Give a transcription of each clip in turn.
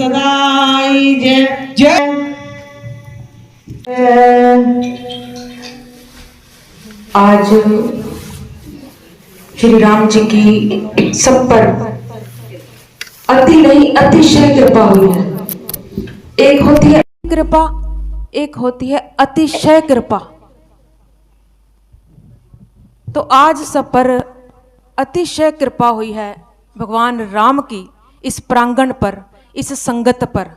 सदाई जय जय। आज श्री राम जी की सब पर अति नहीं अतिशय कृपा हुई है। एक होती है कृपा, एक होती है अतिशय कृपा। तो आज सब पर अतिशय कृपा हुई है भगवान राम की इस प्रांगण पर, इस संगत पर।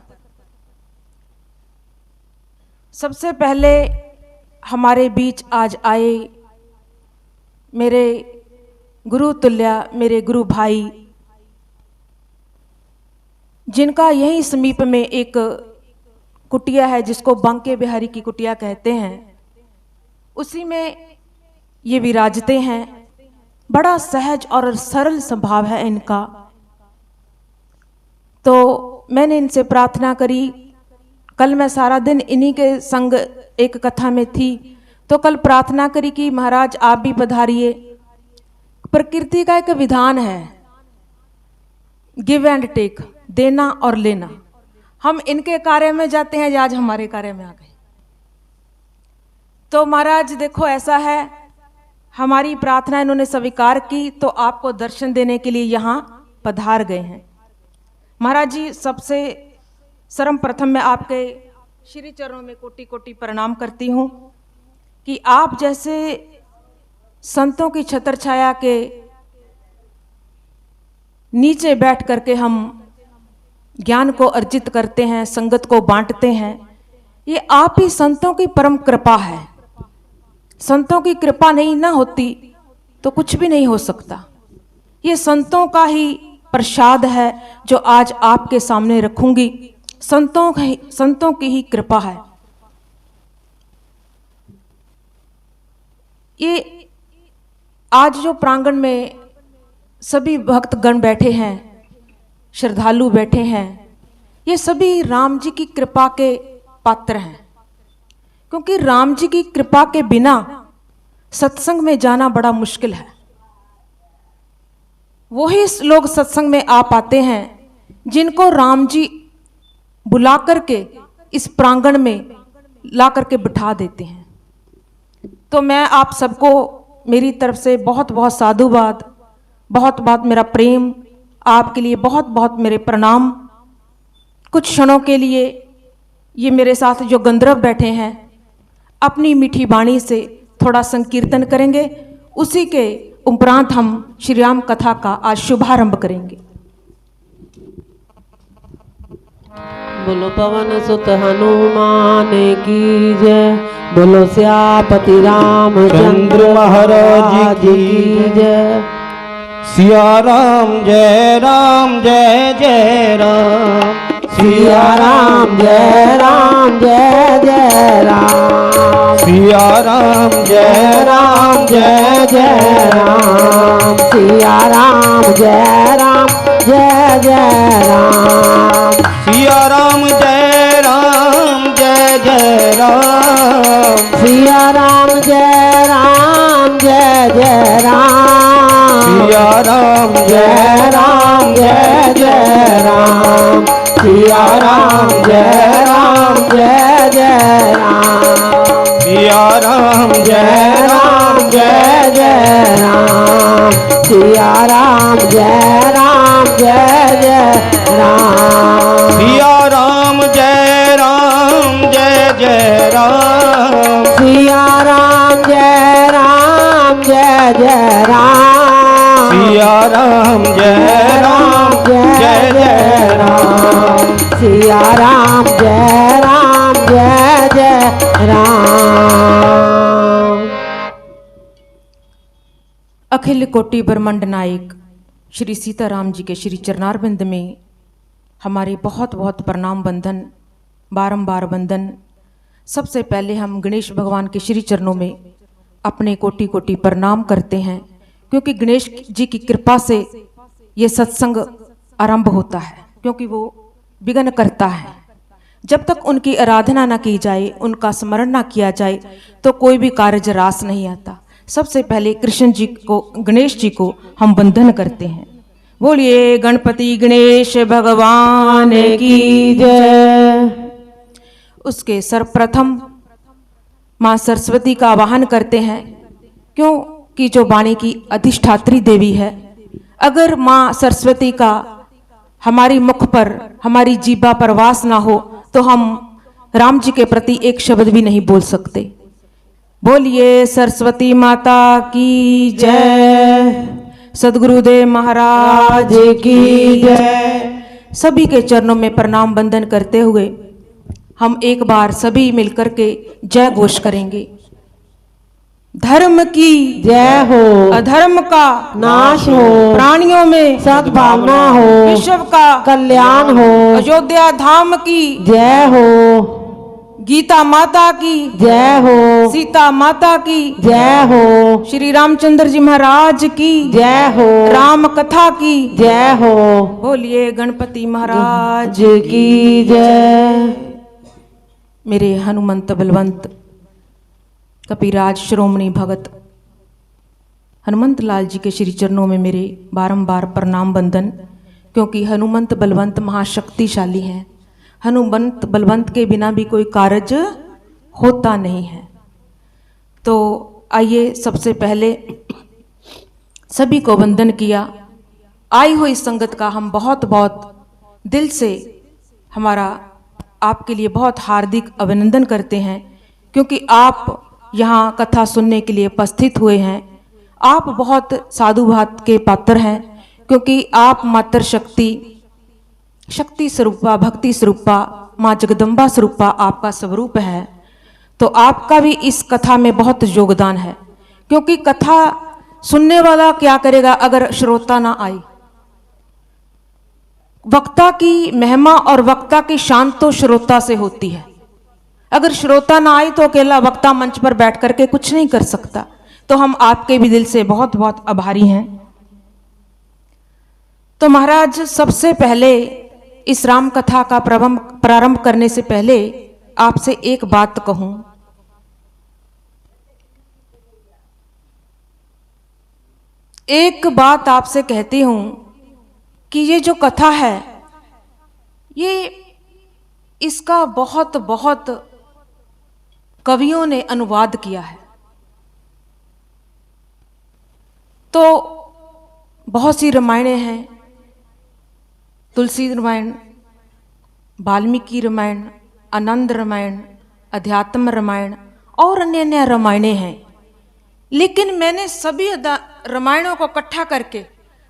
सबसे पहले हमारे बीच आज आए मेरे गुरु तुल्य, मेरे गुरु भाई, जिनका यही समीप में एक कुटिया है जिसको बांके बिहारी की कुटिया कहते हैं, उसी में ये विराजते हैं। बड़ा सहज और सरल स्वभाव है इनका। तो मैंने इनसे प्रार्थना करी। कल मैं सारा दिन इन्हीं के संग एक कथा में थी, तो कल प्रार्थना करी कि महाराज आप भी पधारिए। प्रकृति का एक विधान है, गिव एंड टेक, देना और लेना। हम इनके कार्य में जाते हैं, आज हमारे कार्य में आ गए। तो महाराज देखो ऐसा है, हमारी प्रार्थना इन्होंने स्वीकार की, तो आपको दर्शन देने के लिए यहाँ पधार गए हैं। महाराज जी, सबसे सर्वप्रथम मैं आपके श्री चरणों में कोटि कोटि प्रणाम करती हूँ कि आप जैसे संतों की छत्र छाया के नीचे बैठ करके हम ज्ञान को अर्जित करते हैं, संगत को बांटते हैं, ये आप ही संतों की परम कृपा है। संतों की कृपा नहीं ना होती तो कुछ भी नहीं हो सकता। ये संतों का ही प्रसाद है जो आज आपके सामने रखूंगी। संतों की ही कृपा है। ये आज जो प्रांगण में सभी भक्तगण बैठे हैं, श्रद्धालु बैठे हैं, ये सभी राम जी की कृपा के पात्र हैं। क्योंकि राम जी की कृपा के बिना सत्संग में जाना बड़ा मुश्किल है। वही लोग सत्संग में आ पाते हैं जिनको राम जी बुला करके इस प्रांगण में ला करके बिठा देते हैं। तो मैं आप सबको मेरी तरफ से बहुत बहुत साधुवाद, बहुत बहुत मेरा प्रेम, आपके लिए बहुत बहुत मेरे प्रणाम। कुछ क्षणों के लिए ये मेरे साथ जो गंधर्व बैठे हैं अपनी मीठी वाणी से थोड़ा संकीर्तन करेंगे, उसी के उपरांत हम श्री राम कथा का आज शुभारंभ करेंगे। बोलो पवन सुत हनुमान की जय, बोलो सियापति रामचंद्र महाराज की जय। सिया राम जय राम जय जय राम, सिया राम जय राम जय जय राम, सिया राम जय राम जय जय राम, सिया राम जय राम जय जय राम, सिया राम जय राम जय जय राम, सिया राम जय राम जय जय राम, सिया राम जय राम जय जय राम, सिया राम जय राम जय जय राम, सिया राम जय राम जय जय राम, सिया राम जय राम जय जय राम, सिया राम जय राम जय जय राम, सिया राम जय राम जय जय राम, सिया राम जय राम जय जय राम, सिया राम जय राम जय जय राम। अखिल कोटि ब्रह्मांड नायक श्री सीताराम जी के श्री चरणारविंद में हमारे बहुत बहुत प्रणाम बंधन, बारंबार वंदन। सबसे पहले हम गणेश भगवान के श्री चरणों में अपने कोटि कोटि प्रणाम करते हैं, क्योंकि गणेश जी की कृपा से ये सत्संग आरंभ होता है, क्योंकि वो विघ्न करता है। जब तक उनकी आराधना न की जाए, उनका स्मरण न किया जाए, तो कोई भी कार्य रास नहीं आता। सबसे पहले कृष्ण जी को, गणेश जी को हम वंदन करते हैं। बोलिए गणपति गणेश भगवान की जय। उसके सर्वप्रथम माँ सरस्वती का आवाहन करते हैं, क्योंकि जो वाणी की अधिष्ठात्री देवी है। अगर माँ सरस्वती का हमारी मुख पर, हमारी जीभा पर वास ना हो तो हम राम जी के प्रति एक शब्द भी नहीं बोल सकते। बोलिए सरस्वती माता की जय, सदगुरुदेव महाराज की जय। सभी के चरणों में प्रणाम वंदन करते हुए हम एक बार सभी मिलकर के जय घोष करेंगे। धर्म की जय हो, अधर्म का नाश हो, प्राणियों में सद्भावना हो, विश्व का कल्याण हो। अयोध्या धाम की जय हो, गीता माता की जय हो, सीता माता की जय हो, श्री रामचंद्र जी महाराज की जय हो, राम कथा की जय हो। बोलिए गणपति महाराज जी की जय। मेरे हनुमंत बलवंत कपिराज शिरोमणि भगत हनुमंत लाल जी के श्री चरणों में मेरे बारंबार प्रणाम वंदन, क्योंकि हनुमंत बलवंत महाशक्तिशाली हैं। हनुमंत बलवंत के बिना भी कोई कार्य होता नहीं है। तो आइए सबसे पहले सभी को वंदन किया। आई हुई संगत का हम बहुत बहुत दिल से हमारा आपके लिए बहुत हार्दिक अभिनंदन करते हैं, क्योंकि आप यहाँ कथा सुनने के लिए उपस्थित हुए हैं। आप बहुत साधुभाव के पात्र हैं, क्योंकि आप मातर शक्ति स्वरूपा, भक्ति स्वरूपा, माँ जगदम्बा स्वरूपा आपका स्वरूप है। तो आपका भी इस कथा में बहुत योगदान है, क्योंकि कथा सुनने वाला क्या करेगा अगर श्रोता ना आए। वक्ता की महिमा और वक्ता की शान तो श्रोता से होती है। अगर श्रोता ना आए तो अकेला वक्ता मंच पर बैठ करके कुछ नहीं कर सकता। तो हम आपके भी दिल से बहुत बहुत आभारी हैं। तो महाराज, सबसे पहले इस राम कथा का प्रारंभ करने से पहले आपसे एक बात कहूं। एक बात आपसे कहती हूं कि ये जो कथा है, ये इसका बहुत बहुत कवियों ने अनुवाद किया है। तो बहुत सी रामायणें हैं, तुलसी रामायण, वाल्मीकि रामायण, आनंद रामायण, अध्यात्म रामायण और अन्य अन्य रामायणें हैं। लेकिन मैंने सभी रामायणों को इकट्ठा करके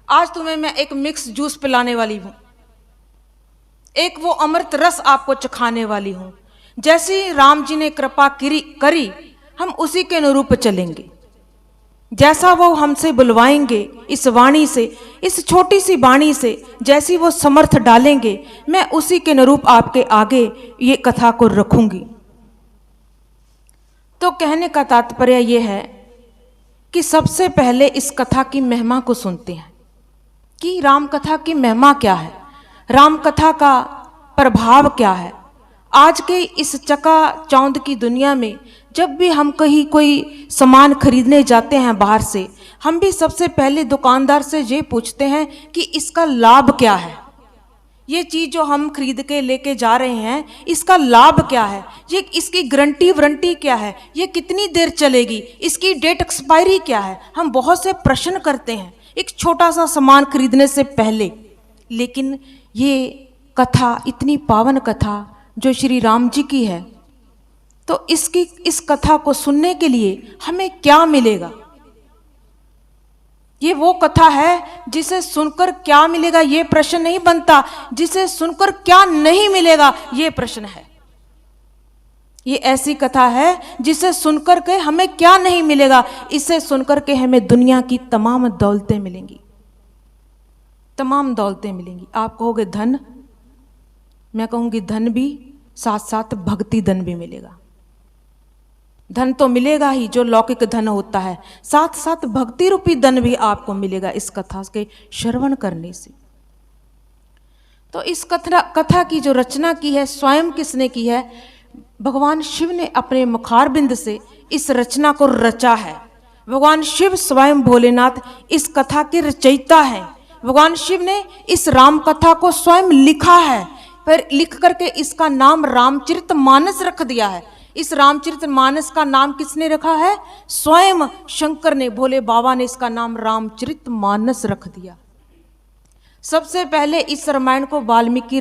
आज तुम्हें मैं एक मिक्स जूस पिलाने वाली हूं, एक वो अमृत रस आपको चखाने वाली हूं। जैसी राम जी ने कृपा करी हम उसी के अनुरूप चलेंगे। जैसा वो हमसे बुलवाएंगे, इस वाणी से, इस छोटी सी वाणी से जैसी वो समर्थ डालेंगे, मैं उसी के अनुरूप आपके आगे ये कथा को रखूंगी। तो कहने का तात्पर्य ये है कि सबसे पहले इस कथा की महिमा को सुनते हैं कि राम कथा की महिमा क्या है, राम कथा का प्रभाव क्या है। आज के इस चकाचौंध की दुनिया में जब भी हम कहीं कोई सामान खरीदने जाते हैं बाहर से, हम भी सबसे पहले दुकानदार से ये पूछते हैं कि इसका लाभ क्या है। ये चीज़ जो हम खरीद के लेके जा रहे हैं, इसका लाभ क्या है, ये इसकी गारंटी क्या है, ये कितनी देर चलेगी, इसकी डेट एक्सपायरी क्या है। हम बहुत से प्रश्न करते हैं एक छोटा सा सामान खरीदने से पहले। लेकिन ये कथा, इतनी पावन कथा जो श्री राम जी की है, तो इस कथा को सुनने के लिए हमें क्या मिलेगा। ये वो कथा है जिसे सुनकर क्या मिलेगा ये प्रश्न नहीं बनता, जिसे सुनकर क्या नहीं मिलेगा ये प्रश्न है। ये ऐसी कथा है जिसे सुनकर के हमें क्या नहीं मिलेगा, इसे सुनकर के हमें दुनिया की तमाम दौलतें मिलेंगी, तमाम दौलतें मिलेंगी। आप कहोगे धन, मैं कहूंगी धन भी, साथ साथ भक्ति धन भी मिलेगा। धन तो मिलेगा ही जो लौकिक धन होता है, साथ साथ भक्ति रूपी धन भी आपको मिलेगा इस कथा के श्रवण करने से। तो इस कथा की जो रचना की है, स्वयं किसने की है? भगवान शिव ने अपने मुखारबिंद से इस रचना को रचा है। भगवान शिव स्वयं भोलेनाथ इस कथा के रचयिता हैं। भगवान शिव ने इस राम कथा को स्वयं लिखा है, फिर लिख करके इसका नाम रामचरितमानस रख दिया है। इस रामचरितमानस का नाम किसने रखा है? स्वयं शंकर ने, भोले बाबा ने इसका नाम रामचरितमानस रख दिया। सबसे पहले इस रामायण को वाल्मीकि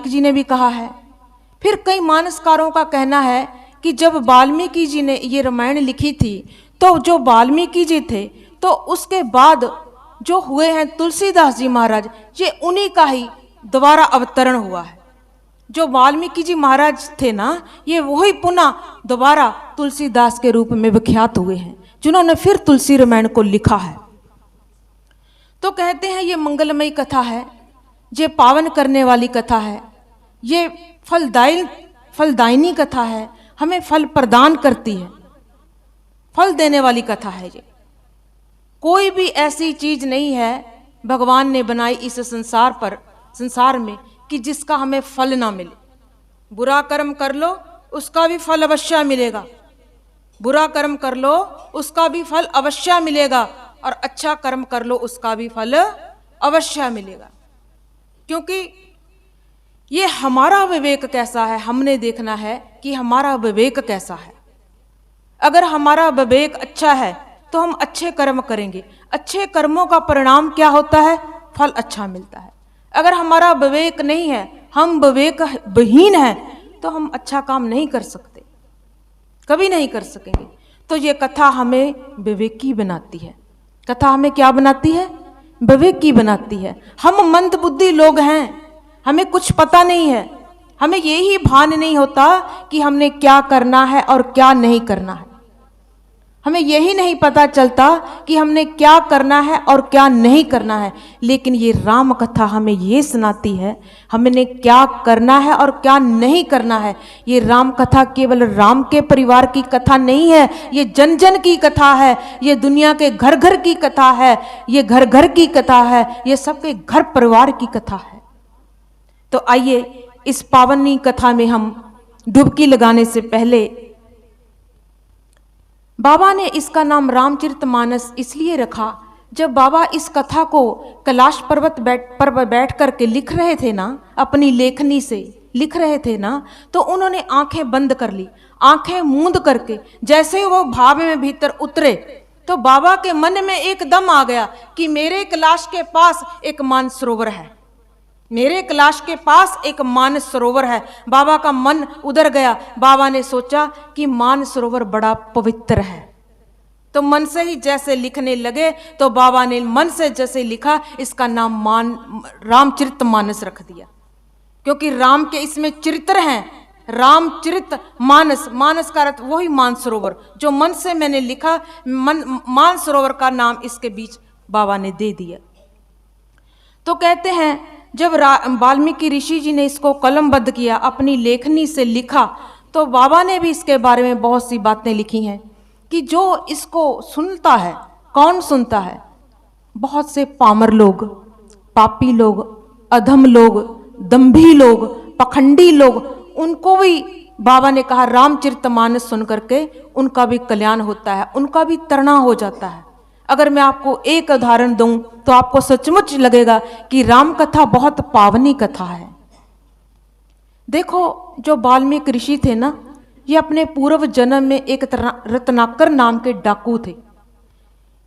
जी ने भी कहा है। फिर कई मानसकारों का कहना है कि जब वाल्मीकि जी ने ये रामायण लिखी थी तो जो वाल्मीकि जी थे, तो उसके बाद जो हुए हैं तुलसीदास जी महाराज, ये उन्हीं का ही दोबारा अवतरण हुआ है। जो वाल्मीकि जी महाराज थे ना, ये वही पुनः दोबारा तुलसीदास के रूप में विख्यात हुए हैं, जिन्होंने फिर तुलसी रामायण को लिखा है। तो कहते हैं ये मंगलमयी कथा है, ये पावन करने वाली कथा है, ये फलदायिनी कथा है, हमें फल प्रदान करती है, फल देने वाली कथा है। ये कोई भी ऐसी चीज नहीं है भगवान ने बनाई इस संसार में कि जिसका हमें फल ना मिले। बुरा कर्म कर लो उसका भी फल अवश्य मिलेगा, बुरा कर्म कर लो उसका भी फल अवश्य मिलेगा, और अच्छा कर्म कर लो उसका भी फल अवश्य मिलेगा। क्योंकि ये हमारा विवेक कैसा है, हमने देखना है कि हमारा विवेक कैसा है। अगर हमारा विवेक अच्छा है तो हम अच्छे कर्म करेंगे, अच्छे कर्मों का परिणाम क्या होता है? फल अच्छा मिलता है। अगर हमारा विवेक नहीं है, हम विवेक विहीन हैं, तो हम अच्छा काम नहीं कर सकते, कभी नहीं कर सकेंगे। तो ये कथा हमें विवेकी बनाती है। कथा हमें क्या बनाती है? विवेकी बनाती है। हम मंद बुद्धि लोग हैं, हमें कुछ पता नहीं है, हमें यही भान नहीं होता कि हमने क्या करना है और क्या नहीं करना है। हमें यही नहीं पता चलता कि हमने क्या करना है और क्या नहीं करना है। लेकिन ये राम कथा हमें ये सुनाती है हमने क्या करना है और क्या नहीं करना है। ये राम कथा केवल राम के परिवार की कथा नहीं है, ये जन जन की कथा है, ये दुनिया के घर घर की कथा है, ये घर घर की कथा है, ये सबके घर परिवार की कथा है। तो आइए इस पावनी कथा में हम डुबकी लगाने से पहले, बाबा ने इसका नाम रामचरितमानस इसलिए रखा, जब बाबा इस कथा को कैलाश पर्वत पर बैठ करके लिख रहे थे ना, अपनी लेखनी से लिख रहे थे ना, तो उन्होंने आंखें बंद कर ली, आंखें मूंद करके जैसे वो भाव में भीतर उतरे, तो बाबा के मन में एकदम आ गया कि मेरे कैलाश के पास एक मानसरोवर है, मेरे कैलाश के पास एक मानस सरोवर है। बाबा का मन उधर गया। बाबा ने सोचा कि मानस सरोवर बड़ा पवित्र है, तो मन से ही जैसे लिखने लगे, तो बाबा ने मन से जैसे लिखा, इसका नाम रामचरितमानस रख दिया। क्योंकि राम के इसमें चरित्र हैं, रामचरित मानस, मानस का अर्थ वही मानसरोवर, जो मन से मैंने लिखा, मानसरोवर का नाम इसके बीच बाबा ने दे दिया। तो कहते हैं जब वाल्मीकि ऋषि जी ने इसको कलमबद्ध किया, अपनी लेखनी से लिखा, तो बाबा ने भी इसके बारे में बहुत सी बातें लिखी हैं कि जो इसको सुनता है, कौन सुनता है? बहुत से पामर लोग, पापी लोग, अधम लोग, दंभी लोग, पखंडी लोग, उनको भी बाबा ने कहा रामचरितमानस सुन करके उनका भी कल्याण होता है, उनका भी तरना हो जाता है। अगर मैं आपको एक उदाहरण दूं तो आपको सचमुच लगेगा कि राम कथा बहुत पावनी कथा है। देखो, जो वाल्मीकि ऋषि थे ना, ये अपने पूर्व जन्म में एक रत्नाकर नाम के डाकू थे।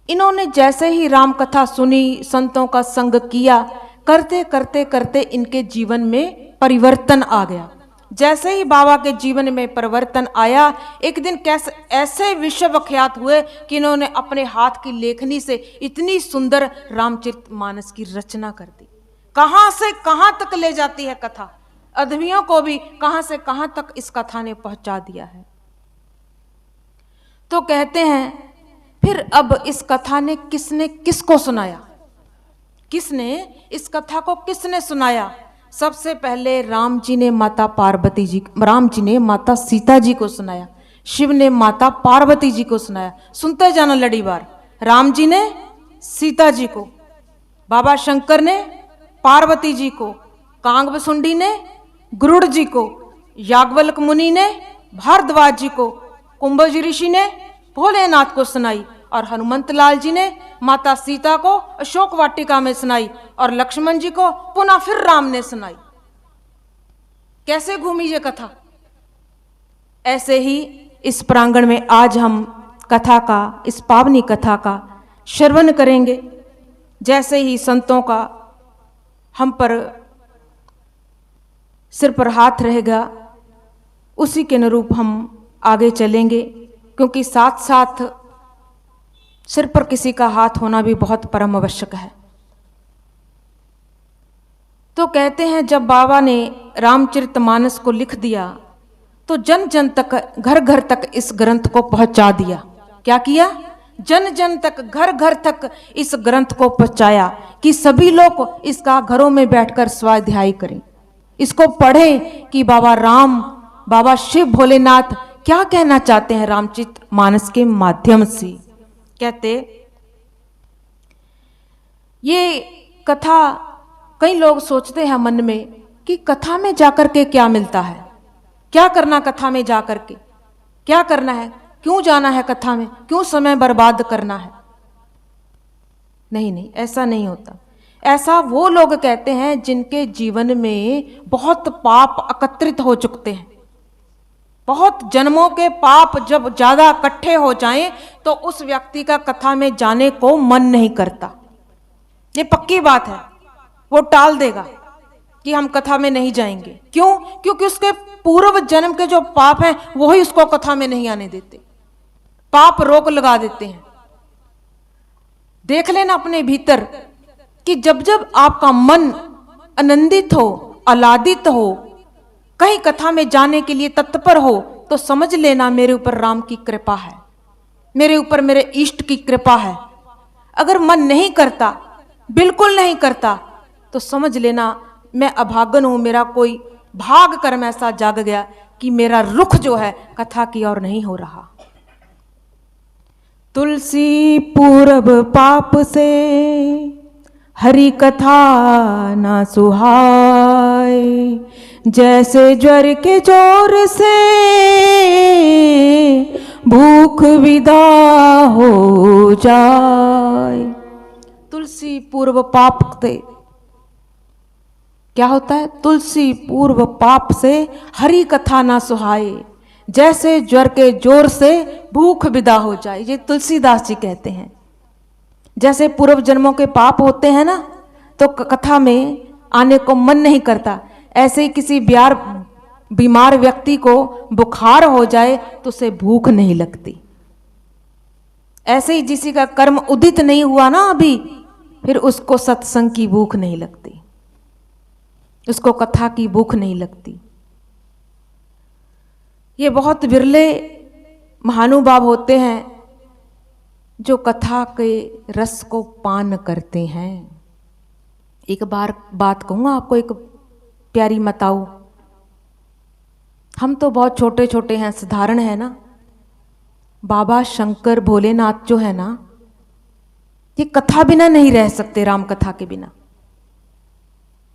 इन्होंने जैसे ही राम कथा सुनी, संतों का संग किया, करते करते करते इनके जीवन में परिवर्तन आ गया। जैसे ही बाबा के जीवन में परिवर्तन आया, एक दिन कैसे ऐसे विश्वविख्यात हुए कि इन्होंने अपने हाथ की लेखनी से इतनी सुंदर रामचरितमानस की रचना कर दी। कहां से कहां तक ले जाती है कथा, अधमियों को भी कहां से कहां तक इस कथा ने पहुंचा दिया है। तो कहते हैं फिर अब इस कथा ने किसने किसको सुनाया, किसने इस कथा को किसने सुनाया? सबसे पहले राम जी ने माता पार्वती जी, राम जी ने माता सीता जी को सुनाया, शिव ने माता पार्वती जी को सुनाया। सुनते जाना लड़ी बार, राम जी ने सीता जी को, बाबा शंकर ने पार्वती जी को, कांगबसुंडी ने गरुड़ जी को, याज्ञवल्क्य मुनि ने भारद्वाज जी को, कुंभज ऋषि ने भोलेनाथ को सुनाई, और हनुमंत लाल जी ने माता सीता को अशोक वाटिका में सुनाई और लक्ष्मण जी को पुनः फिर राम ने सुनाई। कैसे घूमी ये कथा? ऐसे ही इस प्रांगण में आज हम कथा का, इस पावनी कथा का श्रवण करेंगे। जैसे ही संतों का हम पर सिर पर हाथ रहेगा, उसी के अनुरूप हम आगे चलेंगे, क्योंकि साथ साथ सिर पर किसी का हाथ होना भी बहुत परम आवश्यक है। तो कहते हैं जब बाबा ने रामचरितमानस को लिख दिया तो जन जन तक, घर घर तक इस ग्रंथ को पहुंचा दिया। क्या किया? जन जन तक, घर घर तक इस ग्रंथ को पहुंचाया कि सभी लोग इसका घरों में बैठकर स्वाध्याय करें, इसको पढ़ें कि बाबा राम, बाबा शिव भोलेनाथ क्या कहना चाहते हैं रामचरितमानस के माध्यम से। कहते ये कथा, कई लोग सोचते हैं मन में कि कथा में जाकर के क्या मिलता है, क्या करना कथा में जाकर के, क्या करना है, क्यों जाना है कथा में, क्यों समय बर्बाद करना है। नहीं नहीं, ऐसा नहीं होता। ऐसा वो लोग कहते हैं जिनके जीवन में बहुत पाप एकत्रित हो चुके हैं। बहुत जन्मों के पाप जब ज्यादा इकट्ठे हो जाएं तो उस व्यक्ति का कथा में जाने को मन नहीं करता। ये पक्की बात है, वो टाल देगा कि हम कथा में नहीं जाएंगे। क्यों? क्योंकि उसके पूर्व जन्म के जो पाप हैं वही उसको कथा में नहीं आने देते, पाप रोक लगा देते हैं। देख लेना अपने भीतर कि जब जब आपका मन आनंदित हो, आह्लादित हो, कहीं कथा में जाने के लिए तत्पर हो, तो समझ लेना मेरे ऊपर राम की कृपा है, मेरे ऊपर मेरे इष्ट की कृपा है। अगर मन नहीं करता, बिल्कुल नहीं करता, तो समझ लेना मैं अभागन हूं, मेरा कोई भाग कर्म ऐसा जाग गया कि मेरा रुख जो है कथा की ओर नहीं हो रहा। तुलसी पूरब पाप से हरि कथा ना सुहाए, जैसे ज्वर के जोर से भूख विदा हो जाए। तुलसी पूर्व पाप से क्या होता है? तुलसी पूर्व पाप से हरि कथा ना सुहाए, जैसे ज्वर के जोर से भूख विदा हो जाए। ये तुलसीदास जी कहते हैं। जैसे पूर्व जन्मों के पाप होते हैं ना, तो कथा में आने को मन नहीं करता, ऐसे ही किसी बीमार व्यक्ति को बुखार हो जाए तो उसे भूख नहीं लगती। ऐसे ही किसी का कर्म उदित नहीं हुआ ना अभी, फिर उसको सत्संग की भूख नहीं लगती, उसको कथा की भूख नहीं लगती। ये बहुत विरले महानुभाव होते हैं जो कथा के रस को पान करते हैं। एक बार बात कहूँगा आपको, एक प्यारी मताऊ। हम तो बहुत छोटे छोटे हैं, साधारण है ना। बाबा शंकर भोलेनाथ जो है ना, ये कथा बिना नहीं रह सकते, राम कथा के बिना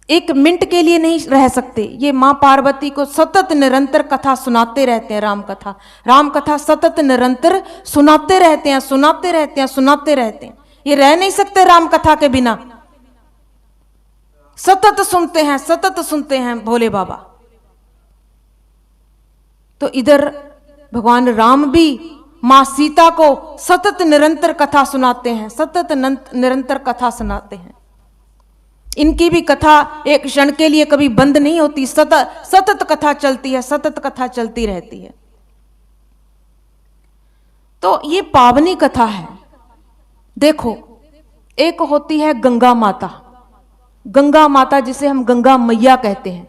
एक मिनट के लिए नहीं रह सकते। ये माँ पार्वती को सतत निरंतर कथा सुनाते रहते हैं, राम कथा सतत निरंतर सुनाते रहते हैं, सुनाते रहते हैं, सुनाते रहते हैं। ये रह नहीं सकते राम कथा के बिना, सतत सुनते हैं, सतत सुनते हैं भोले बाबा। तो इधर भगवान राम भी माँ सीता को सतत निरंतर कथा सुनाते हैं, सतत निरंतर कथा सुनाते हैं। इनकी भी कथा एक क्षण के लिए कभी बंद नहीं होती, सतत कथा चलती है, सतत कथा चलती रहती है। तो ये पावनी कथा है। देखो, एक होती है गंगा माता, गंगा माता जिसे हम गंगा मैया कहते हैं।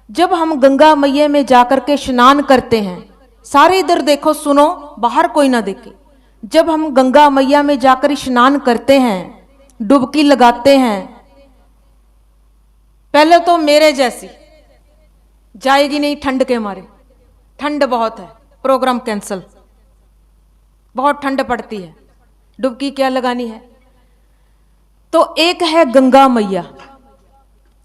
जब हम गंगा मैया में जाकर के स्नान करते हैं, सारे इधर देखो, सुनो, बाहर कोई ना देखे। जब हम गंगा मैया में जाकर स्नान करते हैं, डुबकी लगाते हैं, पहले तो मेरे जैसी जाएगी नहीं ठंड के मारे, ठंड बहुत है, प्रोग्राम कैंसल, बहुत ठंड पड़ती है, डुबकी क्या लगानी है। तो एक है गंगा मैया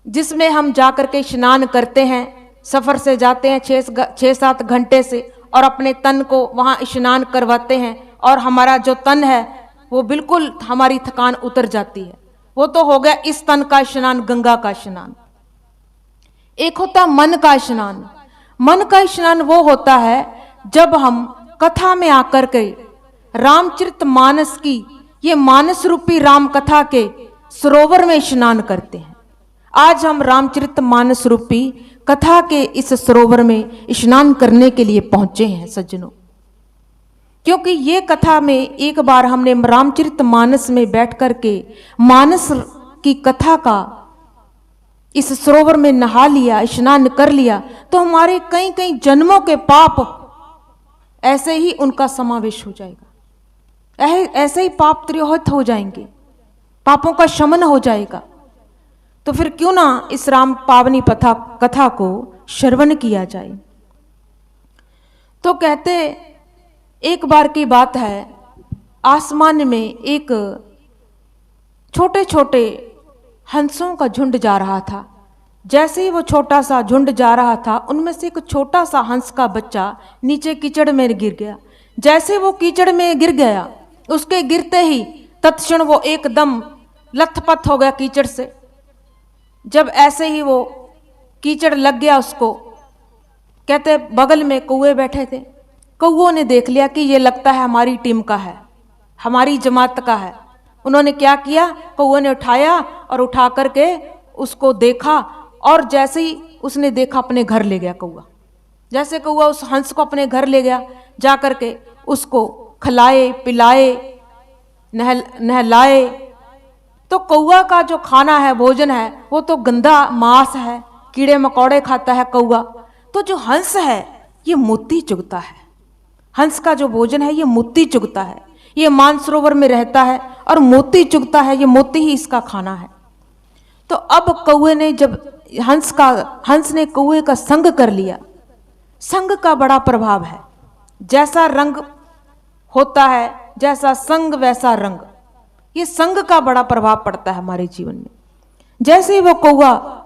जिसमें हम जाकर के स्नान करते हैं, सफर से जाते हैं 6-7 घंटे से, और अपने तन को वहां स्नान करवाते हैं और हमारा जो तन है वो बिल्कुल हमारी थकान उतर जाती है। वो तो हो गया इस तन का स्नान, गंगा का स्नान। एक होता मन का स्नान। मन का स्नान वो होता है जब हम कथा में आकर के रामचरित मानस की, ये मानस रूपी राम कथा के सरोवर में स्नान करते हैं। आज हम रामचरित मानस रूपी कथा के इस सरोवर में स्नान करने के लिए पहुंचे हैं सज्जनों, क्योंकि ये कथा में एक बार हमने रामचरित मानस में बैठ करके मानस की कथा का इस सरोवर में नहा लिया, स्नान कर लिया, तो हमारे कई कई जन्मों के पाप ऐसे ही उनका समावेश हो जाएगा, ऐसे ही पाप त्रियोहित हो जाएंगे, पापों का शमन हो जाएगा। तो फिर क्यों ना इस राम पावनी कथा को श्रवण किया जाए। तो कहते एक बार की बात है, आसमान में एक छोटे छोटे हंसों का झुंड जा रहा था। जैसे ही वो छोटा सा झुंड जा रहा था, उनमें से एक छोटा सा हंस का बच्चा नीचे कीचड़ में गिर गया। जैसे वो कीचड़ में गिर गया, उसके गिरते ही तत्क्षण वो एकदम लथपथ हो गया कीचड़ से। जब ऐसे ही वो कीचड़ लग गया उसको, कहते बगल में कौवे बैठे थे, कौवों ने देख लिया कि ये लगता है हमारी टीम का है, हमारी जमात का है। उन्होंने क्या किया, कौवे ने उठाया और उठा करके उसको देखा, और जैसे ही उसने देखा अपने घर ले गया कौवा। जैसे कौवा उस हंस को अपने घर ले गया, जा करके उसको खिलाए पिलाए नहलाए। तो कौवा का जो खाना है, भोजन है, वो तो गंदा मांस है, कीड़े मकोड़े खाता है कौवा। तो जो हंस है ये मोती चुगता है, हंस का जो भोजन है ये मोती चुगता है, ये मानसरोवर में रहता है और मोती चुगता है, ये मोती ही इसका खाना है। तो अब कौवे ने, जब हंस ने कौवे का संग कर लिया, संग का बड़ा प्रभाव है। जैसा रंग होता है, जैसा संग वैसा रंग, ये संग का बड़ा प्रभाव पड़ता है हमारे जीवन में। जैसे ही वो कौवा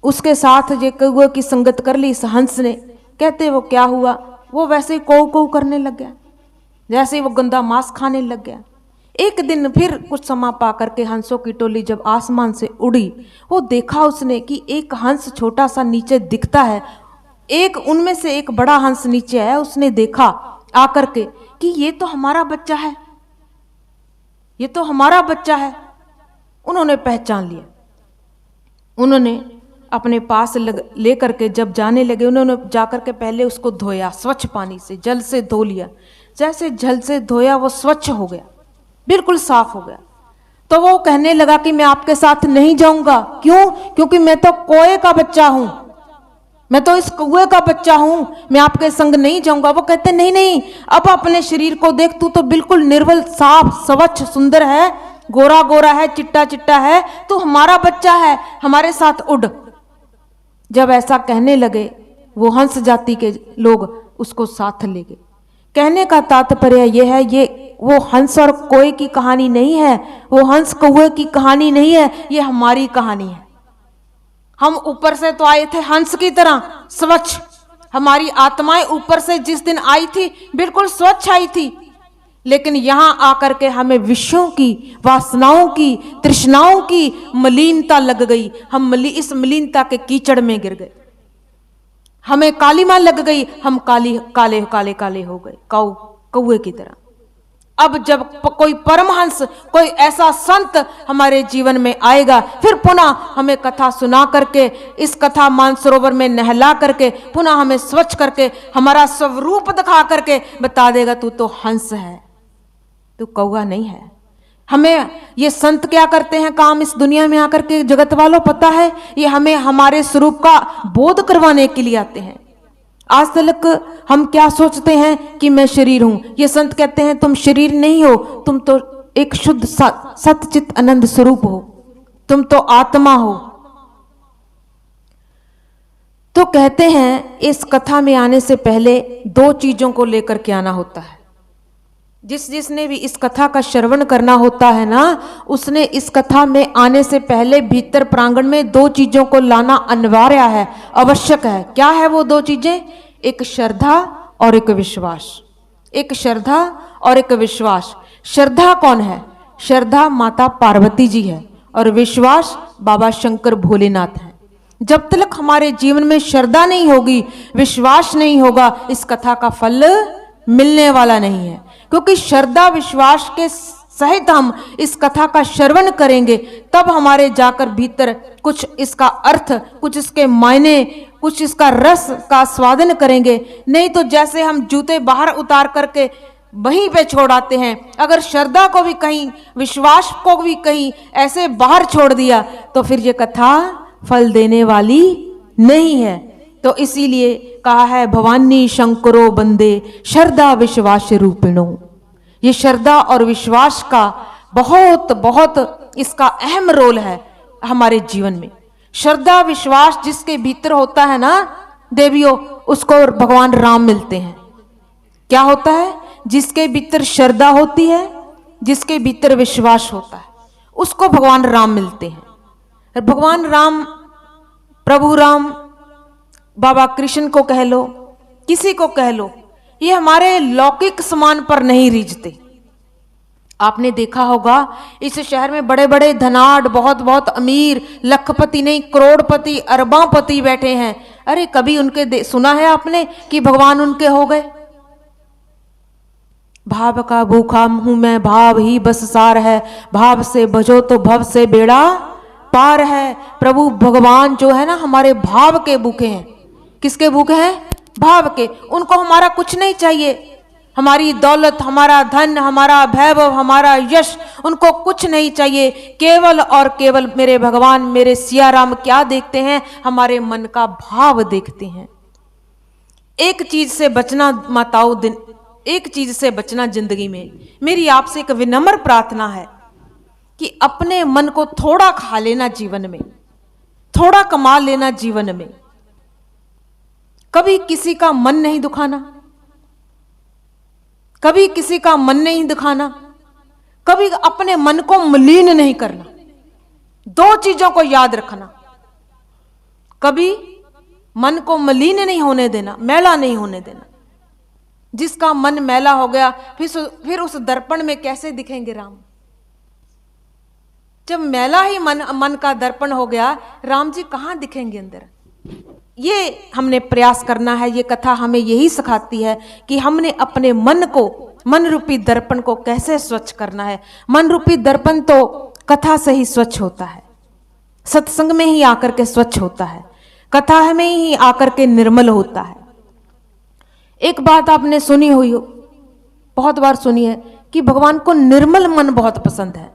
उसके साथ ये कौवे की संगत कर ली इस हंस ने, कहते वो क्या हुआ, वो वैसे ही कौ कौ करने लग गया, जैसे ही वो गंदा मांस खाने लग गया। एक दिन फिर कुछ समय पा करके हंसों की टोली जब आसमान से उड़ी, वो देखा उसने कि एक हंस छोटा सा नीचे दिखता है। एक उनमें से एक बड़ा हंस नीचे आया, उसने देखा आकर के कि ये तो हमारा बच्चा है, ये तो हमारा बच्चा है। उन्होंने पहचान लिया। उन्होंने अपने पास ले करके जब जाने लगे, उन्होंने जाकर के पहले उसको धोया, स्वच्छ पानी से, जल से धो लिया। जैसे जल से धोया वो स्वच्छ हो गया, बिल्कुल साफ हो गया। तो वो कहने लगा कि मैं आपके साथ नहीं जाऊंगा। क्यों? क्योंकि मैं तो कौए का बच्चा हूं, मैं तो इस कौए का बच्चा हूं, मैं आपके संग नहीं जाऊंगा। वो कहते नहीं नहीं, अब अपने शरीर को देख, तू तो बिल्कुल निर्मल, साफ, स्वच्छ, सुंदर है, गोरा गोरा है, चिट्टा चिट्टा है, तू हमारा बच्चा है, हमारे साथ उड़। जब ऐसा कहने लगे, वो हंस जाति के लोग उसको साथ ले गए। कहने का तात्पर्य यह है, ये वो हंस और कोए की कहानी नहीं है, वो हंस कौए की कहानी नहीं है, ये हमारी कहानी है। हम ऊपर से तो आए थे हंस की तरह स्वच्छ, हमारी आत्माएं ऊपर से जिस दिन आई थी बिल्कुल स्वच्छ आई थी, लेकिन यहां आकर के हमें विषयों की, वासनाओं की, तृष्णाओं की मलिनता लग गई। हम इस मलिनता के कीचड़ में गिर गए, हमें कालीमा लग गई, हम काले काले काले हो गए कौवे की तरह। अब जब कोई परमहंस, कोई ऐसा संत हमारे जीवन में आएगा, फिर पुनः हमें कथा सुना करके, इस कथा मानसरोवर में नहला करके, पुनः हमें स्वच्छ करके, हमारा स्वरूप दिखा करके बता देगा, तू तो हंस है, तू कौवा नहीं है। हमें ये संत क्या करते हैं काम इस दुनिया में आकर के, जगत वालों पता है, ये हमें हमारे स्वरूप का बोध करवाने के लिए आते हैं। आज तक हम क्या सोचते हैं कि मैं शरीर हूं, ये संत कहते हैं तुम शरीर नहीं हो, तुम तो एक शुद्ध सतचित आनंद स्वरूप हो, तुम तो आत्मा हो। तो कहते हैं इस कथा में आने से पहले दो चीजों को लेकर के आना होता है। जिसने भी इस कथा का श्रवण करना होता है ना, उसने इस कथा में आने से पहले भीतर प्रांगण में दो चीजों को लाना अनिवार्य है, आवश्यक है। क्या है वो दो चीजें? एक श्रद्धा और एक विश्वास। एक श्रद्धा और एक विश्वास। श्रद्धा कौन है? श्रद्धा माता पार्वती जी है और विश्वास बाबा शंकर भोलेनाथ है। जब तक हमारे जीवन में श्रद्धा नहीं होगी, विश्वास नहीं होगा, इस कथा का फल मिलने वाला नहीं है। क्योंकि श्रद्धा विश्वास के सहित हम इस कथा का श्रवण करेंगे, तब हमारे जाकर भीतर कुछ इसका अर्थ, कुछ इसके मायने, कुछ इसका रस का स्वादन करेंगे। नहीं तो जैसे हम जूते बाहर उतार करके वहीं पे छोड़ आते हैं, अगर श्रद्धा को भी कहीं, विश्वास को भी कहीं ऐसे बाहर छोड़ दिया तो फिर ये कथा फल देने वाली नहीं है। तो इसीलिए कहा है भवानी शंकरो बंदे श्रद्धा विश्वास रूपिणो। ये श्रद्धा और विश्वास का बहुत बहुत इसका अहम रोल है हमारे जीवन में। श्रद्धा विश्वास जिसके भीतर होता है ना देवियों, उसको भगवान राम मिलते हैं। क्या होता है? जिसके भीतर श्रद्धा होती है, जिसके भीतर विश्वास होता है, उसको भगवान राम मिलते हैं। भगवान राम, प्रभु राम, बाबा कृष्ण को कह लो, किसी को कह लो, ये हमारे लौकिक समान पर नहीं रीझते। आपने देखा होगा इस शहर में बड़े बड़े धनाढ़, बहुत बहुत अमीर, लखपति नहीं करोड़पति, अरबापति बैठे हैं। अरे कभी उनके सुना है आपने कि भगवान उनके हो गए? भाव का भूखा हूं मैं, भाव ही बस सार है, भाव से भजो तो भव से बेड़ा पार है। प्रभु भगवान जो है ना हमारे भाव के भूखे हैं। किसके भूखे हैं? भाव के। उनको हमारा कुछ नहीं चाहिए, हमारी दौलत, हमारा धन, हमारा वैभव, हमारा यश, उनको कुछ नहीं चाहिए। केवल और केवल मेरे भगवान, मेरे सिया राम क्या देखते हैं? हमारे मन का भाव देखते हैं। एक चीज से बचना माताओं, एक चीज से बचना जिंदगी में, मेरी आपसे एक विनम्र प्रार्थना है कि अपने मन को थोड़ा खा लेना जीवन में, थोड़ा कमा लेना जीवन में। कभी किसी का मन नहीं दुखाना, कभी किसी का मन नहीं दुखाना, कभी अपने मन को मलिन नहीं करना। दो चीजों को याद रखना, कभी मन को मलिन नहीं होने देना, मैला नहीं होने देना। जिसका मन मैला हो गया फिर उस दर्पण में कैसे दिखेंगे राम? जब मैला ही मन का दर्पण हो गया, राम जी कहां दिखेंगे अंदर? ये हमने प्रयास करना है। ये कथा हमें यही सिखाती है कि हमने अपने मन को, मन रूपी दर्पण को कैसे स्वच्छ करना है। मन रूपी दर्पण तो कथा से ही स्वच्छ होता है, सत्संग में ही आकर के स्वच्छ होता है, कथा में ही आकर के निर्मल होता है। एक बात आपने सुनी हुई हो, बहुत बार सुनी है कि भगवान को निर्मल मन बहुत पसंद है।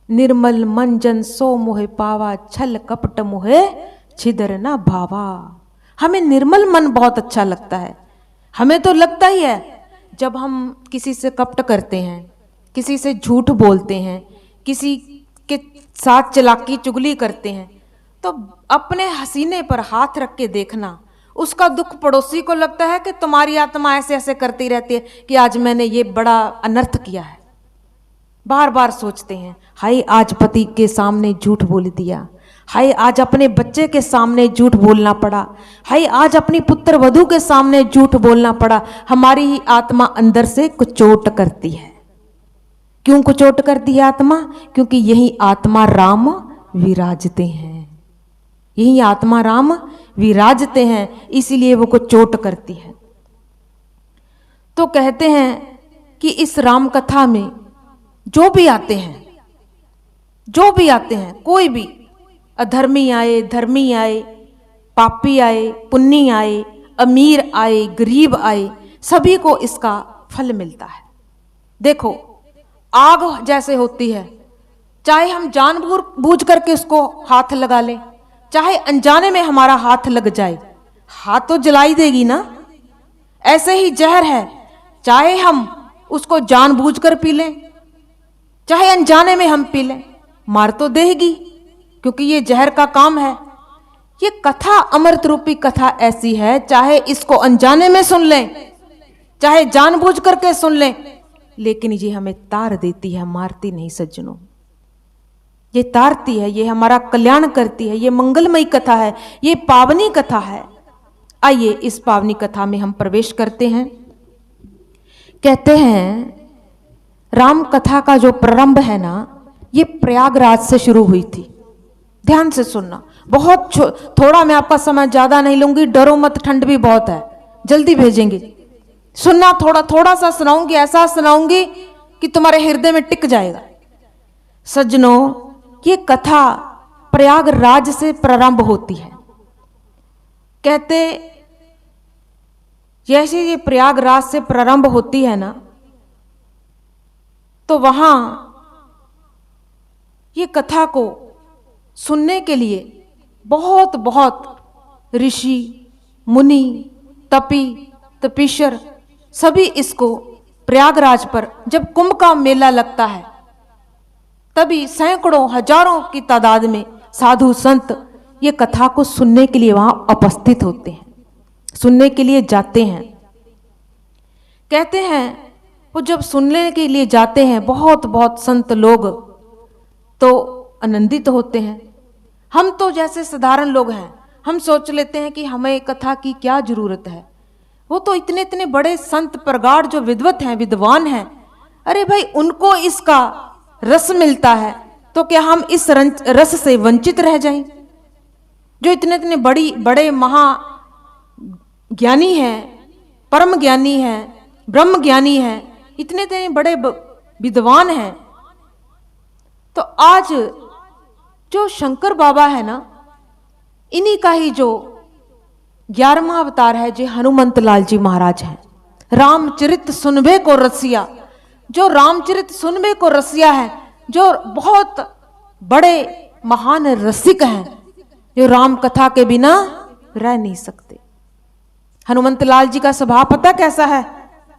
निर्मल मन जन सो मोहे पावा, छल कपट मोहे छिदर ना भावा। हमें निर्मल मन बहुत अच्छा लगता है। हमें तो लगता ही है जब हम किसी से कपट करते हैं, किसी से झूठ बोलते हैं, किसी के साथ चालाकी चुगली करते हैं, तो अपने हसीने पर हाथ रख के देखना। उसका दुख पड़ोसी को लगता है कि तुम्हारी आत्मा ऐसे ऐसे करती रहती है कि आज मैंने ये बड़ा अनर्थ किया है। बार बार सोचते हैं, हाय आज पति के सामने झूठ बोल दिया, हाय आज अपने बच्चे के सामने झूठ बोलना पड़ा, हाय आज अपनी पुत्र वधू के सामने झूठ बोलना पड़ा। हमारी ही आत्मा अंदर से कुचोट करती है। क्यों कुचोट करती है आत्मा? क्योंकि यही आत्मा राम विराजते हैं, यही आत्मा राम विराजते हैं, इसीलिए वो कुचोट करती है। तो कहते हैं कि इस राम कथा में जो भी आते हैं, जो भी आते हैं, कोई भी अधर्मी आए, धर्मी आए, पापी आए, पुण्य आए, अमीर आए, गरीब आए, सभी को इसका फल मिलता है। देखो आग जैसे होती है, चाहे हम जानबूझ करके उसको हाथ लगा लें, चाहे अनजाने में हमारा हाथ लग जाए, हाथ तो जलाई देगी ना। ऐसे ही जहर है, चाहे हम उसको जानबूझकर पी लें, चाहे अनजाने में हम पी लें, मार तो देगी, क्योंकि ये जहर का काम है। ये कथा, अमृत रूपी कथा ऐसी है, चाहे इसको अनजाने में सुन लें, चाहे जानबूझ करके सुन लें, लेकिन ये हमें तार देती है, मारती नहीं सज्जनों। ये तारती है, ये हमारा कल्याण करती है। ये मंगलमयी कथा है, ये पावनी कथा है। आइए इस पावनी कथा में हम प्रवेश करते हैं कहते हैं राम कथा का जो प्रारंभ है ना, ये प्रयागराज से शुरू हुई थी। ध्यान से सुनना, बहुत थोड़ा, मैं आपका समय ज्यादा नहीं लूंगी, डरो मत, ठंड भी बहुत है, जल्दी भेजेंगे। सुनना, थोड़ा थोड़ा सा सुनाऊंगी, ऐसा सुनाऊंगी कि तुम्हारे हृदय में टिक जाएगा। सज्जनों, ये कथा प्रयागराज से प्रारंभ होती है। कहते जैसे ये प्रयागराज से प्रारंभ होती है ना, तो वहां ये कथा को सुनने के लिए बहुत बहुत ऋषि, मुनि, तपी, तपीश्वर सभी इसको प्रयागराज पर जब कुंभ का मेला लगता है, तभी सैकड़ों हजारों की तादाद में साधु संत ये कथा को सुनने के लिए वहां उपस्थित होते हैं, सुनने के लिए जाते हैं। कहते हैं वो जब सुनने के लिए जाते हैं, बहुत बहुत संत लोग तो आनंदित होते हैं। हम तो जैसे साधारण लोग हैं, हम सोच लेते हैं कि हमें कथा की क्या जरूरत है, वो तो इतने इतने बड़े संत प्रगाढ़ जो विद्वत हैं, विद्वान हैं, अरे भाई उनको इसका रस मिलता है, तो क्या हम इस रस से वंचित रह जाएं? जो इतने इतने बड़े महा ज्ञानी हैं, परम ज्ञानी हैं, ब्रह्म ज्ञानी हैं, इतने इतने बड़े विद्वान हैं, तो आज जो शंकर बाबा है ना, इन्हीं का ही जो 11वां अवतार है, जो हनुमंत लाल जी महाराज हैं। रामचरित सुनबे को रसिया, जो रामचरित सुनबे को रसिया है, जो बहुत बड़े महान रसिक हैं, जो राम कथा के बिना रह नहीं सकते। हनुमंत लाल जी का स्वभाव पता कैसा है?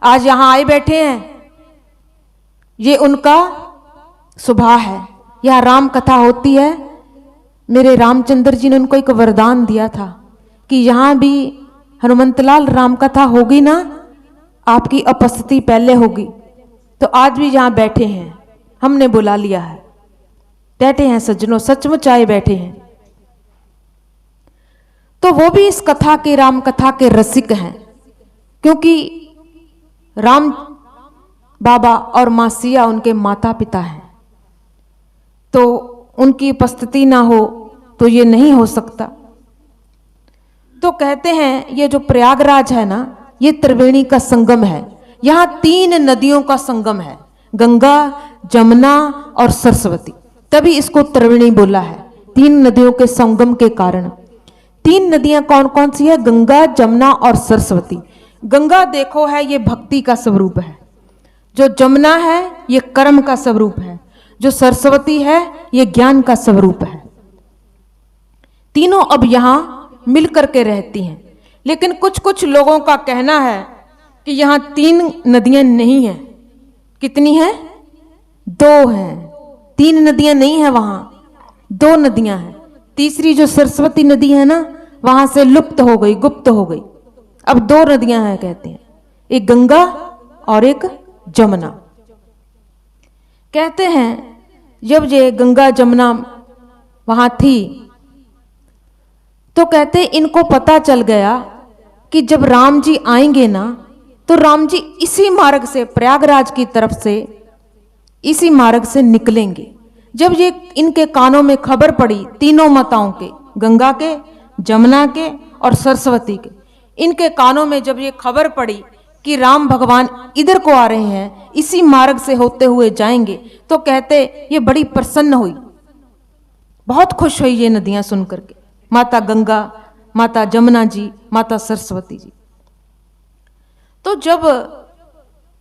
आज यहां आए बैठे हैं, ये उनका स्वभाव है। यह राम कथा होती है, मेरे रामचंद्र जी ने उनको एक वरदान दिया था कि यहां भी हनुमंतलाल राम कथा होगी ना, आपकी उपस्थिति पहले होगी। तो आज भी यहां बैठे हैं, हमने बुला लिया है, बैठे हैं सज्जनों, सचमुच आए बैठे हैं। तो वो भी इस कथा के, राम कथा के रसिक हैं, क्योंकि राम बाबा और मां सिया उनके माता पिता हैं, तो उनकी उपस्थिति ना हो तो ये नहीं हो सकता। तो कहते हैं ये जो प्रयागराज है ना, ये त्रिवेणी का संगम है। यहां 3 नदियों का संगम है, गंगा, जमुना और सरस्वती, तभी इसको त्रिवेणी बोला है, 3 नदियों के संगम के कारण। 3 नदियां कौन कौन सी है? गंगा, जमुना और सरस्वती। गंगा देखो है, ये भक्ति का स्वरूप है। जो जमुना है, ये कर्म का स्वरूप है। जो सरस्वती है, ये ज्ञान का स्वरूप है। तीनों अब यहां मिलकर के रहती हैं। लेकिन कुछ कुछ लोगों का कहना है कि यहां 3 नदियां नहीं हैं। कितनी हैं? 2 हैं। 3 नदियां नहीं है वहां, 2 नदियां हैं। तीसरी जो सरस्वती नदी है ना, वहां से लुप्त हो गई, गुप्त हो गई। अब 2 नदियां हैं कहते हैं, एक गंगा और एक जमुना। कहते हैं जब ये गंगा जमुना वहां थी, तो कहते इनको पता चल गया कि जब राम जी आएंगे ना, तो राम जी इसी मार्ग से, प्रयागराज की तरफ से, इसी मार्ग से निकलेंगे। जब ये इनके कानों में खबर पड़ी, तीनों माताओं के, गंगा के, जमुना के और सरस्वती के, इनके कानों में जब ये खबर पड़ी कि राम भगवान इधर को आ रहे हैं, इसी मार्ग से होते हुए जाएंगे, तो कहते ये बड़ी प्रसन्न हुई, बहुत खुश हुई ये नदियां सुन करके, माता गंगा, माता जमुना जी, माता सरस्वती जी। तो जब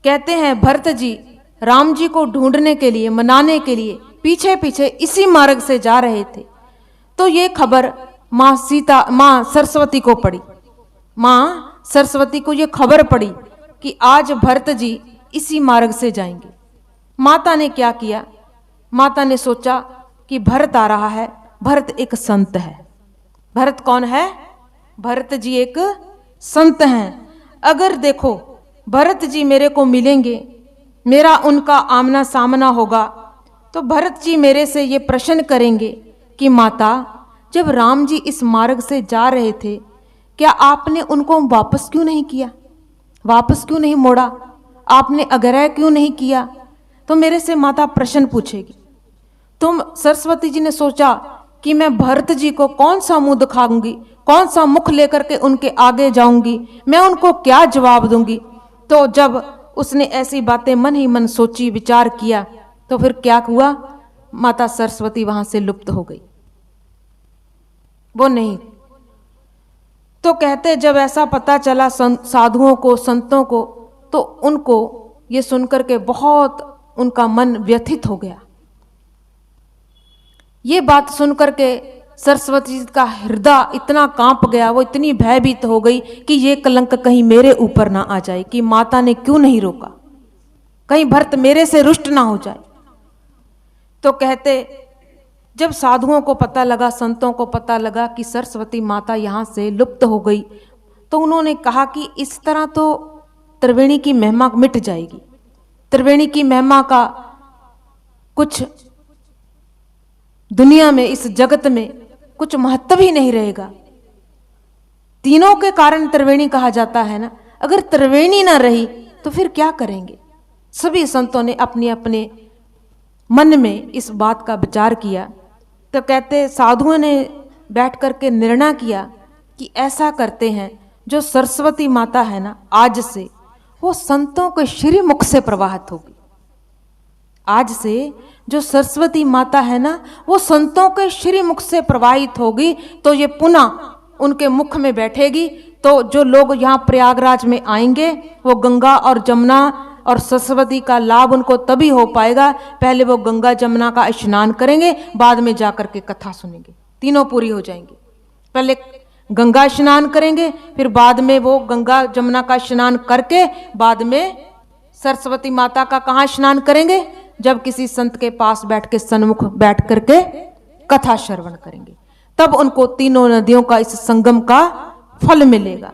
कहते हैं भरत जी राम जी को ढूंढने के लिए, मनाने के लिए पीछे पीछे इसी मार्ग से जा रहे थे, तो ये खबर मां सरस्वती को पड़ी। मां सरस्वती को ये खबर पड़ी कि आज भरत जी इसी मार्ग से जाएंगे। माता ने क्या किया? माता ने सोचा कि भरत आ रहा है, भरत एक संत है। भरत कौन है? भरत जी एक संत हैं। अगर देखो भरत जी मेरे को मिलेंगे, मेरा उनका आमना सामना होगा, तो भरत जी मेरे से ये प्रश्न करेंगे कि माता, जब राम जी इस मार्ग से जा रहे थे, क्या आपने उनको वापस क्यों नहीं किया, वापस क्यों नहीं मोड़ा? आपने आग्रह क्यों नहीं किया? तो मेरे से माता प्रश्न पूछेगी। तुम सरस्वती जी ने सोचा कि मैं भरत जी को कौन सा मुंह दिखाऊंगी, कौन सा मुख लेकर के उनके आगे जाऊंगी, मैं उनको क्या जवाब दूंगी। तो जब उसने ऐसी बातें मन ही मन सोची, विचार किया, तो फिर क्या हुआ? माता सरस्वती वहां से लुप्त हो गई, वो नहीं। तो कहते जब ऐसा पता चला साधुओं को, संतों को, तो उनको ये सुनकर के बहुत उनका मन व्यथित हो गया। ये बात सुनकर के सरस्वती जी का हृदय इतना कांप गया, वो इतनी भयभीत हो गई कि ये कलंक कहीं मेरे ऊपर ना आ जाए, कि माता ने क्यों नहीं रोका, कहीं भरत मेरे से रुष्ट ना हो जाए। तो कहते जब साधुओं को पता लगा, संतों को पता लगा कि सरस्वती माता यहाँ से लुप्त हो गई, तो उन्होंने कहा कि इस तरह तो त्रिवेणी की महिमा मिट जाएगी, त्रिवेणी की महिमा का कुछ दुनिया में, इस जगत में कुछ महत्व ही नहीं रहेगा। तीनों के कारण त्रिवेणी कहा जाता है ना, अगर त्रिवेणी ना रही तो फिर क्या करेंगे। सभी संतों ने अपने अपने मन में इस बात का विचार किया। तो कहते साधुओं ने बैठ करके निर्णय किया कि ऐसा करते हैं, जो सरस्वती माता है ना, आज से वो संतों के श्री मुख से प्रवाहित होगी। आज से जो सरस्वती माता है ना, वो संतों के श्री मुख से प्रवाहित होगी, तो ये पुनः उनके मुख में बैठेगी। तो जो लोग यहाँ प्रयागराज में आएंगे, वो गंगा और जमुना और सरस्वती का लाभ उनको तभी हो पाएगा। पहले वो गंगा जमुना का स्नान करेंगे, बाद में जाकर के कथा सुनेंगे, तीनों पूरी हो जाएंगी। पहले गंगा स्नान करेंगे, फिर बाद में वो गंगा जमुना का स्नान करके बाद में सरस्वती माता का कहाँ स्नान करेंगे? जब किसी संत के पास बैठ के सन्मुख बैठ करके कथा श्रवण करेंगे, तब उनको तीनों नदियों का इस संगम का फल मिलेगा।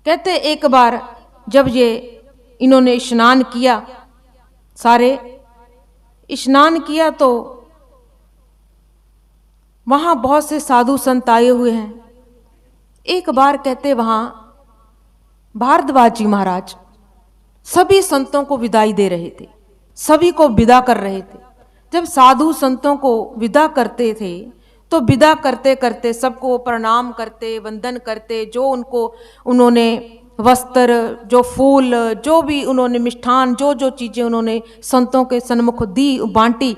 कहते एक बार जब ये इन्होंने स्नान किया, सारे स्नान किया, तो वहां बहुत से साधु संत आए हुए हैं। एक बार कहते वहां भारद्वाज जी महाराज सभी संतों को विदाई दे रहे थे, सभी को विदा कर रहे थे। जब साधु संतों को विदा करते थे, तो विदा करते करते सबको प्रणाम करते, वंदन करते, जो उनको उन्होंने वस्त्र, जो फूल, जो भी उन्होंने मिष्ठान, जो जो चीज़ें उन्होंने संतों के सन्मुख दी, बांटी।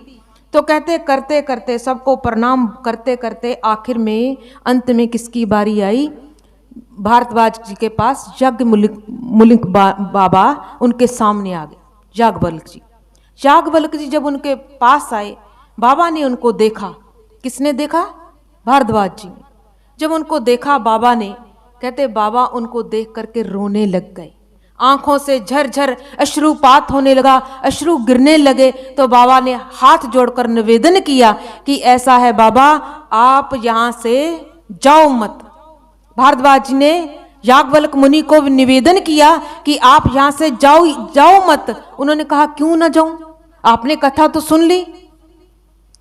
तो कहते करते करते सबको प्रणाम करते करते आखिर में अंत में किसकी बारी आई? भारद्वाज जी के पास याज्ञवल्क्य बाबा उनके सामने आ गए। याज्ञवल्क्य जी जब उनके पास आए, बाबा ने उनको देखा। किसने देखा? भारद्वाज जी ने। जब उनको देखा बाबा ने, कहते बाबा उनको देख करके रोने लग गए, आंखों से झरझर अश्रुपात होने लगा, अश्रु गिरने लगे। तो बाबा ने हाथ जोड़कर निवेदन किया कि ऐसा है बाबा, आप यहां से जाओ मत। भारद्वाज जी ने याज्ञवल्क्य मुनि को निवेदन किया कि आप यहां से जाओ मत। उन्होंने कहा क्यों ना जाऊं, आपने कथा तो सुन ली।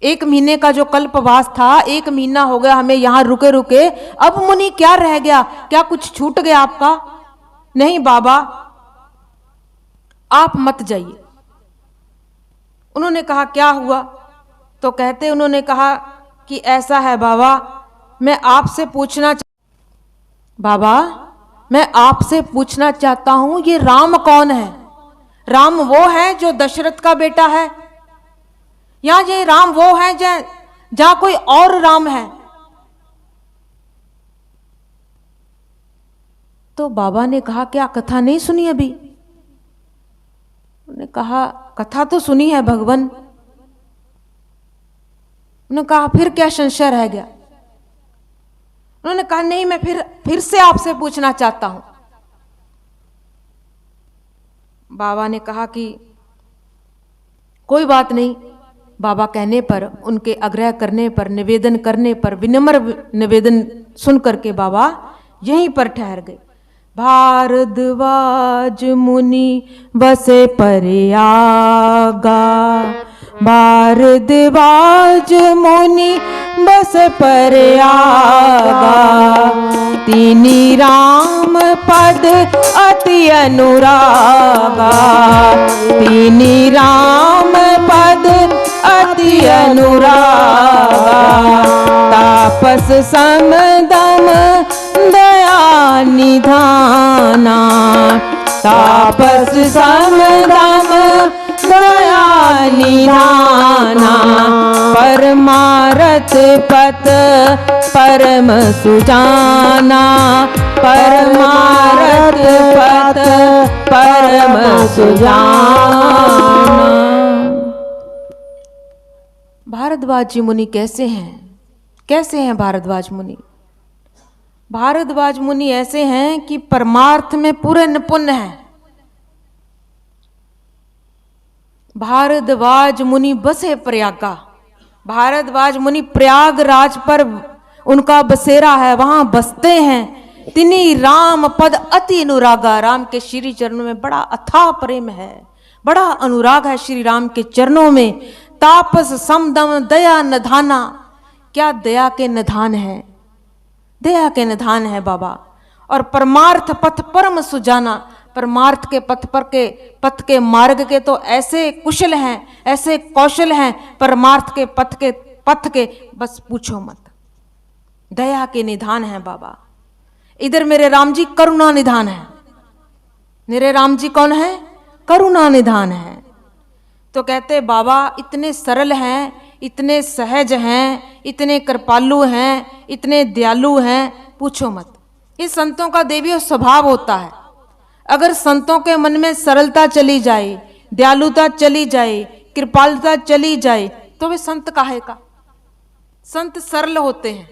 1 महीने का जो कल्पवास था, 1 महीना हो गया हमें यहां रुके रुके, अब मुनि क्या रह गया? क्या कुछ छूट गया आपका? नहीं बाबा, आप मत जाइए। उन्होंने कहा क्या हुआ? तो कहते उन्होंने कहा कि ऐसा है बाबा, मैं आपसे पूछना चाहता हूं, ये राम कौन है? राम वो है जो दशरथ का बेटा है, या ये राम वो है जहां कोई और राम है? तो बाबा ने कहा क्या कथा नहीं सुनी अभी? उन्होंने कहा कथा तो सुनी है भगवान। उन्होंने कहा फिर क्या संशय रह गया? उन्होंने कहा नहीं, मैं फिर से आपसे पूछना चाहता हूं। बाबा ने कहा कि कोई बात नहीं। बाबा कहने पर, उनके आग्रह करने पर, निवेदन करने पर, विनम्र निवेदन सुन करके बाबा यहीं पर ठहर गए। भारद्वाज मुनि बसे प्रयागा, भारद्वाज मुनि बस प्रयागा, तिनी राम पद अति अनुरागा, तीनी राम पद अति अनुरागा, तापस समदम दया निधाना, तापस समदम दया निधाना, परमारथ पथ परम सुजाना, परमारथ पथ परम सुजाना। भारद्वाज जी मुनि कैसे हैं? कैसे हैं भारद्वाज मुनि? भारद्वाज मुनि ऐसे हैं कि परमार्थ में पूरे निपुण हैं। भारद्वाज मुनि बसे प्रयागा, भारद्वाज मुनि प्रयागराज पर उनका बसेरा है, वहां बसते हैं। तिनी राम पद अति अनुरागा, राम के श्री चरणों में बड़ा अथाह प्रेम है, बड़ा अनुराग है श्री राम के चरणों में। तापस समदम दया निधाना, क्या दया के निधान है, दया के निधान है बाबा। और परमार्थ पथ परम सुजाना, परमार्थ के पथ के मार्ग के तो ऐसे कुशल हैं, ऐसे कौशल हैं परमार्थ के पथ के बस पूछो मत। दया के निधान है बाबा। इधर मेरे राम जी करुणा निधान है। मेरे राम जी कौन है? करुणा निधान है। तो कहते बाबा इतने सरल हैं, इतने सहज हैं, इतने कृपालु हैं, इतने दयालु हैं, पूछो मत। ये संतों का देवी स्वभाव होता है। अगर संतों के मन में सरलता चली जाए, दयालुता चली जाए, कृपालुता चली जाए, तो वे संत काहे का? संत सरल होते हैं,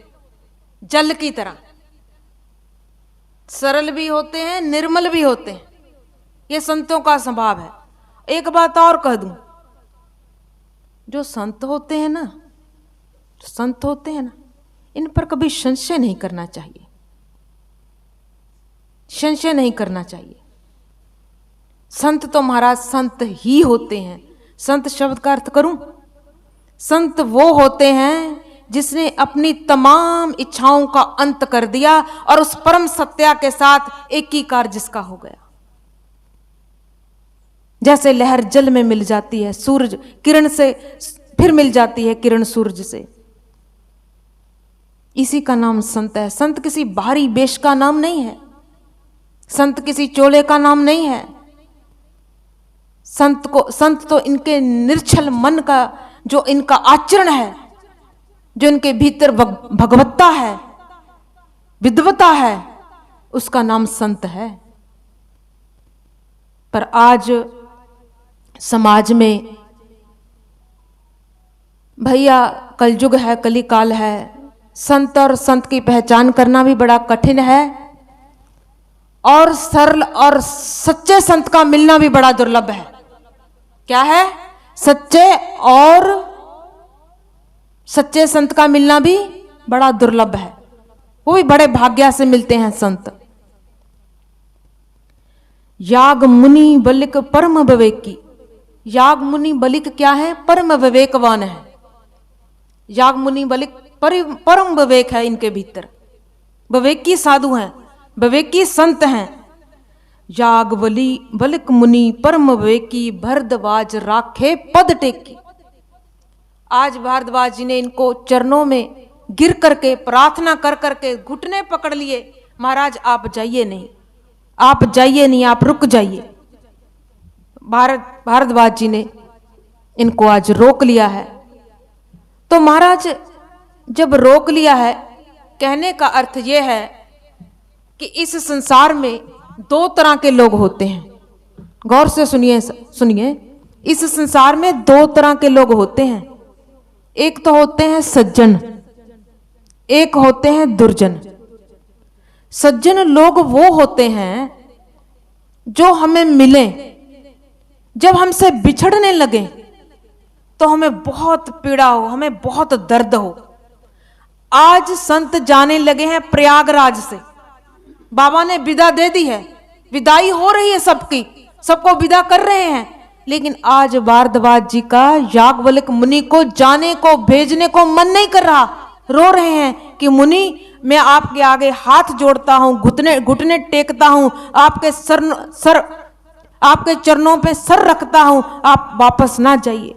जल की तरह सरल भी होते हैं, निर्मल भी होते हैं। ये संतों का स्वभाव है। एक बात और कह दूं, जो संत होते हैं ना, संत होते हैं ना, इन पर कभी संशय नहीं करना चाहिए, संशय नहीं करना चाहिए। संत तो महाराज संत ही होते हैं। संत शब्द का अर्थ करूं, संत वो होते हैं जिसने अपनी तमाम इच्छाओं का अंत कर दिया और उस परम सत्या के साथ एकीकार जिसका हो गया। जैसे लहर जल में मिल जाती है, सूरज किरण से फिर मिल जाती है किरण सूरज से, इसी का नाम संत है। संत किसी बाहरी वेश का नाम नहीं है, संत किसी चोले का नाम नहीं है। संत तो इनके निर्छल मन का जो इनका आचरण है, जो इनके भीतर भगवत्ता है, विद्वता है, उसका नाम संत है। पर आज समाज में भैया कलयुग है, कलिकाल है, संत और संत की पहचान करना भी बड़ा कठिन है और सरल और सच्चे संत का मिलना भी बड़ा दुर्लभ है। क्या है? सच्चे संत का मिलना भी बड़ा दुर्लभ है। वो भी बड़े भाग्य से मिलते हैं संत। याग मुनि बलिक परम विवेकी, याग मुनि बलिक क्या है? परम विवेकवान है। याग मुनि बलिक परम विवेक है इनके भीतर, विवेकी साधु हैं, विवेकी संत हैं। याग बलिक मुनि परम विवेकी, भरद्वाज राखे पद टेकी। आज भारद्वाज जी ने इनको चरणों में गिर करके प्रार्थना कर करके घुटने पकड़ लिए, महाराज आप जाइए नहीं, आप जाइए नहीं, आप रुक जाइए। भारद्वाज जी ने इनको आज रोक लिया है। तो महाराज जब रोक लिया है, कहने का अर्थ यह है कि इस संसार में दो तरह के लोग होते हैं। गौर से सुनिए, इस संसार में दो तरह के लोग होते हैं। एक तो होते हैं सज्जन, एक होते हैं दुर्जन। सज्जन लोग वो होते हैं जो हमें मिले, जब हमसे बिछड़ने लगे तो हमें बहुत पीड़ा हो, हमें बहुत दर्द हो। आज संत जाने लगे हैं प्रयागराज से, बाबा ने विदा दे दी है, विदाई हो रही है सबकी, सबको विदा कर रहे हैं। लेकिन आज भारद्वाज जी का याज्ञवल्क्य मुनि को जाने को भेजने को मन नहीं कर रहा, रो रहे हैं कि मुनि मैं आपके आगे हाथ जोड़ता हूं, घुटने घुटने टेकता हूं, आपके चरणों पे सर रखता हूं, आप वापस ना जाइए।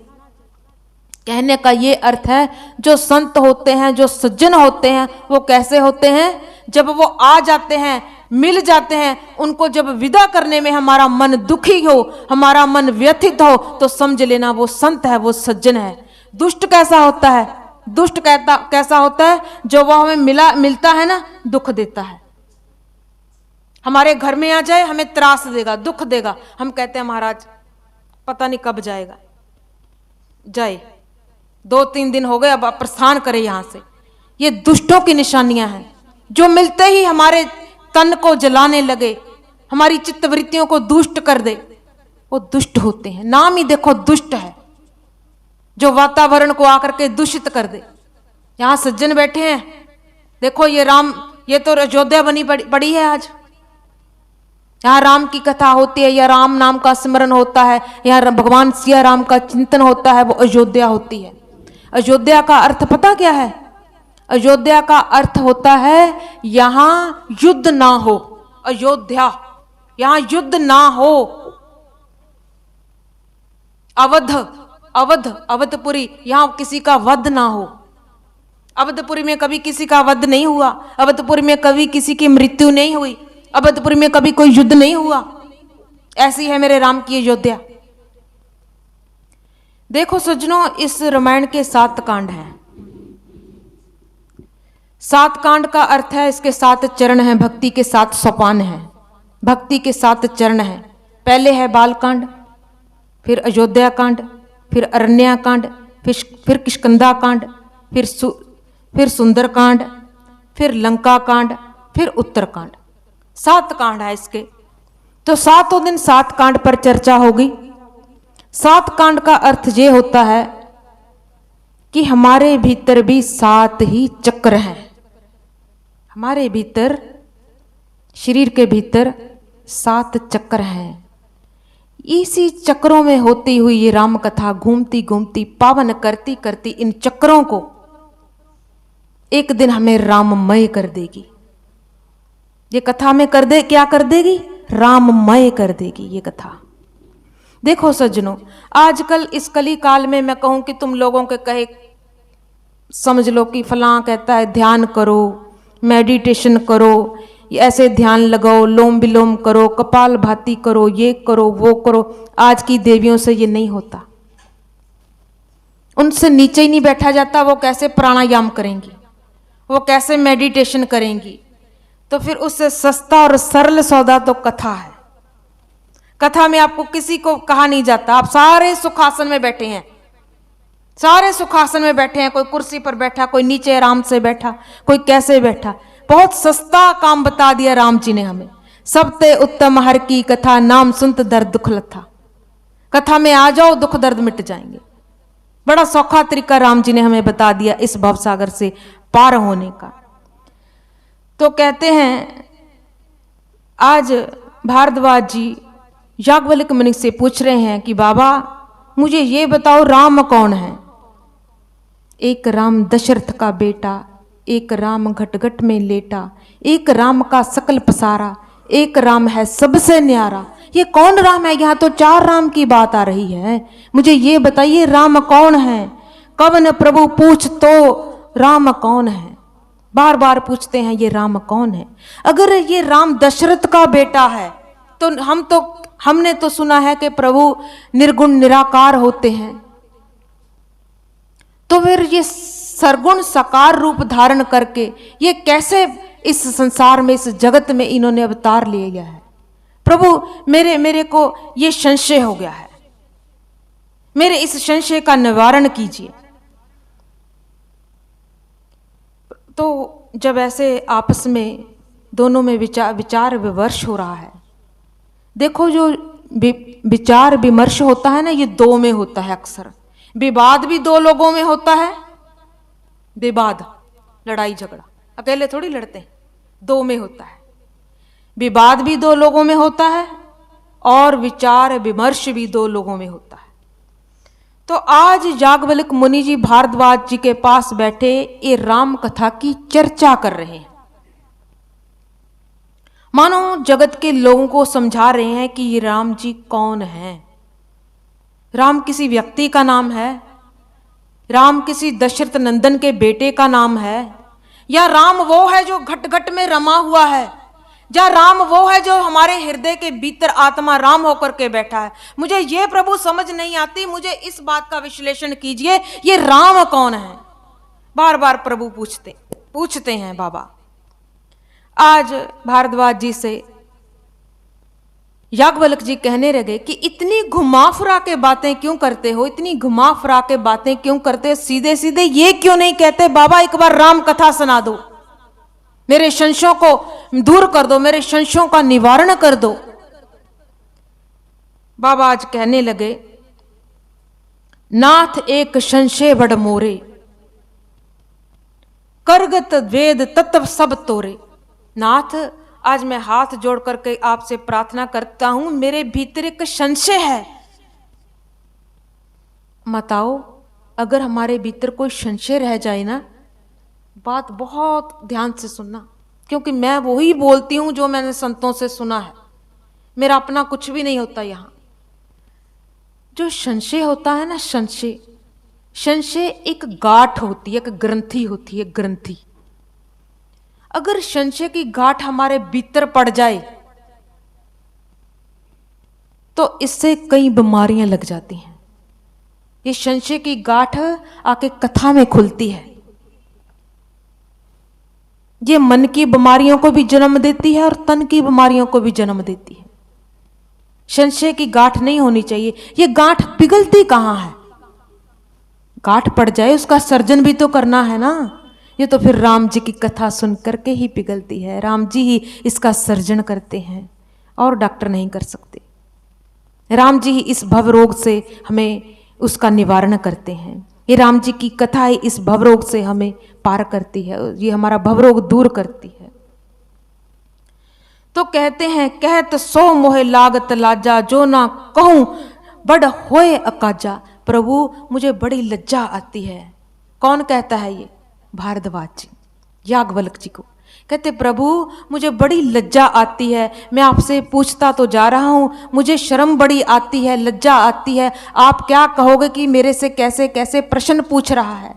कहने का ये अर्थ है, जो संत होते हैं, जो सज्जन होते हैं, वो कैसे होते हैं? जब वो आ जाते हैं, मिल जाते हैं, उनको जब विदा करने में हमारा मन दुखी हो, हमारा मन व्यथित हो, तो समझ लेना वो संत है, वो सज्जन है। दुष्ट कैसा होता है? दुष्ट कैसा होता है? जो वो हमें मिलता है ना, दुख देता है। हमारे घर में आ जाए, हमें त्रास देगा, दुख देगा, हम कहते हैं महाराज पता नहीं कब जाएगा, जाए 2-3 दिन हो गए, अब आप प्रस्थान करें यहां से। ये दुष्टों की निशानियां हैं, जो मिलते ही हमारे तन को जलाने लगे, हमारी चित्तवृत्तियों को दुष्ट कर दे, वो दुष्ट होते हैं। नाम ही देखो दुष्ट है, जो वातावरण को आकर के दूषित कर दे। यहां सज्जन बैठे हैं, देखो ये तो अयोध्या बनी पड़ी है आज। यहाँ राम की कथा होती है, या राम नाम का स्मरण होता है, यहाँ भगवान सिया राम का चिंतन होता है, वो अयोध्या होती है। अयोध्या का अर्थ पता क्या है? अयोध्या का अर्थ होता है यहां युद्ध ना हो। अयोध्या, यहां युद्ध ना हो। अवधपुरी, यहां किसी का वध ना हो। अवधपुरी में कभी किसी का वध नहीं हुआ, अवधपुरी में कभी किसी की मृत्यु नहीं हुई, अवधपुरी में कभी कोई युद्ध नहीं हुआ। ऐसी है मेरे राम की अयोध्या। देखो सज्जनों, इस रामायण के 7 कांड हैं। 7 कांड का अर्थ है, इसके 7 चरण हैं, भक्ति के 7 सोपान हैं, भक्ति के 7 चरण हैं। पहले है बाल कांड, फिर अयोध्या कांड, फिर अरण्या कांड, फिर किष्किंधा कांड, फिर सुंदर कांड, फिर लंका कांड, फिर उत्तर कांड। 7 कांड है इसके। तो 7 दिन 7 कांड पर चर्चा होगी। 7 कांड का अर्थ ये होता है कि हमारे भीतर भी 7 ही चक्र हैं। हमारे भीतर, शरीर के भीतर 7 चक्र हैं। इसी चक्रों में होती हुई ये राम कथा घूमती घूमती, पावन करती करती, इन चक्रों को एक दिन हमें राममय कर देगी। ये कथा में क्या कर देगी? राममय कर देगी ये कथा। देखो सज्जनों, आजकल इस कली काल में मैं कहूं कि तुम लोगों के कहे समझ लो कि फलां कहता है ध्यान करो, मेडिटेशन करो, ऐसे ध्यान लगाओ, लोम विलोम करो, कपाल भाती करो, ये करो, वो करो। आज की देवियों से ये नहीं होता, उनसे नीचे ही नहीं बैठा जाता। वो कैसे प्राणायाम करेंगी, वो कैसे मेडिटेशन करेंगी? तो फिर उससे सस्ता और सरल सौदा तो कथा है। कथा में आपको किसी को कहा नहीं जाता, आप सारे सुखासन में बैठे हैं, सारे सुखासन में बैठे हैं। कोई कुर्सी पर बैठा, कोई नीचे आराम से बैठा, कोई कैसे बैठा। बहुत सस्ता काम बता दिया राम जी ने हमें। सबते उत्तम हर की कथा, नाम सुनत दर्द दुख लथा। कथा में आ जाओ, दुख दर्द मिट जाएंगे। बड़ा सौखा तरीका राम जी ने हमें बता दिया इस भवसागर से पार होने का। तो कहते हैं, आज भारद्वाज जी याज्ञवल्क्य मुनि से पूछ रहे हैं कि बाबा मुझे ये बताओ, राम कौन है? एक राम दशरथ का बेटा, एक राम घट घट में लेटा, एक राम का सकल पसारा, एक राम है सबसे न्यारा। ये कौन राम है? यहाँ तो 4 राम की बात आ रही है। मुझे ये बताइए राम कौन है? कवन प्रभु पूछ तो राम कौन है? बार बार पूछते हैं ये राम कौन है। अगर ये राम दशरथ का बेटा है तो हमने तो सुना है कि प्रभु निर्गुण निराकार होते हैं। तो फिर ये सरगुण साकार रूप धारण करके ये कैसे इस संसार में, इस जगत में इन्होंने अवतार ले लिया है? प्रभु मेरे को ये संशय हो गया है, मेरे इस संशय का निवारण कीजिए। तो जब ऐसे आपस में दोनों में विचार विमर्श हो रहा है। देखो जो विचार विमर्श होता है ना, ये 2 में होता है अक्सर। विवाद भी 2 लोगों में होता है। विवाद, लड़ाई झगड़ा अकेले थोड़ी लड़ते हैं, 2 में होता है। विवाद भी 2 लोगों में होता है और विचार विमर्श भी 2 लोगों में होता है। तो आज याज्ञवल्क्य मुनि जी भारद्वाज जी के पास बैठे ये राम कथा की चर्चा कर रहे हैं। मानो जगत के लोगों को समझा रहे हैं कि ये राम जी कौन हैं। राम किसी व्यक्ति का नाम है, राम किसी दशरथ नंदन के बेटे का नाम है, या राम वो है जो घट घट में रमा हुआ है, या राम वो है जो हमारे हृदय के भीतर आत्मा राम होकर के बैठा है। मुझे ये प्रभु समझ नहीं आती, मुझे इस बात का विश्लेषण कीजिए, ये राम कौन है। बार बार प्रभु पूछते हैं बाबा। आज भारद्वाज जी से याज्ञवल्क्य जी कहने लगे कि इतनी घुमा फिरा के बातें क्यों करते हो, इतनी घुमा फिरा के बातें क्यों करते हो, सीधे सीधे ये क्यों नहीं कहते बाबा एक बार राम कथा सुना दो, मेरे संशयों को दूर कर दो, मेरे संशयों का निवारण कर दो। बाबा आज कहने लगे, नाथ एक संशय बड़ मोरे, करगत वेद तत्व सब तोरे। नाथ आज मैं हाथ जोड़ करके आपसे प्रार्थना करता हूं, मेरे भीतर एक संशय है। बताओ, अगर हमारे भीतर कोई संशय रह जाए ना, बात बहुत ध्यान से सुनना, क्योंकि मैं वही बोलती हूं जो मैंने संतों से सुना है, मेरा अपना कुछ भी नहीं होता। यहां जो संशय होता है ना, संशय एक गांठ होती है, एक ग्रंथि होती है, ग्रंथि। अगर संशय की गांठ हमारे भीतर पड़ जाए तो इससे कई बीमारियां लग जाती हैं। ये संशय की गांठ आके कथा में खुलती है, ये मन की बीमारियों को भी जन्म देती है और तन की बीमारियों को भी जन्म देती है। संशय की गांठ नहीं होनी चाहिए। ये गांठ पिघलती कहां है? गांठ पड़ जाए उसका सर्जन भी तो करना है ना। ये तो फिर राम जी की कथा सुन करके ही पिघलती है, राम जी ही इसका सर्जन करते हैं और डॉक्टर नहीं कर सकते। राम जी ही इस भव रोग से हमें उसका निवारण करते हैं। ये राम जी की कथा ही इस भव रोग से हमें पार करती है, ये हमारा भव रोग दूर करती है। तो कहते हैं, कहत सो मोहे लागत लाजा, जो ना कहूं बड़ होए अकाजा। प्रभु मुझे बड़ी लज्जा आती है। कौन कहता है ये? भारद्वाज जी याज्ञवल्क्य जी को कहते, प्रभु मुझे बड़ी लज्जा आती है, मैं आपसे पूछता तो जा रहा हूं, मुझे शर्म बड़ी आती है, लज्जा आती है। आप क्या कहोगे कि मेरे से कैसे कैसे प्रश्न पूछ रहा है?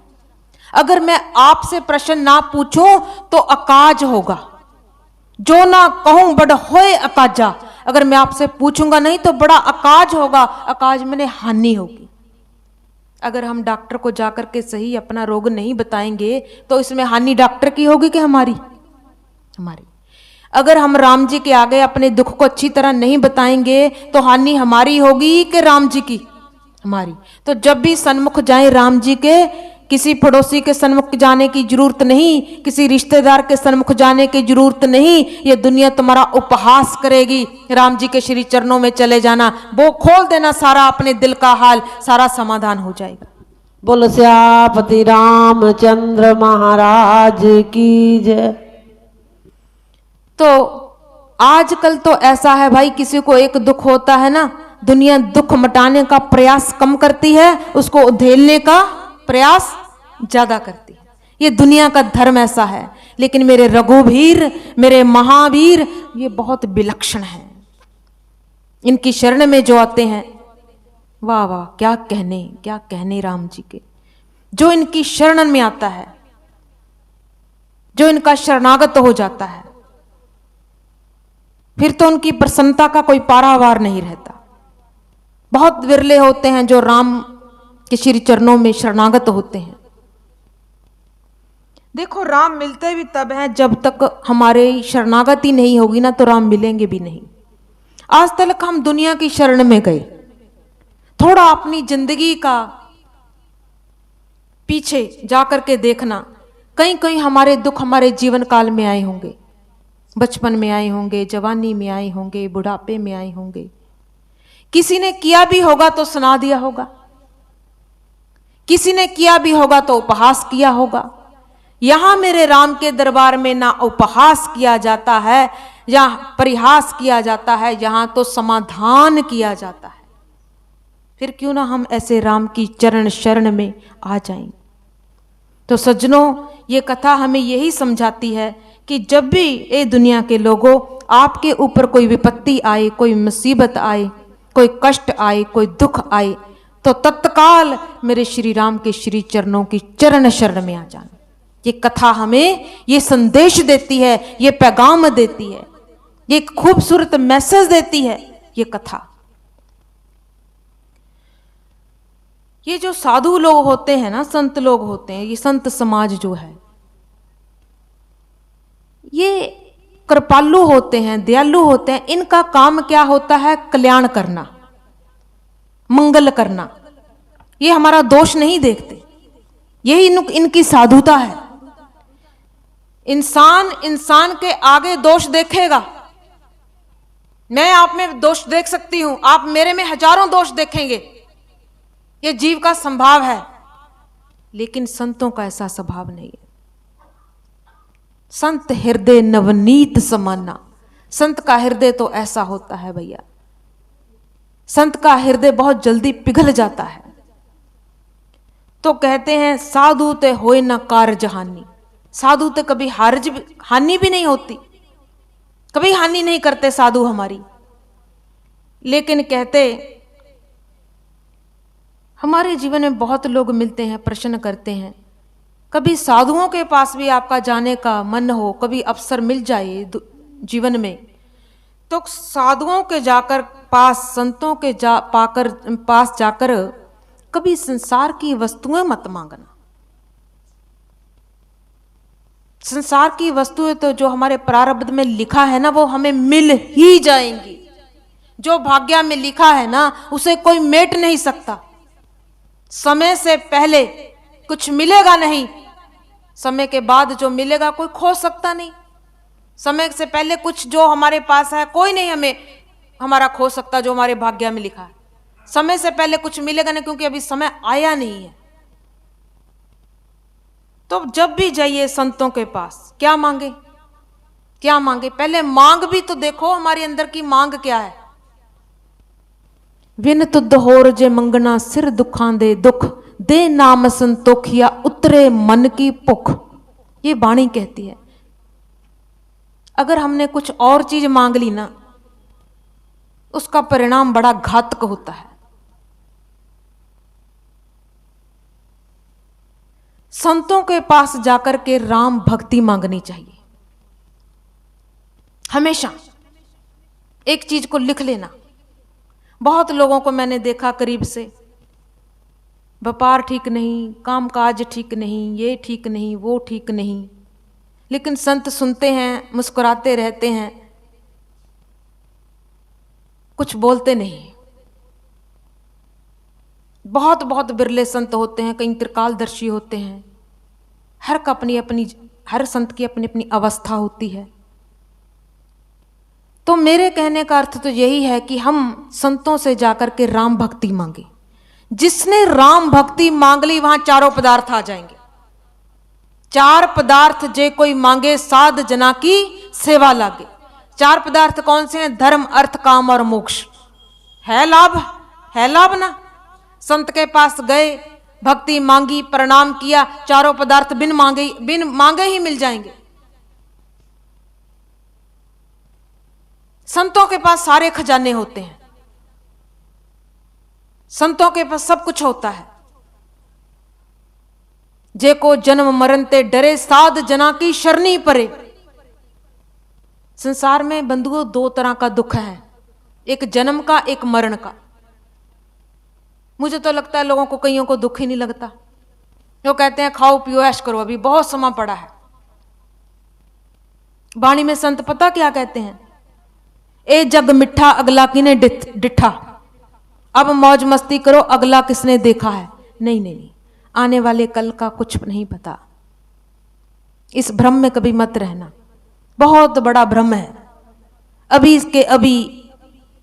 अगर मैं आपसे प्रश्न ना पूछूं तो अकाज होगा, जो ना कहूं बड़ होए अकाजा। अगर मैं आपसे पूछूंगा नहीं तो बड़ा अकाज होगा, अकाज मैंने हानि होगी। अगर हम डॉक्टर को जाकर के सही अपना रोग नहीं बताएंगे तो इसमें हानि डॉक्टर की होगी कि हमारी? अगर हम राम जी के आगे अपने दुख को अच्छी तरह नहीं बताएंगे तो हानि हमारी होगी कि राम जी की? हमारी। तो जब भी सन्मुख जाए राम जी के, किसी पड़ोसी के सन्मुख जाने की जरूरत नहीं, किसी रिश्तेदार के सन्मुख जाने की जरूरत नहीं। ये दुनिया तुम्हारा उपहास करेगी, राम जी के श्री चरणों में चले जाना, वो खोल देना सारा अपने दिल का हाल, सारा समाधान हो जाएगा। बोल श्यापति रामचंद्र महाराज की जय। तो आजकल तो ऐसा है भाई, किसी को एक दुख होता है ना, दुनिया दुख मिटाने का प्रयास कम करती है, उसको उधेलने का प्रयास ज्यादा करती है। ये दुनिया का धर्म ऐसा है। लेकिन मेरे रघुवीर, मेरे महावीर, ये बहुत विलक्षण है। इनकी शरण में जो आते हैं, वाह वाह, क्या कहने राम जी के। जो इनकी शरण में आता है, जो इनका शरणागत हो जाता है, फिर तो उनकी प्रसन्नता का कोई पारावार नहीं रहता। बहुत विरले होते हैं जो राम के श्री चरणों में शरणागत होते हैं। देखो, राम मिलते भी तब हैं जब तक हमारे शरणागति नहीं होगी ना, तो राम मिलेंगे भी नहीं। आज तक हम दुनिया की शरण में गए, थोड़ा अपनी जिंदगी का पीछे जाकर के देखना, कहीं कहीं हमारे दुख हमारे जीवन काल में आए होंगे, बचपन में आए होंगे, जवानी में आए होंगे, बुढ़ापे में आए होंगे। किसी ने किया भी होगा तो सुना दिया होगा, किसी ने किया भी होगा तो उपहास किया होगा। यहां मेरे राम के दरबार में ना उपहास किया जाता है या परिहास किया जाता है, यहां तो समाधान किया जाता है। फिर क्यों ना हम ऐसे राम की चरण शरण में आ जाएं। तो सज्जनों, ये कथा हमें यही समझाती है कि जब भी ये दुनिया के लोगों आपके ऊपर कोई विपत्ति आए, कोई मुसीबत आए, कोई कष्ट आए, कोई दुख आए, तो तत्काल मेरे श्री राम के श्री चरणों की चरण शरण में आ जाना। ये कथा हमें ये संदेश देती है, ये पैगाम देती है, ये खूबसूरत मैसेज देती है ये कथा। ये जो साधु लोग होते हैं ना, संत लोग होते हैं, ये संत समाज जो है, ये कृपालु होते हैं, दयालु होते हैं। इनका काम क्या होता है? कल्याण करना, मंगल करना। ये हमारा दोष नहीं देखते, यही इनकी साधुता है। इंसान के आगे दोष देखेगा। मैं आप में दोष देख सकती हूं, आप मेरे में हजारों दोष देखेंगे, ये जीव का स्वभाव है। लेकिन संतों का ऐसा स्वभाव नहीं है। संत हृदय नवनीत समाना। संत का हृदय तो ऐसा होता है भैया, संत का हृदय बहुत जल्दी पिघल जाता है। तो कहते हैं साधु ते होए ना कारज हानि। साधु ते कभी हानि भी नहीं होती, कभी हानि नहीं करते साधु हमारी। लेकिन कहते हमारे जीवन में बहुत लोग मिलते हैं, प्रश्न करते हैं, कभी साधुओं के पास भी आपका जाने का मन हो, कभी अवसर मिल जाए जीवन में, तो साधुओं के जाकर पास, संतों के पास जाकर कभी संसार की वस्तुएं मत मांगना। संसार की वस्तुएं तो जो हमारे प्रारब्ध में लिखा है ना, वो हमें मिल ही जाएंगी। जो भाग्य में लिखा है ना, उसे कोई मेट नहीं सकता। समय से पहले कुछ मिलेगा नहीं, समय के बाद जो मिलेगा कोई खो सकता नहीं। समय से पहले कुछ जो हमारे पास है, कोई नहीं हमारा खो सकता, जो हमारे भाग्य में लिखा है। समय से पहले कुछ मिलेगा नहीं, क्योंकि अभी समय आया नहीं है। तो जब भी जाइए संतों के पास, क्या मांगे, क्या मांगे? पहले मांग भी तो देखो, हमारे अंदर की मांग क्या है। विन तुद होर जे मंगना सिर दुखां दे दुख, दे नाम संतोखिया उतरे मन की भुख। ये वाणी कहती है। अगर हमने कुछ और चीज मांग ली ना, उसका परिणाम बड़ा घातक होता है। संतों के पास जाकर के राम भक्ति मांगनी चाहिए। हमेशा एक चीज को लिख लेना। बहुत लोगों को मैंने देखा करीब से, व्यापार ठीक नहीं, कामकाज ठीक नहीं, ये ठीक नहीं, वो ठीक नहीं, लेकिन संत सुनते हैं, मुस्कुराते रहते हैं, कुछ बोलते नहीं। बहुत बहुत बिरले संत होते हैं, कई त्रिकालदर्शी होते हैं। हर संत की अपनी अपनी अवस्था होती है। तो मेरे कहने का अर्थ तो यही है कि हम संतों से जाकर के राम भक्ति मांगे। जिसने राम भक्ति मांग ली, वहां चारों पदार्थ आ जाएंगे। चार पदार्थ जे कोई मांगे, साध जना की सेवा लागे। चार पदार्थ कौन से हैं? धर्म, अर्थ, काम और मोक्ष। है लाभ ना। संत के पास गए, भक्ति मांगी, प्रणाम किया, चारों पदार्थ बिन मांगे ही मिल जाएंगे। संतों के पास सारे खजाने होते हैं, संतों के पास सब कुछ होता है। जे को जन्म मरण ते डरे, साध जना की शरणी परे। संसार में बंधुओं दो तरह का दुख है, एक जन्म का, एक मरण का। मुझे तो लगता है लोगों को, कईयों को दुख ही नहीं लगता। वो कहते हैं खाओ पियो ऐश करो, अभी बहुत समय पड़ा है। वाणी में संत पता क्या कहते हैं? ए जग मिठा अगला किने डिठा। अब मौज मस्ती करो, अगला किसने देखा है? नहीं, आने वाले कल का कुछ नहीं पता। इस भ्रम में कभी मत रहना, बहुत बड़ा भ्रम है। अभी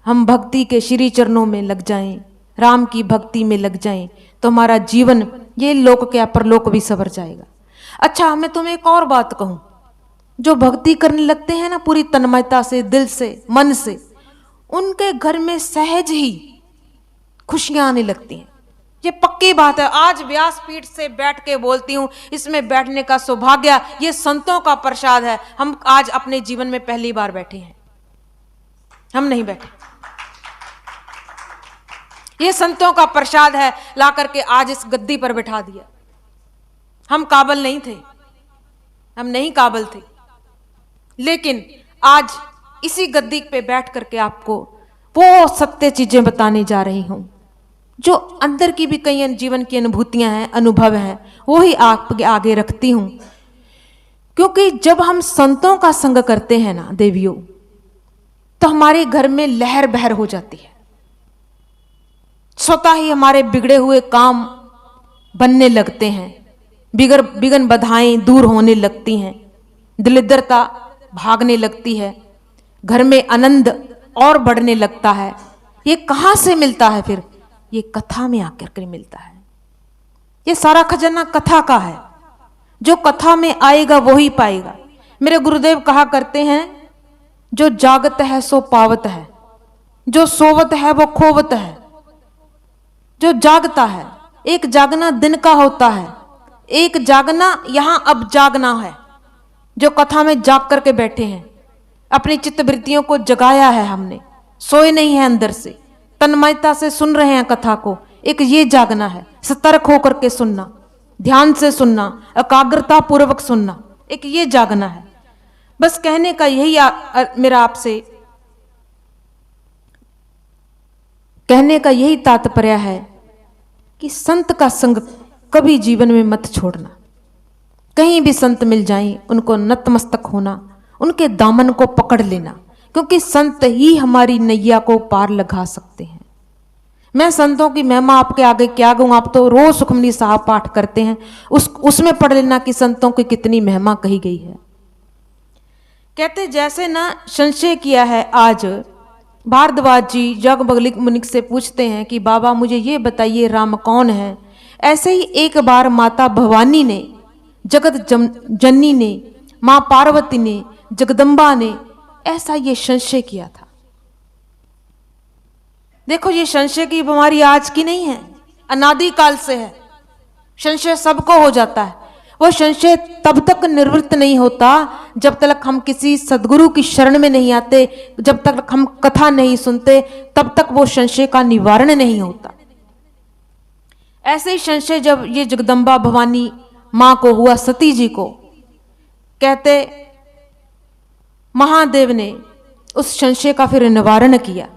हम भक्ति के श्री चरणों में लग जाएं, राम की भक्ति में लग जाएं, तो हमारा जीवन ये लोक क्या परलोक भी सवर जाएगा। अच्छा, मैं तुम्हें एक और बात कहूं। जो भक्ति करने लगते हैं ना पूरी तन्मयता से, दिल से, मन से, उनके घर में सहज ही खुशियां आने लगती हैं। ये पक्की बात है। आज व्यासपीठ से बैठ के बोलती हूं, इसमें बैठने का सौभाग्य ये संतों का प्रसाद है। हम आज अपने जीवन में पहली बार बैठे हैं, हम नहीं बैठे। ये संतों का प्रसाद है, ला करके आज इस गद्दी पर बैठा दिया। हम काबिल नहीं थे, हम नहीं काबिल थे, लेकिन आज इसी गद्दी पे बैठ करके आपको वो सत्य चीजें बताने जा रही हूं, जो अंदर की भी कई जीवन की अनुभूतियां हैं, अनुभव हैं, वो ही आपके आगे रखती हूं। क्योंकि जब हम संतों का संग करते हैं ना देवियों, तो हमारे घर में लहर बहर हो जाती है। स्वतः ही हमारे बिगड़े हुए काम बनने लगते हैं, बिगन बाधाएं दूर होने लगती हैं, दरिद्रता भागने लगती है, घर में आनंद और बढ़ने लगता है। ये कहां से मिलता है? फिर ये कथा में आकर के मिलता है। ये सारा खजाना कथा का है। जो कथा में आएगा वो ही पाएगा। मेरे गुरुदेव कहा करते हैं, जो जागत है सो पावत है, जो सोवत है वो खोवत है। जो जागता है, एक जागना दिन का होता है, एक जागना यहां अब जागना है। जो कथा में जाग करके बैठे हैं, अपनी चित्तवृत्तियों को जगाया है हमने, सोए नहीं है, अंदर से तन्मयता से सुन रहे हैं कथा को, एक ये जागना है। सतर्क होकर के सुनना, ध्यान से सुनना, एकाग्रता पूर्वक सुनना, एक ये जागना है। बस कहने का यही मेरा आपसे कहने का यही तात्पर्य है कि संत का संग कभी जीवन में मत छोड़ना। कहीं भी संत मिल जाएं, उनको नतमस्तक होना, उनके दामन को पकड़ लेना, क्योंकि संत ही हमारी नैया को पार लगा सकते हैं। मैं संतों की महिमा आपके आगे क्या कहूं, आप तो रोज सुखमनी साहब पाठ करते हैं, उसमें पढ़ लेना कि संतों की कितनी महिमा कही गई है। कहते जैसे ना संशय किया है, आज भारद्वाज जी याज्ञवल्क्य मुनि से पूछते हैं कि बाबा मुझे ये बताइए राम कौन है। ऐसे ही एक बार माता भवानी ने, जगत जननी ने, मां पार्वती ने, जगदम्बा ने ऐसा ये संशय किया था। देखो ये संशय की बीमारी आज की नहीं है, अनादि काल से है। संशय सबको हो जाता है। वो संशय तब तक निवृत्त नहीं होता जब तक हम किसी सदगुरु की शरण में नहीं आते, जब तक हम कथा नहीं सुनते, तब तक वो संशय का निवारण नहीं होता। ऐसे ही संशय जब ये जगदम्बा भवानी मां को हुआ, सती जी को, कहते महादेव ने उस संशय का फिर निवारण किया।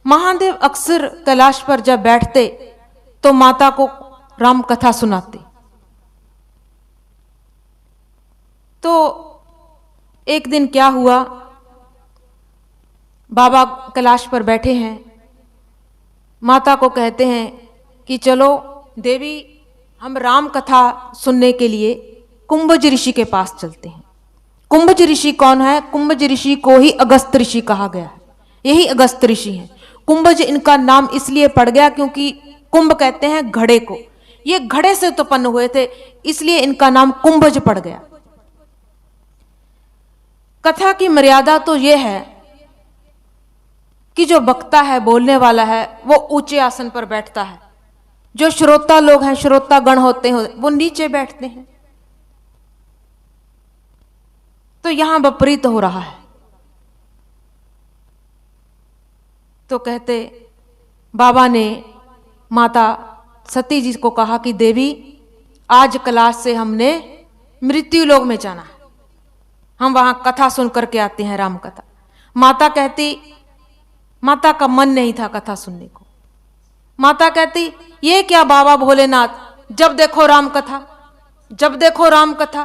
महादेव अक्सर कैलाश पर जब बैठते तो माता को राम कथा सुनाते। तो एक दिन क्या हुआ, बाबा कैलाश पर बैठे हैं, माता को कहते हैं कि चलो देवी हम राम कथा सुनने के लिए कुंभज ऋषि के पास चलते हैं। कुंभज ऋषि कौन है? कुंभज ऋषि को ही अगस्त ऋषि कहा गया है। यही अगस्त ऋषि हैं। कुंभज इनका नाम इसलिए पड़ गया क्योंकि कुंभ कहते हैं घड़े को, ये घड़े से उत्पन्न हुए थे, इसलिए इनका नाम कुंभज पड़ गया। कथा की मर्यादा तो यह है कि जो वक्ता है, बोलने वाला है, वो ऊंचे आसन पर बैठता है। जो श्रोता लोग हैं, श्रोता गण होते हैं, वो नीचे बैठते हैं। तो यहां विपरीत हो रहा है। तो कहते बाबा ने माता सती जी को कहा कि देवी आज कैलाश से हमने मृत्यु लोक में जाना है, हम वहां कथा सुन करके आते हैं, राम कथा। माता कहती, माता का मन नहीं था कथा सुनने को। माता कहती ये क्या बाबा भोलेनाथ, जब देखो राम कथा, जब देखो राम कथा,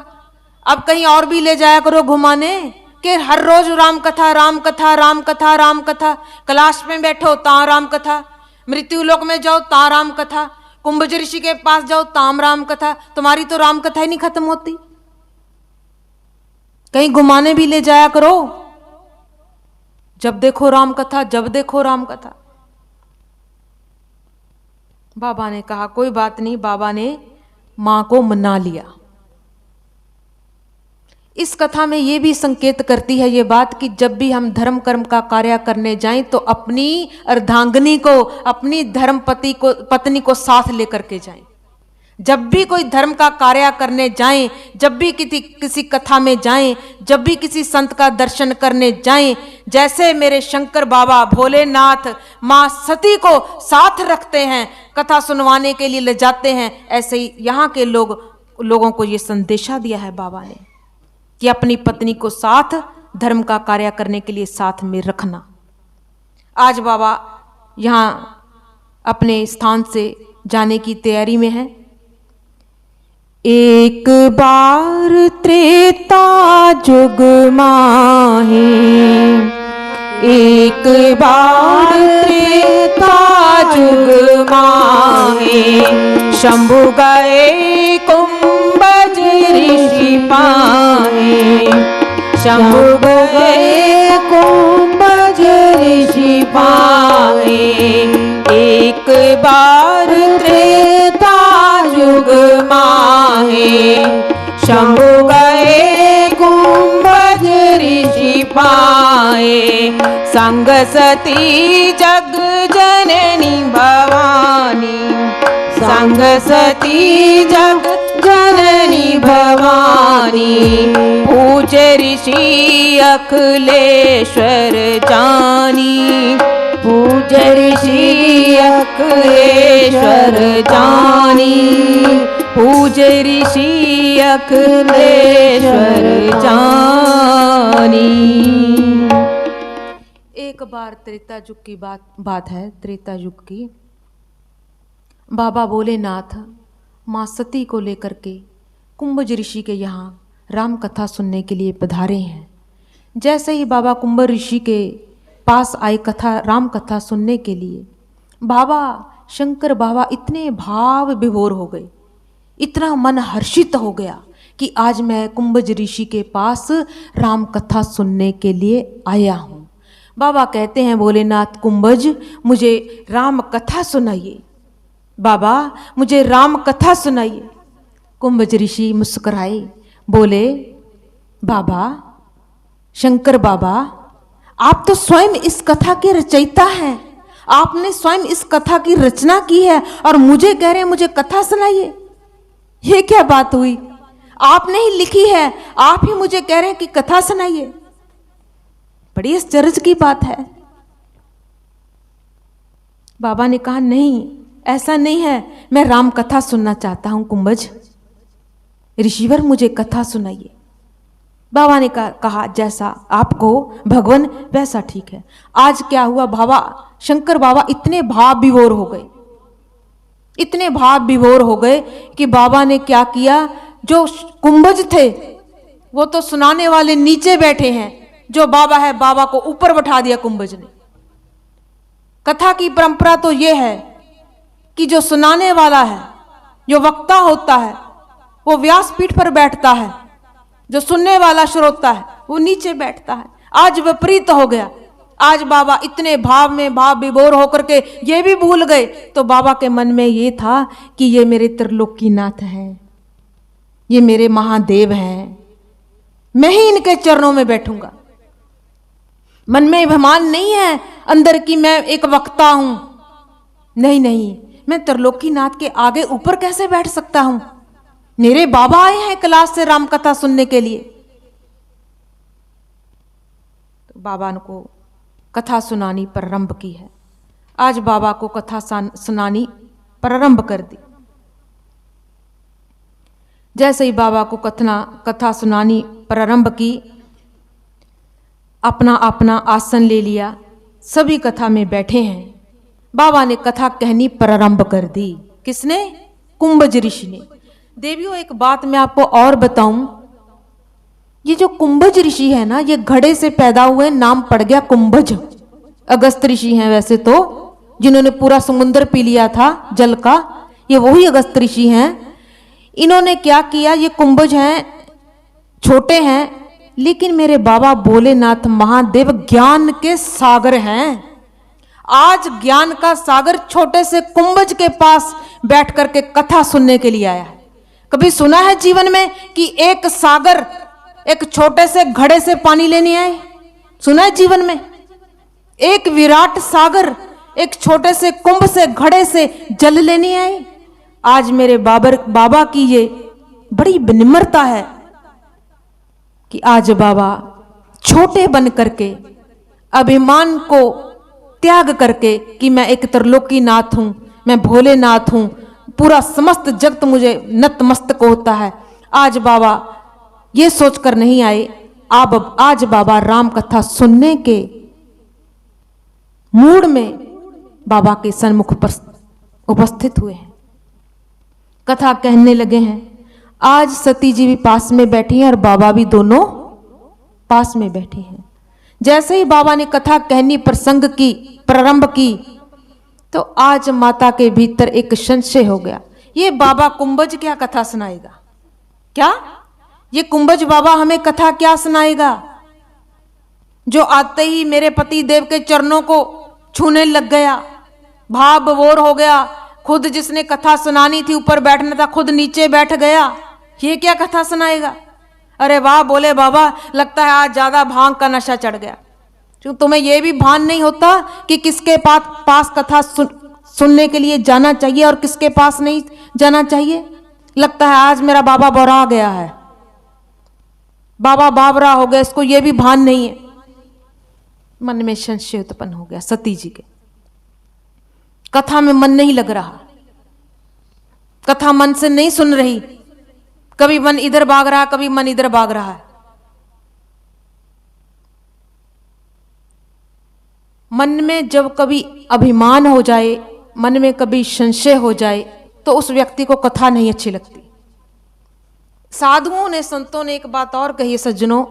अब कहीं और भी ले जाया करो घुमाने, कि हर रोज राम कथा राम कथा राम कथा राम कथा। कैलाश में बैठो ता राम कथा, मृत्यु लोक में जाओ ता राम कथा, कुंभज ऋषि के पास जाओ ताम राम कथा। तुम्हारी तो राम कथा ही नहीं खत्म होती, कहीं घुमाने भी ले जाया करो। जब देखो राम कथा, जब देखो राम कथा। बाबा ने कहा कोई बात नहीं। बाबा ने मां को मना लिया। इस कथा में ये भी संकेत करती है ये बात कि जब भी हम धर्म कर्म का कार्य करने जाएं तो अपनी अर्धांगिनी को, अपनी धर्म पत्नी को साथ लेकर के जाएं। जब भी कोई धर्म का कार्य करने जाएं, जब भी किसी कथा में जाएं, जब भी किसी संत का दर्शन करने जाएं, जैसे मेरे शंकर बाबा भोलेनाथ माँ सती को साथ रखते हैं, कथा सुनवाने के लिए ले जाते हैं, ऐसे ही यहाँ के लोगों को ये संदेशा दिया है बाबा ने कि अपनी पत्नी को साथ धर्म का कार्य करने के लिए साथ में रखना। आज बाबा यहाँ अपने स्थान से जाने की तैयारी में है। एक बार त्रेता जुग माहे, एक बार त्रेता जुग माहे, शंभु गए कुंभज ऋषि पाए, शंभु गए कुंभज ऋषि पाए। एक बार त्रेता जुग माहे, शंभु गए कुंभज ऋषि पाए। संग सती जग जननी भवानी, संग सती जग जननी भवानी, पूज ऋषि अखिलेश्वर जानी, पूज ऋषि अखिलेश्वर जानी, पूज ऋषि अखिलेश्वर जानी। एक बार त्रेता युग की बात है, त्रेता युग की। बाबा भोलेनाथ माँ सती को लेकर के कुंभज ऋषि के यहाँ राम कथा सुनने के लिए पधारे हैं। जैसे ही बाबा कुंभज ऋषि के पास आए राम कथा सुनने के लिए, बाबा शंकर बाबा इतने भाव विभोर हो गए, इतना मन हर्षित हो गया कि आज मैं कुंभज ऋषि के पास राम कथा सुनने के लिए आया हूँ। बाबा कहते हैं, भोलेनाथ कुंभज मुझे राम कथा सुनाइए, बाबा मुझे राम कथा सुनाइए। कुंभज ऋषि मुस्कुराए, बोले, बाबा शंकर बाबा आप तो स्वयं इस कथा के रचयिता हैं, आपने स्वयं इस कथा की रचना की है और मुझे कह रहे हैं मुझे कथा सुनाइए। ये क्या बात हुई? आपने ही लिखी है, आप ही मुझे कह रहे हैं कि कथा सुनाइए। बड़ी आश्चर्य की बात है। बाबा ने कहा, नहीं ऐसा नहीं है, मैं राम कथा सुनना चाहता हूं कुंभज, ऋषिवर मुझे कथा सुनाइए। बाबा ने कहा, जैसा आपको भगवान वैसा ठीक है। आज क्या हुआ, बाबा शंकर बाबा इतने भाव विभोर हो गए, इतने भाव विभोर हो गए कि बाबा ने क्या किया, जो कुंभज थे वो तो सुनाने वाले नीचे बैठे हैं, जो बाबा है बाबा को ऊपर बैठा दिया कुंभज ने। कथा की परंपरा तो ये है कि जो सुनाने वाला है, जो वक्ता होता है, वो व्यासपीठ पर बैठता है, जो सुनने वाला श्रोता है वो नीचे बैठता है। आज विपरीत हो गया। आज बाबा इतने भाव में भाव विभोर होकर के ये भी भूल गए, तो बाबा के मन में ये था कि ये मेरे त्रिलोकीनाथ हैं, ये मेरे महादेव हैं, मैं ही इनके चरणों में बैठूंगा। मन में अभिमान नहीं है अंदर की मैं एक वक्ता हूं, नहीं नहीं, मैं त्रिलोकीनाथ के आगे ऊपर कैसे बैठ सकता हूं? मेरे बाबा आए हैं क्लास से राम कथा सुनने के लिए। तो बाबा को कथा सुनानी प्रारंभ की है। आज बाबा को कथा सुनानी प्रारंभ कर दी। जैसे ही बाबा को कथा सुनानी प्रारंभ की, अपना अपना आसन ले लिया, सभी कथा में बैठे हैं। बाबा ने कथा कहनी प्रारंभ कर दी। किसने? कुंभज ऋषि ने। देवियों एक बात मैं आपको और बताऊं, ये जो कुंभज ऋषि है ना, ये घड़े से पैदा हुए, नाम पड़ गया कुंभज। अगस्त ऋषि हैं वैसे तो, जिन्होंने पूरा समुद्र पी लिया था जल का, ये वही अगस्त ऋषि हैं। इन्होंने क्या किया, ये कुंभज हैं, छोटे हैं, लेकिन मेरे बाबा भोलेनाथ महादेव ज्ञान के सागर हैं। आज ज्ञान का सागर छोटे से कुंभज के पास बैठ करके कथा सुनने के लिए आया है। कभी सुना है जीवन में कि एक सागर एक छोटे से घड़े से पानी लेने आए? सुना है जीवन में? एक विराट सागर एक छोटे से कुंभ से घड़े से जल लेने आए? आज मेरे बाबा की ये बड़ी विनम्रता है कि आज बाबा छोटे बन करके, अभिमान को त्याग करके कि मैं एक त्रिलोकीनाथ हूं, मैं भोलेनाथ हूं, पूरा समस्त जगत मुझे नतमस्तक होता है, आज बाबा ये सोचकर नहीं आए। आज बाबा राम कथा सुनने के मूड में बाबा के सन्मुख पर उपस्थित हुए हैं, कथा कहने लगे हैं। आज सती जी भी पास में बैठी हैं और बाबा भी दोनों पास में बैठे हैं। जैसे ही बाबा ने कथा कहनी प्रसंग की प्रारंभ की, तो आज माता के भीतर एक संशय हो गया, ये बाबा कुंभज क्या कथा सुनाएगा? क्या ये कुंभज बाबा हमें कथा क्या सुनाएगा, जो आते ही मेरे पति देव के चरणों को छूने लग गया, भाव विभोर हो गया, खुद जिसने कथा सुनानी थी ऊपर बैठना था खुद नीचे बैठ गया, ये क्या कथा सुनाएगा? अरे वाह बोले बाबा, लगता है आज ज्यादा भांग का नशा चढ़ गया। क्यों तुम्हें यह भी भान नहीं होता कि किसके पास कथा सुनने के लिए जाना चाहिए और किसके पास नहीं जाना चाहिए? लगता है आज मेरा बाबा बौरा गया है, बाबा बाबरा हो गया, इसको यह भी भान नहीं है। मन में संशय उत्पन्न हो गया सती जी के, कथा में मन नहीं लग रहा, कथा मन से नहीं सुन रही, कभी मन इधर भाग रहा, कभी मन इधर भाग रहा है। मन में जब कभी अभिमान हो जाए, मन में कभी संशय हो जाए, तो उस व्यक्ति को कथा नहीं अच्छी लगती। साधुओं ने, संतों ने एक बात और कही है सज्जनों,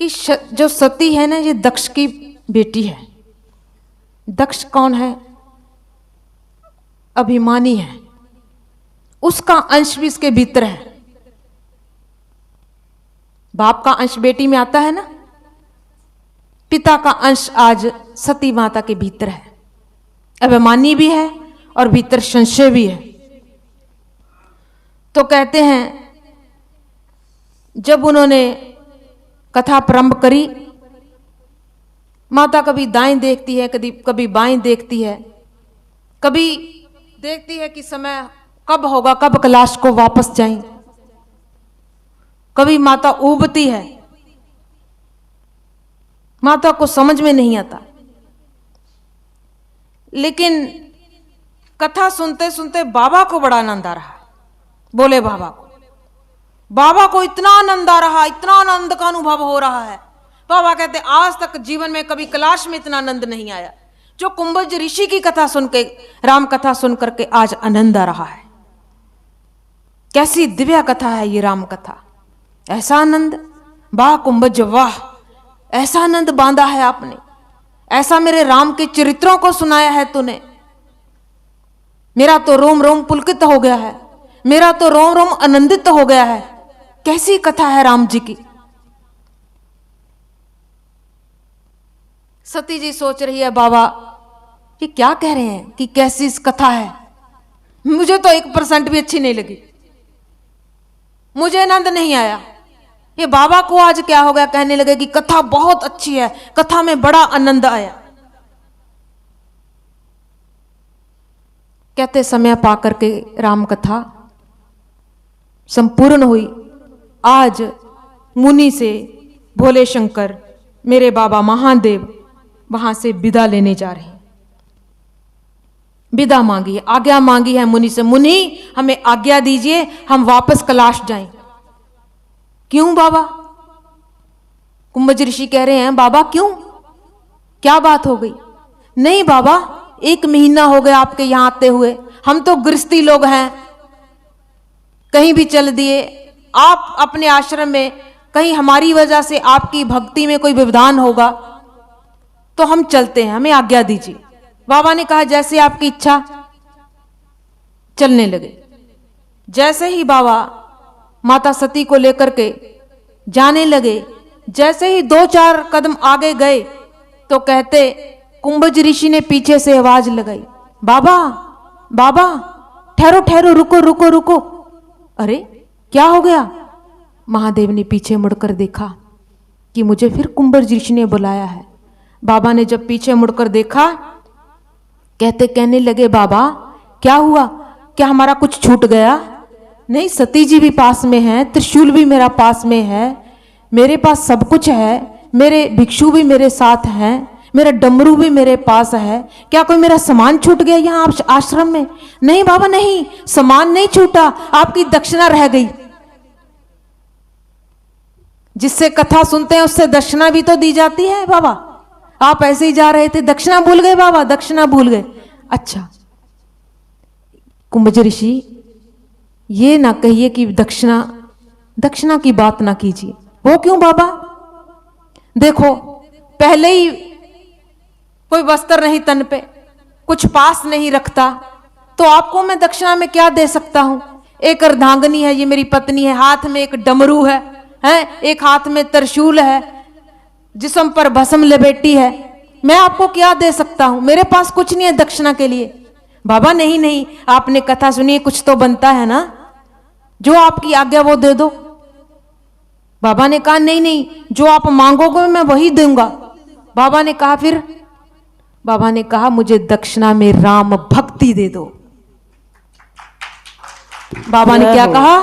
कि जो सती है ना, ये दक्ष की बेटी है। दक्ष कौन है? अभिमानी है, उसका अंश भी इसके भीतर है। बाप का अंश बेटी में आता है ना, पिता का अंश आज सती माता के भीतर है। अभिमानी भी है और भीतर संशय भी है। तो कहते हैं जब उन्होंने कथा प्रारंभ करी, माता कभी दाएं देखती है, कभी बाएं देखती है, कभी देखती है कि समय कब होगा, कब कैलाश को वापस जाएं। कभी माता ऊबती है, माता को समझ में नहीं आता। लेकिन कथा सुनते सुनते बाबा को बड़ा आनंद आ रहा है। बोले बाबा को इतना आनंद आ रहा है, इतना आनंद का अनुभव हो रहा है। बाबा कहते आज तक जीवन में कभी कैलाश में इतना आनंद नहीं आया, जो कुंभज ऋषि की कथा सुन के, राम कथा सुन करके आज आनंद आ रहा है। कैसी दिव्य कथा है ये राम कथा, ऐसा आनंद, वाह कुंभज वाह, ऐसा आनंद बांधा है आपने, ऐसा मेरे राम के चरित्रों को सुनाया है तूने। मेरा तो रोम रोम पुलकित हो गया है, मेरा तो रोम रोम आनंदित हो गया है। कैसी कथा है राम जी की। सती जी सोच रही है बाबा कि क्या कह रहे हैं, कि कैसी इस कथा है। मुझे तो 1% भी अच्छी नहीं लगी, मुझे आनंद नहीं आया। ये बाबा को आज क्या हो गया, कहने लगे कि कथा बहुत अच्छी है, कथा में बड़ा आनंद आया। कहते समय पाकर के राम कथा संपूर्ण हुई। आज मुनि से भोले शंकर, मेरे बाबा महादेव वहां से विदा लेने जा रहे हैं। विदा मांगी है, आज्ञा मांगी है मुनि से, मुनि हमें आज्ञा दीजिए, हम वापस कैलाश जाएं। क्यों बाबा? कुंभज ऋषि कह रहे हैं बाबा क्यों, क्या बात हो गई? नहीं बाबा, 1 महीना हो गया आपके यहां आते हुए, हम तो गृहस्थी लोग हैं, कहीं भी चल दिए। आप अपने आश्रम में, कहीं हमारी वजह से आपकी भक्ति में कोई व्यवधान होगा तो हम चलते हैं, हमें आज्ञा दीजिए। बाबा ने कहा जैसे आपकी इच्छा। चलने लगे। जैसे ही बाबा माता सती को लेकर के जाने लगे, जैसे ही 2-4 कदम आगे गए तो कहते, कुंभज ऋषि ने पीछे से आवाज लगाई, बाबा बाबा ठहरो ठहरो, रुको रुको रुको। अरे क्या हो गया? महादेव ने पीछे मुड़कर देखा कि मुझे फिर कुंभज ऋषि ने बुलाया है। बाबा ने जब पीछे मुड़कर देखा, कहने लगे, बाबा क्या हुआ, क्या हमारा कुछ छूट गया? नहीं, सती जी भी पास में है, त्रिशूल भी मेरा पास में है, मेरे पास सब कुछ है, मेरे भिक्षु भी मेरे साथ हैं, मेरा डमरू भी मेरे पास है, क्या कोई मेरा सामान छूट गया यहाँ आश्रम में? नहीं बाबा नहीं, सामान नहीं छूटा, आपकी दक्षिणा रह गई। जिससे कथा सुनते हैं उससे दक्षिणा भी तो दी जाती है बाबा। आप ऐसे ही जा रहे थे, दक्षिणा भूल गए बाबा, दक्षिणा भूल गए। अच्छा, कुंभज ऋषि ये ना कहिए कि दक्षिणा की बात ना कीजिए। वो क्यों बाबा? देखो, पहले ही कोई वस्त्र नहीं तन पे, कुछ पास नहीं रखता, तो आपको मैं दक्षिणा में क्या दे सकता हूं? एक अर्धांगिनी है, ये मेरी पत्नी है, हाथ में एक डमरू है, एक हाथ में त्रिशूल है, जिस्म पर भस्म लपेटी है, मैं आपको क्या दे सकता हूं? मेरे पास कुछ नहीं है दक्षिणा के लिए। बाबा नहीं नहीं, आपने कथा सुनी, कुछ तो बनता है ना, जो आपकी आज्ञा वो दे दो। बाबा ने कहा नहीं नहीं, जो आप मांगोगे मैं वही दूंगा। बाबा ने कहा फिर? बाबा ने कहा मुझे दक्षिणा में राम भक्ति दे दो। बाबा ने क्या कहा?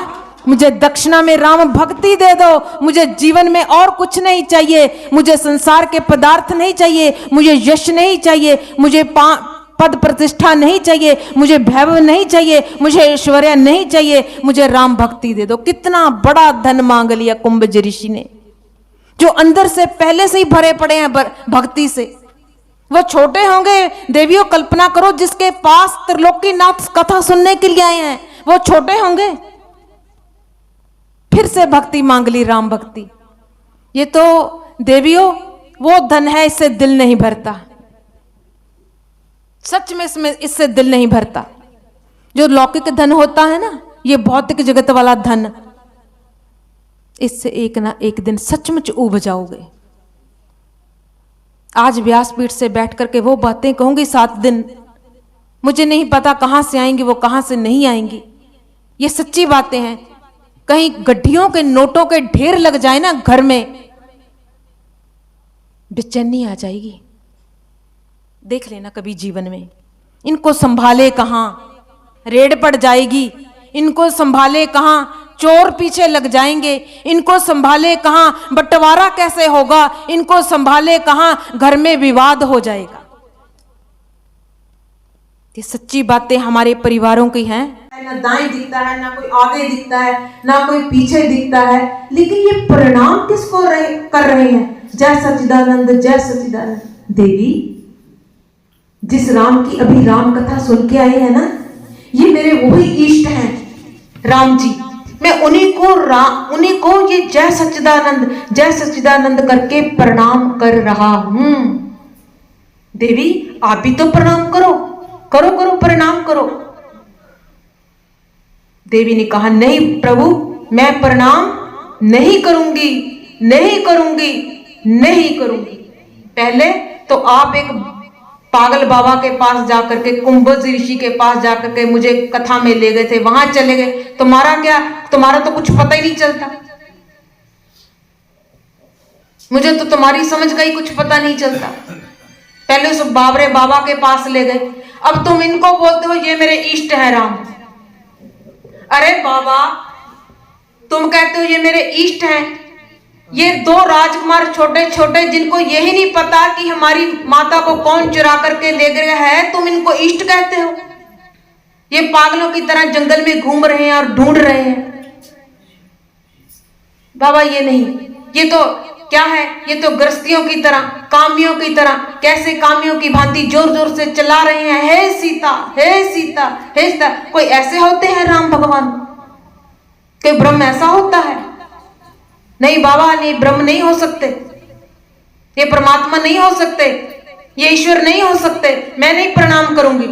मुझे दक्षिणा में राम भक्ति दे दो, मुझे जीवन में और कुछ नहीं चाहिए, मुझे संसार के पदार्थ नहीं चाहिए, मुझे यश नहीं चाहिए, मुझे पद प्रतिष्ठा नहीं चाहिए, मुझे वैभव नहीं चाहिए, मुझे ऐश्वर्य नहीं चाहिए, मुझे राम भक्ति दे दो। कितना बड़ा धन मांग लिया कुंभज ऋषि ने, जो अंदर से पहले से ही भरे पड़े हैं भक्ति से। वो छोटे होंगे देवियों, कल्पना करो, जिसके पास त्रिलोकीनाथ कथा सुनने के लिए आए हैं, वो छोटे होंगे। फिर से भक्ति मांग ली, राम भक्ति। ये तो देवियों वो धन है, इससे दिल नहीं भरता, सच में इससे दिल नहीं भरता। जो लौकिक धन होता है ना, ये भौतिक जगत वाला धन, इससे एक ना एक दिन सचमुच उब जाओगे। आज व्यासपीठ से बैठ करके वो बातें कहूंगी 7 दिन, मुझे नहीं पता कहां से आएंगी, वो कहां से नहीं आएंगी। ये सच्ची बातें हैं। कहीं गड्ढियों के नोटों के ढेर लग जाए ना घर में, बेचैनी आ जाएगी। देख लेना कभी जीवन में, इनको संभाले कहां, रेड पड़ जाएगी, इनको संभाले कहां, चोर पीछे लग जाएंगे, इनको संभाले कहां, बंटवारा कैसे होगा, इनको संभाले कहां, घर में विवाद हो जाएगा। ये सच्ची बातें हमारे परिवारों की हैं। ना दाएं दिखता है, ना कोई आगे दिखता है, ना कोई पीछे दिखता है, लेकिन ये परिणाम किसको कर रहे हैं? जय सच्चिदानंद, जय सच्चिदानंद। देवी, जिस राम की अभी राम कथा सुन के आए हैं ना, ये मेरे वही इष्ट हैं राम जी। मैं उन्हीं को ये जय सच्चिदानंद करके प्रणाम कर रहा हूं। देवी आप भी तो प्रणाम करो, प्रणाम करो। देवी ने कहा नहीं प्रभु, मैं प्रणाम नहीं करूंगी। पहले तो आप एक पागल बाबा के पास जाकर के, कुंभज ऋषि के पास जाकर के मुझे कथा में ले गए थे, वहां चले गए। तुम्हारा क्या, तुम्हारा तो कुछ पता ही नहीं चलता। मुझे तो तुम्हारी समझ का ही कुछ पता नहीं चलता। पहले उस बाबरे बाबा के पास ले गए, अब तुम इनको बोलते हो ये मेरे इष्ट है राम। अरे बाबा, तुम कहते हो ये मेरे इष्ट हैं, ये 2 राजकुमार छोटे छोटे जिनको यही नहीं पता कि हमारी माता को कौन चुरा करके ले गया है, तुम इनको इष्ट कहते हो? ये पागलों की तरह जंगल में घूम रहे हैं और ढूंढ रहे हैं। बाबा ये नहीं, ये तो क्या है, ये तो गृहस्थियों की तरह, कामियों की तरह, कैसे कामियों की भांति जोर जोर से चला रहे हैं, हे सीता, हे सीता, हे सीता। कोई ऐसे होते हैं राम भगवान? कोई ब्रह्म ऐसा होता है? नहीं बाबा, नहीं, ब्रह्म नहीं हो सकते, ये परमात्मा नहीं हो सकते, ये ईश्वर नहीं हो सकते, मैं नहीं प्रणाम करूंगी।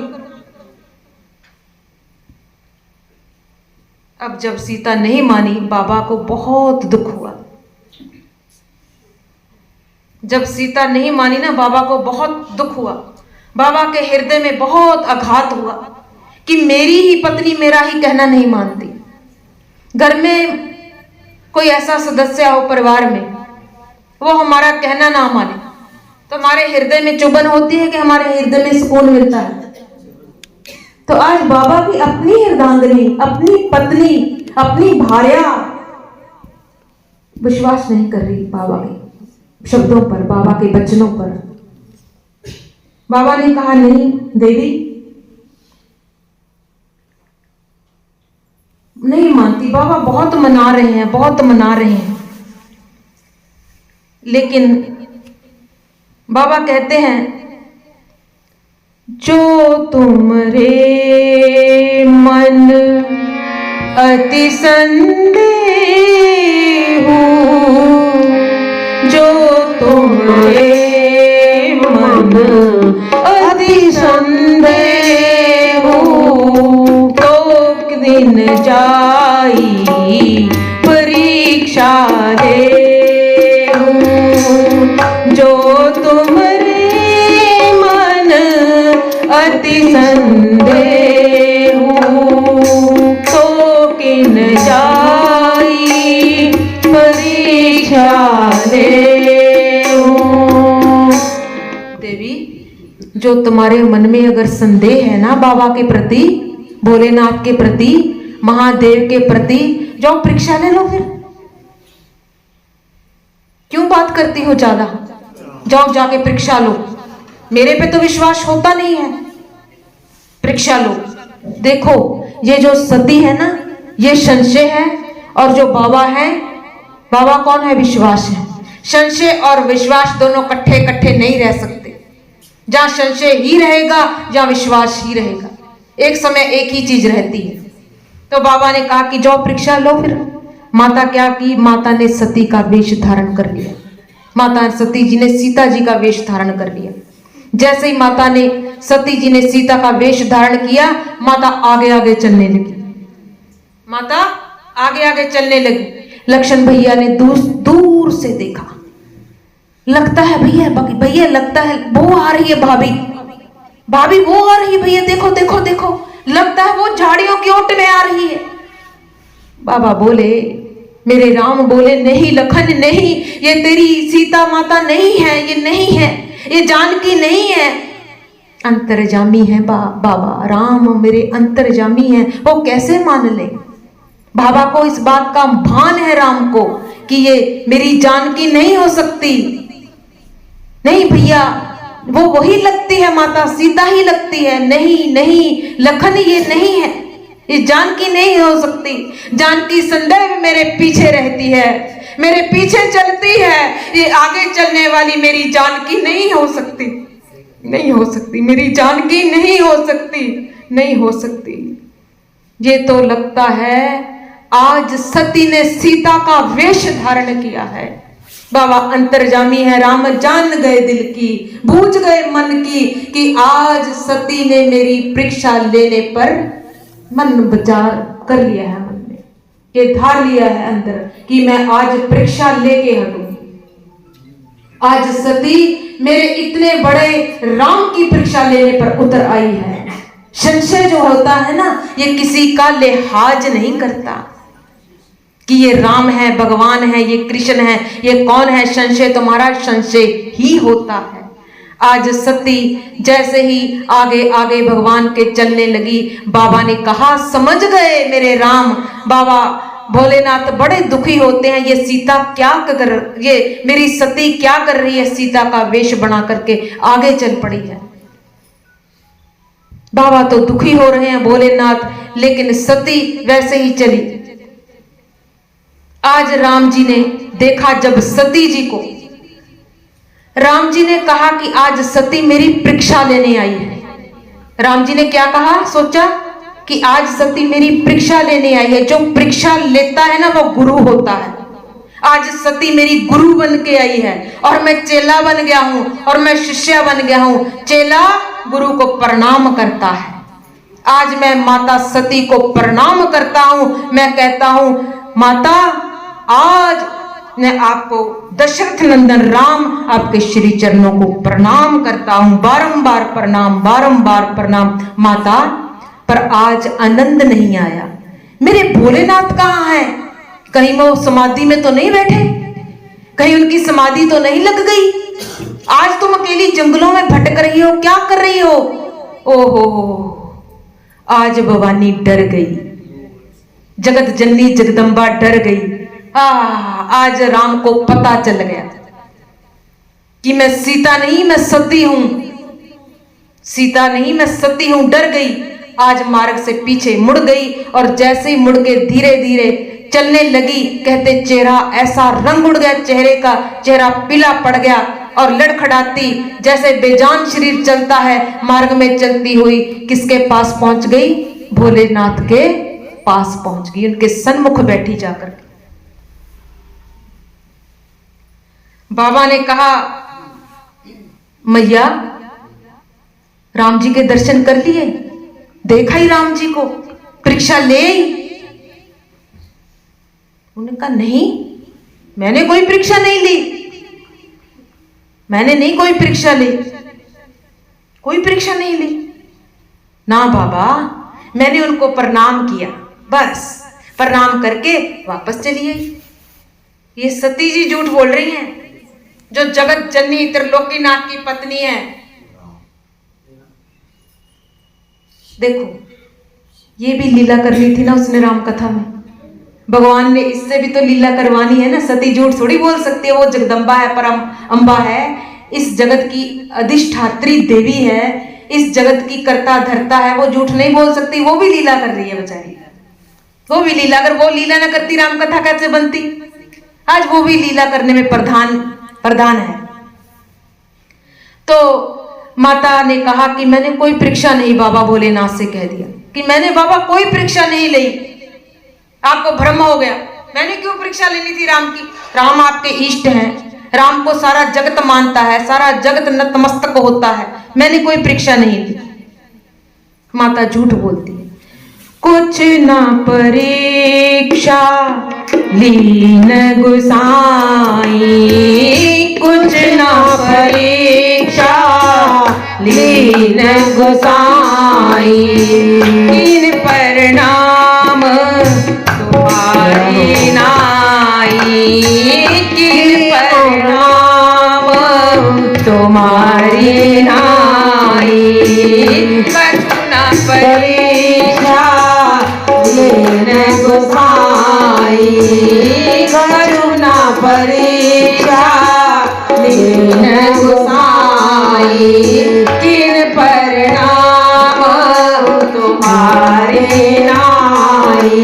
अब जब सीता नहीं मानी, बाबा को बहुत दुख हुआ। जब सीता नहीं मानी ना, बाबा को बहुत दुख हुआ। बाबा के हृदय में बहुत आघात हुआ कि मेरी ही पत्नी मेरा ही कहना नहीं मानती। घर में कोई ऐसा सदस्य हो परिवार में, वो हमारा कहना ना माने, तो हमारे हृदय में चुभन होती है कि हमारे हृदय में सुकून मिलता है। तो आज बाबा की अपनी हृदयांगनी, अपनी पत्नी, अपनी भार्या विश्वास नहीं कर रही बाबा के शब्दों पर, बाबा के वचनों पर। बाबा ने कहा नहीं देवी, नहीं मानती। बाबा बहुत मना रहे हैं, बहुत मना रहे हैं, लेकिन बाबा कहते हैं जो तुमरे मन अति संदेह जो तुमरे मन अति संदेह तो दिन जाई परीक्षा दे जो तुमरे मन अति संदेह तो किन जाई परीक्षा दे। देवी, जो तुम्हारे मन में अगर संदेह है ना बाबा के प्रति, भोलेनाथ के प्रति, महादेव के प्रति, जाओ परीक्षा ले लो। फिर क्यों बात करती हो ज्यादा? जाओ जाके परीक्षा लो। मेरे पे तो विश्वास होता नहीं है, परीक्षा लो। देखो ये जो सती है ना, ये संशय है, और जो बाबा है, बाबा कौन है? विश्वास है। संशय और विश्वास दोनों इकट्ठे इकट्ठे नहीं रह सकते। जहां संशय ही रहेगा, जहां विश्वास ही रहेगा। एक समय एक ही चीज रहती है। तो बाबा ने कहा कि जाओ परीक्षा लो। फिर माता क्या की? माता ने सती का वेश धारण कर लिया। माता सती जी ने सीता जी का वेश धारण कर लिया। जैसे ही माता ने, सती जी ने सीता का वेश धारण किया, माता आगे आगे चलने लगी। माता आगे आगे चलने लगी। लक्ष्मण भैया ने दूर दूर से देखा, लगता है भैया, भैया लगता है वो आ रही है, भाभी भाभी वो आ रही है, भैया देखो देखो देखो, लगता है वो झाड़ियों की ओट में आ रही है। बाबा बोले, मेरे राम बोले, नहीं लखन नहीं, ये तेरी सीता माता नहीं है, ये नहीं है, ये जानकी नहीं है, अंतर्जामी है। बाबा राम मेरे अंतर्जामी है। वो कैसे मान ले? बाबा को इस बात का भान है राम को कि ये मेरी जानकी नहीं हो सकती। नहीं भैया, वो वही लगती है, माता सीता ही लगती है। नहीं नहीं लखन, ये नहीं है, ये जानकी नहीं हो सकती। जानकी सदैव मेरे पीछे रहती है, मेरे पीछे चलती है। ये आगे चलने वाली मेरी जानकी नहीं हो सकती, नहीं हो सकती, मेरी जानकी नहीं हो सकती, नहीं हो सकती। ये तो लगता है आज सती ने सीता का वेश धारण किया है। बाबा अंतर्जामी है, राम जान गए दिल की, बूझ गए मन की, कि आज सती ने मेरी परीक्षा लेने पर मन विचार कर लिया है, मन में ये धार लिया है अंदर कि मैं आज परीक्षा लेके हटूंगी। आज सती मेरे इतने बड़े राम की परीक्षा लेने पर उतर आई है। संशय जो होता है ना, ये किसी का लिहाज नहीं करता कि ये राम है, भगवान है, ये कृष्ण है, ये कौन है। संशय तुम्हारा संशय ही होता है। आज सती जैसे ही आगे आगे भगवान के चलने लगी, बाबा ने कहा, समझ गए मेरे राम। बाबा भोलेनाथ बड़े दुखी होते हैं, ये सीता क्या कर, ये मेरी सती क्या कर रही है? सीता का वेश बना करके आगे चल पड़ी है। बाबा तो दुखी हो रहे हैं भोलेनाथ, लेकिन सती वैसे ही चली। आज राम जी ने देखा जब सती जी को, राम जी ने कहा कि आज सती मेरी परीक्षा लेने आई है। राम जी ने क्या कहा? सोचा कि आज सती मेरी परीक्षा लेने आई है। जो परीक्षा लेता है ना, वो गुरु होता है। आज सती मेरी गुरु बन के आई है, और मैं चेला बन गया हूं, और मैं शिष्या बन गया हूं। चेला गुरु को प्रणाम करता है। आज मैं माता सती को प्रणाम करता हूं। मैं कहता हूं, माता आज मैं आपको दशरथ नंदन राम आपके श्री चरणों को प्रणाम करता हूं। बारंबार प्रणाम, बारंबार प्रणाम माता। पर आज आनंद नहीं आया। मेरे भोलेनाथ कहां है? कहीं वो समाधि में तो नहीं बैठे, कहीं उनकी समाधि तो नहीं लग गई। आज तुम अकेली जंगलों में भटक रही हो, क्या कर रही हो? ओहो, आज भवानी डर गई, जगत जननी जगदम्बा डर गई। आज राम को पता चल गया कि मैं सीता नहीं, मैं सती हूं। सीता नहीं, मैं सती हूं। डर गई, आज मार्ग से पीछे मुड़ गई, और जैसे ही मुड़ के धीरे धीरे चलने लगी, कहते चेहरा ऐसा रंग उड़ गया, चेहरे का चेहरा पीला पड़ गया, और लड़खड़ाती जैसे बेजान शरीर चलता है, मार्ग में चलती हुई किसके पास पहुंच गई? भोलेनाथ के पास पहुंच गई, उनके सन्मुख बैठी जाकर। बाबा ने कहा, मैया राम जी के दर्शन कर लिए, देखा ही राम जी को, परीक्षा ले? उन्होंने कहा नहीं, मैंने कोई परीक्षा नहीं ली, मैंने नहीं कोई परीक्षा ली, कोई परीक्षा नहीं ली ना बाबा। मैंने उनको प्रणाम किया, बस प्रणाम करके वापस चली आई। ये सती जी झूठ बोल रही हैं, जो जगत जननी त्रिलोकीनाथ की पत्नी है। देखो, ये भी लीला करनी थी ना उसने राम कथा में। भगवान ने इससे भी तो लीला करवानी है ना। सती झूठ थोड़ी बोल सकती है, वो जगदम्बा है, परम अंबा है, इस जगत की अधिष्ठात्री देवी है, इस जगत की कर्ता धर्ता है, वो झूठ नहीं बोल सकती। वो भी लीला कर रही है बेचारी, वो भी लीला। अगर वो लीला ना करती राम कथा कैसे बनती? आज वो भी लीला करने में प्रधान है। तो माता ने कहा कि मैंने कोई परीक्षा नहीं, बाबा भोलेनाथ से कह दिया कि मैंने बाबा कोई परीक्षा नहीं ली, आपको भ्रम हो गया। मैंने क्यों परीक्षा लेनी थी राम की? राम आपके इष्ट हैं, राम को सारा जगत मानता है, सारा जगत नतमस्तक होता है, मैंने कोई परीक्षा नहीं ली। माता झूठ बोलती है। कुछ ना परीक्षा लीन गुसाई, कुछ ना परीक्षा लीन गुसाई, कीन परिणाम तुम्हारी नाई, कीन परिणाम तुम्हारी नाई। कुछ ना परीक्षा लीन गुसाई, करुणा परीक्षा लीन गुसाई, किन परिणाम तुम्हारे नाई,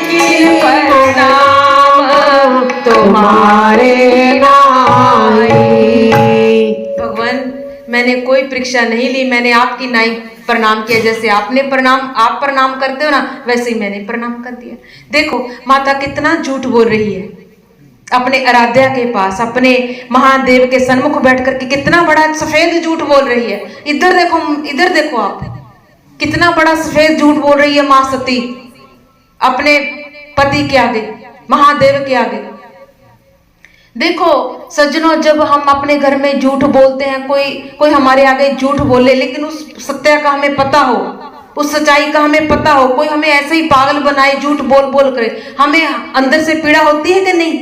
किन परिणाम तुम्हारे नाई। भगवान, मैंने कोई परीक्षा नहीं ली, मैंने आपकी नाई प्रणाम किया। जैसे आप प्रणाम करते हो ना, वैसे ही मैंने प्रणाम कर दिया। देखो माता कितना झूठ बोल रही है अपने आराध्या के पास, अपने महादेव के सन्मुख बैठ करके कितना बड़ा सफेद झूठ बोल रही है। इधर देखो आप, कितना बड़ा सफेद झूठ बोल रही है मां सती अपने पति के आगे, महादेव के आगे। देखो सज्जनों, जब हम अपने घर में झूठ बोलते हैं, कोई हमारे आगे झूठ बोले, लेकिन उस सत्य का हमें पता हो, उस सच्चाई का हमें पता हो, कोई हमें ऐसे ही पागल बनाए झूठ बोल बोल करे, हमें अंदर से पीड़ा होती है कि नहीं?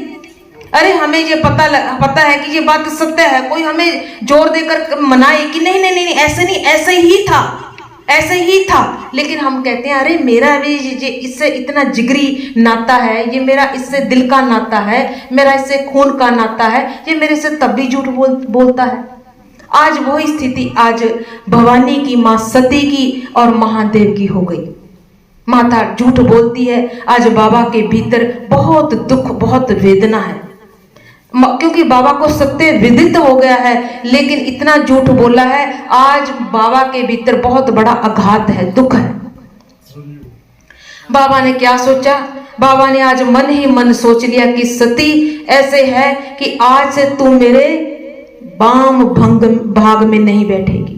अरे हमें ये पता है कि ये बात सत्य है, कोई हमें जोर देकर मनाए कि नहीं नहीं नहीं ऐसे नहीं, ऐसे ही था, लेकिन हम कहते हैं अरे मेरा भी ये इससे इतना जिगरी नाता है, ये मेरा इससे दिल का नाता है, मेरा इससे खून का नाता है, ये मेरे से तब भी झूठ बोलता है। आज वही स्थिति आज भवानी की, मां सती की और महादेव की हो गई। माता झूठ बोलती है। आज बाबा के भीतर बहुत दुख, बहुत वेदना है, क्योंकि बाबा को सत्य विदित हो गया है, लेकिन इतना झूठ बोला है। आज बाबा के भीतर बहुत बड़ा आघात है, दुख है। बाबा ने क्या सोचा? बाबा ने आज मन ही मन सोच लिया कि सती ऐसे है कि आज से तू मेरे वाम भाग में नहीं बैठेगी,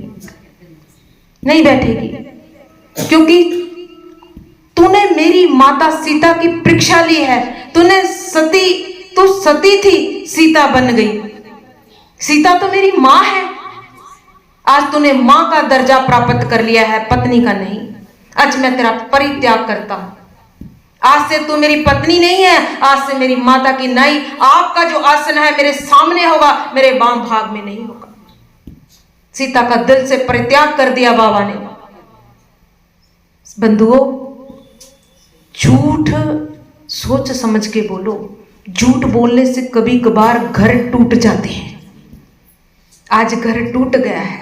क्योंकि तूने मेरी माता सीता की परीक्षा ली है। तू सती थी, सीता बन गई। सीता तो मेरी मां है, आज तूने मां का दर्जा प्राप्त कर लिया है, पत्नी का नहीं। आज मैं तेरा परित्याग करता हूं, आज से तू मेरी पत्नी नहीं है, आज से मेरी माता की नाई। आपका जो आसन है मेरे सामने होगा, मेरे वाम भाग में नहीं होगा। सीता का दिल से परित्याग कर दिया बाबा ने। बंधुओं, झूठ सोच समझ के बोलो। झूठ बोलने से कभी कभार घर टूट जाते हैं। आज घर टूट गया है,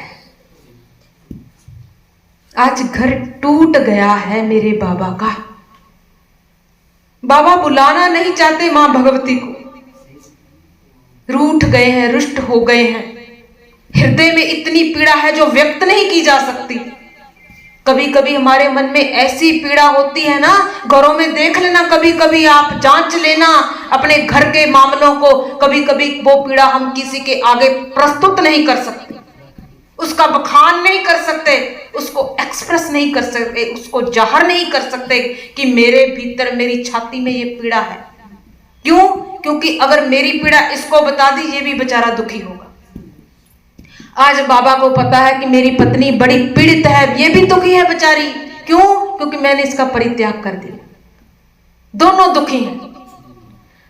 आज घर टूट गया है मेरे बाबा का। बाबा बुलाना नहीं चाहते मां भगवती को, रूठ गए हैं, रुष्ट हो गए हैं। हृदय में इतनी पीड़ा है जो व्यक्त नहीं की जा सकती। कभी कभी हमारे मन में ऐसी पीड़ा होती है ना, घरों में देख लेना, कभी कभी आप जांच लेना अपने घर के मामलों को। कभी कभी वो पीड़ा हम किसी के आगे प्रस्तुत नहीं कर सकते, उसका बखान नहीं कर सकते, उसको एक्सप्रेस नहीं कर सकते, उसको जाहिर नहीं कर सकते कि मेरे भीतर, मेरी छाती में ये पीड़ा है। क्यों? क्योंकि अगर मेरी पीड़ा इसको बता दी, ये भी बेचारा दुखी होगा। आज बाबा को पता है कि मेरी पत्नी बड़ी पीड़ित है, ये भी दुखी है बेचारी। क्यों? क्योंकि मैंने इसका परित्याग कर दिया। दोनों दुखी हैं।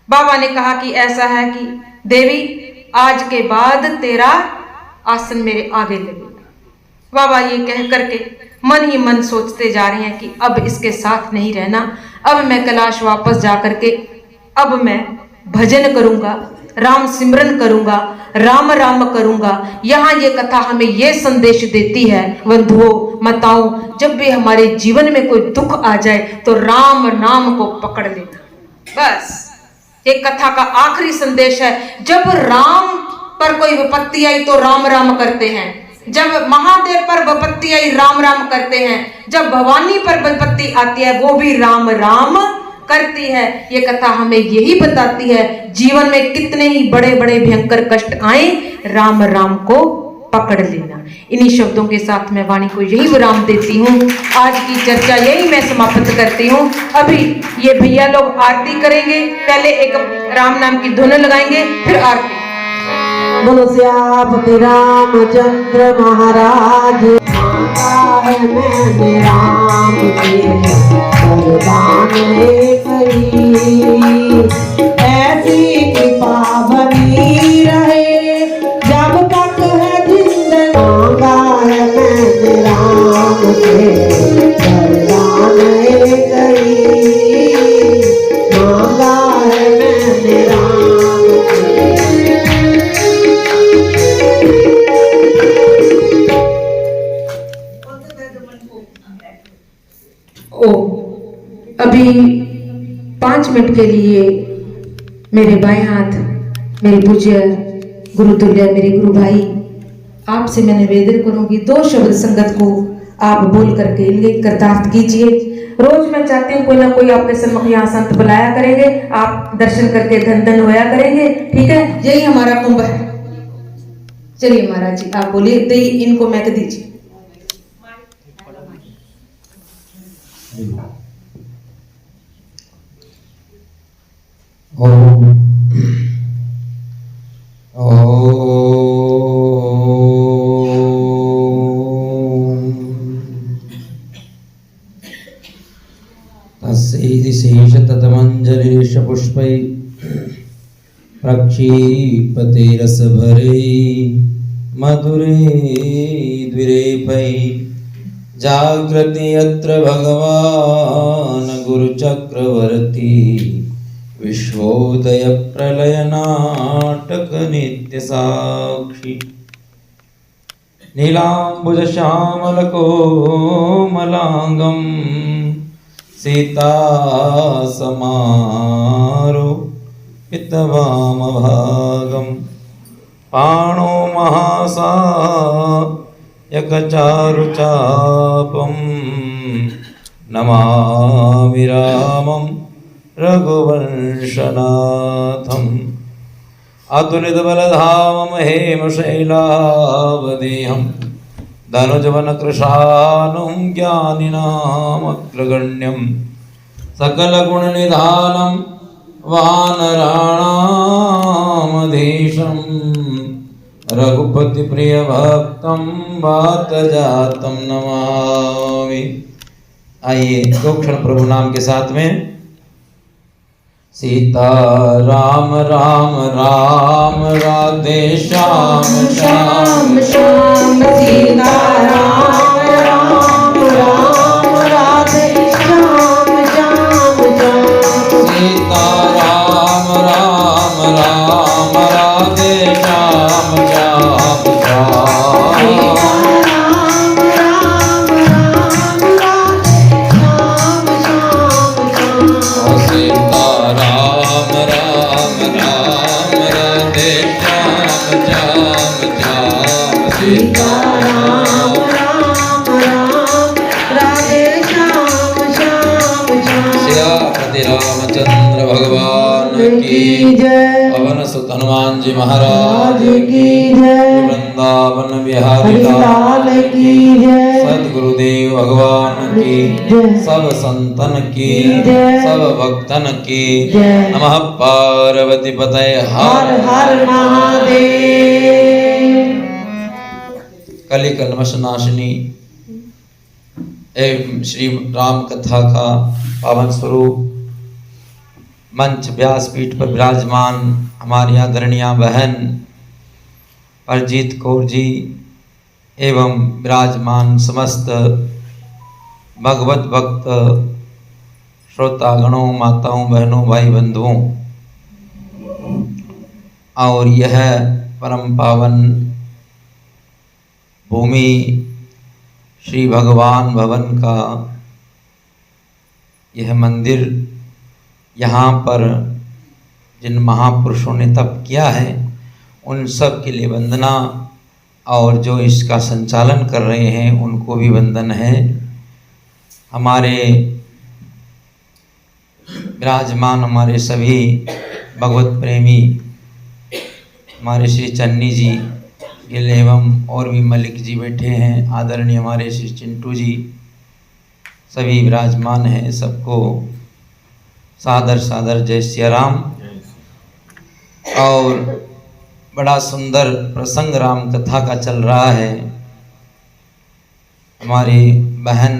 बाबा ने कहा कि ऐसा है कि देवी, आज के बाद तेरा आसन मेरे आगे लगेगा। बाबा ये कह करके मन ही मन सोचते जा रहे हैं कि अब इसके साथ नहीं रहना। अब मैं कैलाश वापस जा करके अब मैं भजन करूंगा, राम सिमरन करूंगा, राम राम करूंगा। यहाँ ये कथा हमें ये संदेश देती है, बंधुओं, माताओं, जब भी हमारे जीवन में कोई दुख आ जाए तो राम नाम को पकड़ लेना। बस ये कथा का आखिरी संदेश है। जब राम पर कोई विपत्ति आई तो राम राम करते हैं, जब महादेव पर विपत्ति आई राम राम करते हैं, जब भवानी पर विपत्ति आती है वो भी राम राम करती है। ये कथा हमें यही बताती है, जीवन में कितने ही बड़े बड़े भयंकर कष्ट आए, राम राम को पकड़ लेना। इन्हीं शब्दों के साथ मैं वाणी को यही विराम देती हूँ। आज की चर्चा यही मैं समाप्त करती हूँ। अभी ये भैया लोग आरती करेंगे, पहले एक राम नाम की धुन लगाएंगे, फिर आरती। बोलो सियापति रामचंद्र महाराज। मैंने राम के वरदान एक ही, ऐसी कृपा बनी रहे जब तक है जिंदगी। मांगा है मैंने राम के वरदान एक ही, मांगा है मैंने राम के। अभी 5 मिनट के लिए मेरे बाएं हाथ, मेरे पूज्य गुरुतुल्य, मेरे गुरु भाई, आपसे मैं निवेदन करूंगी 2 शब्द संगत को आप बोल करके इनके कृतार्थ कीजिए। रोज मैं चाहती हूँ कोई ना कोई आपके सम्मुख यहाँ संत बुलाया करेंगे, आप दर्शन करके धन धन होया करेंगे। ठीक है, यही हमारा कुंभ है। चलिए महाराज जी आप बोलिए, दे इनको मैक दीजिए। ओम तस्यैति शेषततमञ्जलिश पुष्पै प्रक्षिपते रसभरे मधुरे द्विरेफै जागृति यत्र भगवान् गुरुचक्रवर्ती विश्वोदय प्रलय नाटक नित्य साक्षी नीलांबुज श्यामल कोमलांगम सीता समारो पितवाम भागम पाणो महासा यकचारु चापम नमामि रामं रघुवंशनाथम अतुलित बलधामं हेमशैलावदेहं धनुजवन कृशानुं ज्ञानिनामग्रगण्यं सकलगुणनिधानं वानराणामधीशं रघुपति प्रिय भक्तं वातजातं नमामि। आइए 2 क्षण प्रभु नाम के साथ में सीता राम राम राम राधे श्याम श्याम श्याम सीता राम राम राम राधे श्याम श्याम श्याम सीता राम राम राम राधे श्याम श्याम श्याम सीता राम राम राम राधे श्याम श्याम श्याम सीता राम राम राम राधे श्याम श्याम श्याम सियापति रामचंद्र भगवान की जय पवन सुत हनुमान जी महाराज की जय वृंदावन बिहारी लाल की जय सदगुरुदेव भगवान की सब संतन की सब भक्तन की नमः पार्वती पतये हर हर महादेव कली कल्मष नाशिनी एवं श्री राम कथा का पावन स्वरूप मंच व्यासपीठ पर विराजमान हमारी आदरणीय बहन परजीत कौर जी एवं विराजमान समस्त भगवत भक्त श्रोतागणों माताओं बहनों भाई बंधुओं और यह परम पावन भूमि श्री भगवान भवन का यह मंदिर, यहाँ पर जिन महापुरुषों ने तप किया है उन सब के लिए वंदना, और जो इसका संचालन कर रहे हैं उनको भी वंदन है। हमारे विराजमान हमारे सभी भगवत प्रेमी हमारे श्री चन्नी जी गिल एवं और भी मलिक जी बैठे हैं, आदरणीय हमारे श्री चिंटू जी सभी विराजमान हैं। सबको सादर सादर जय सिया राम। और बड़ा सुंदर प्रसंग राम कथा का चल रहा है। हमारी बहन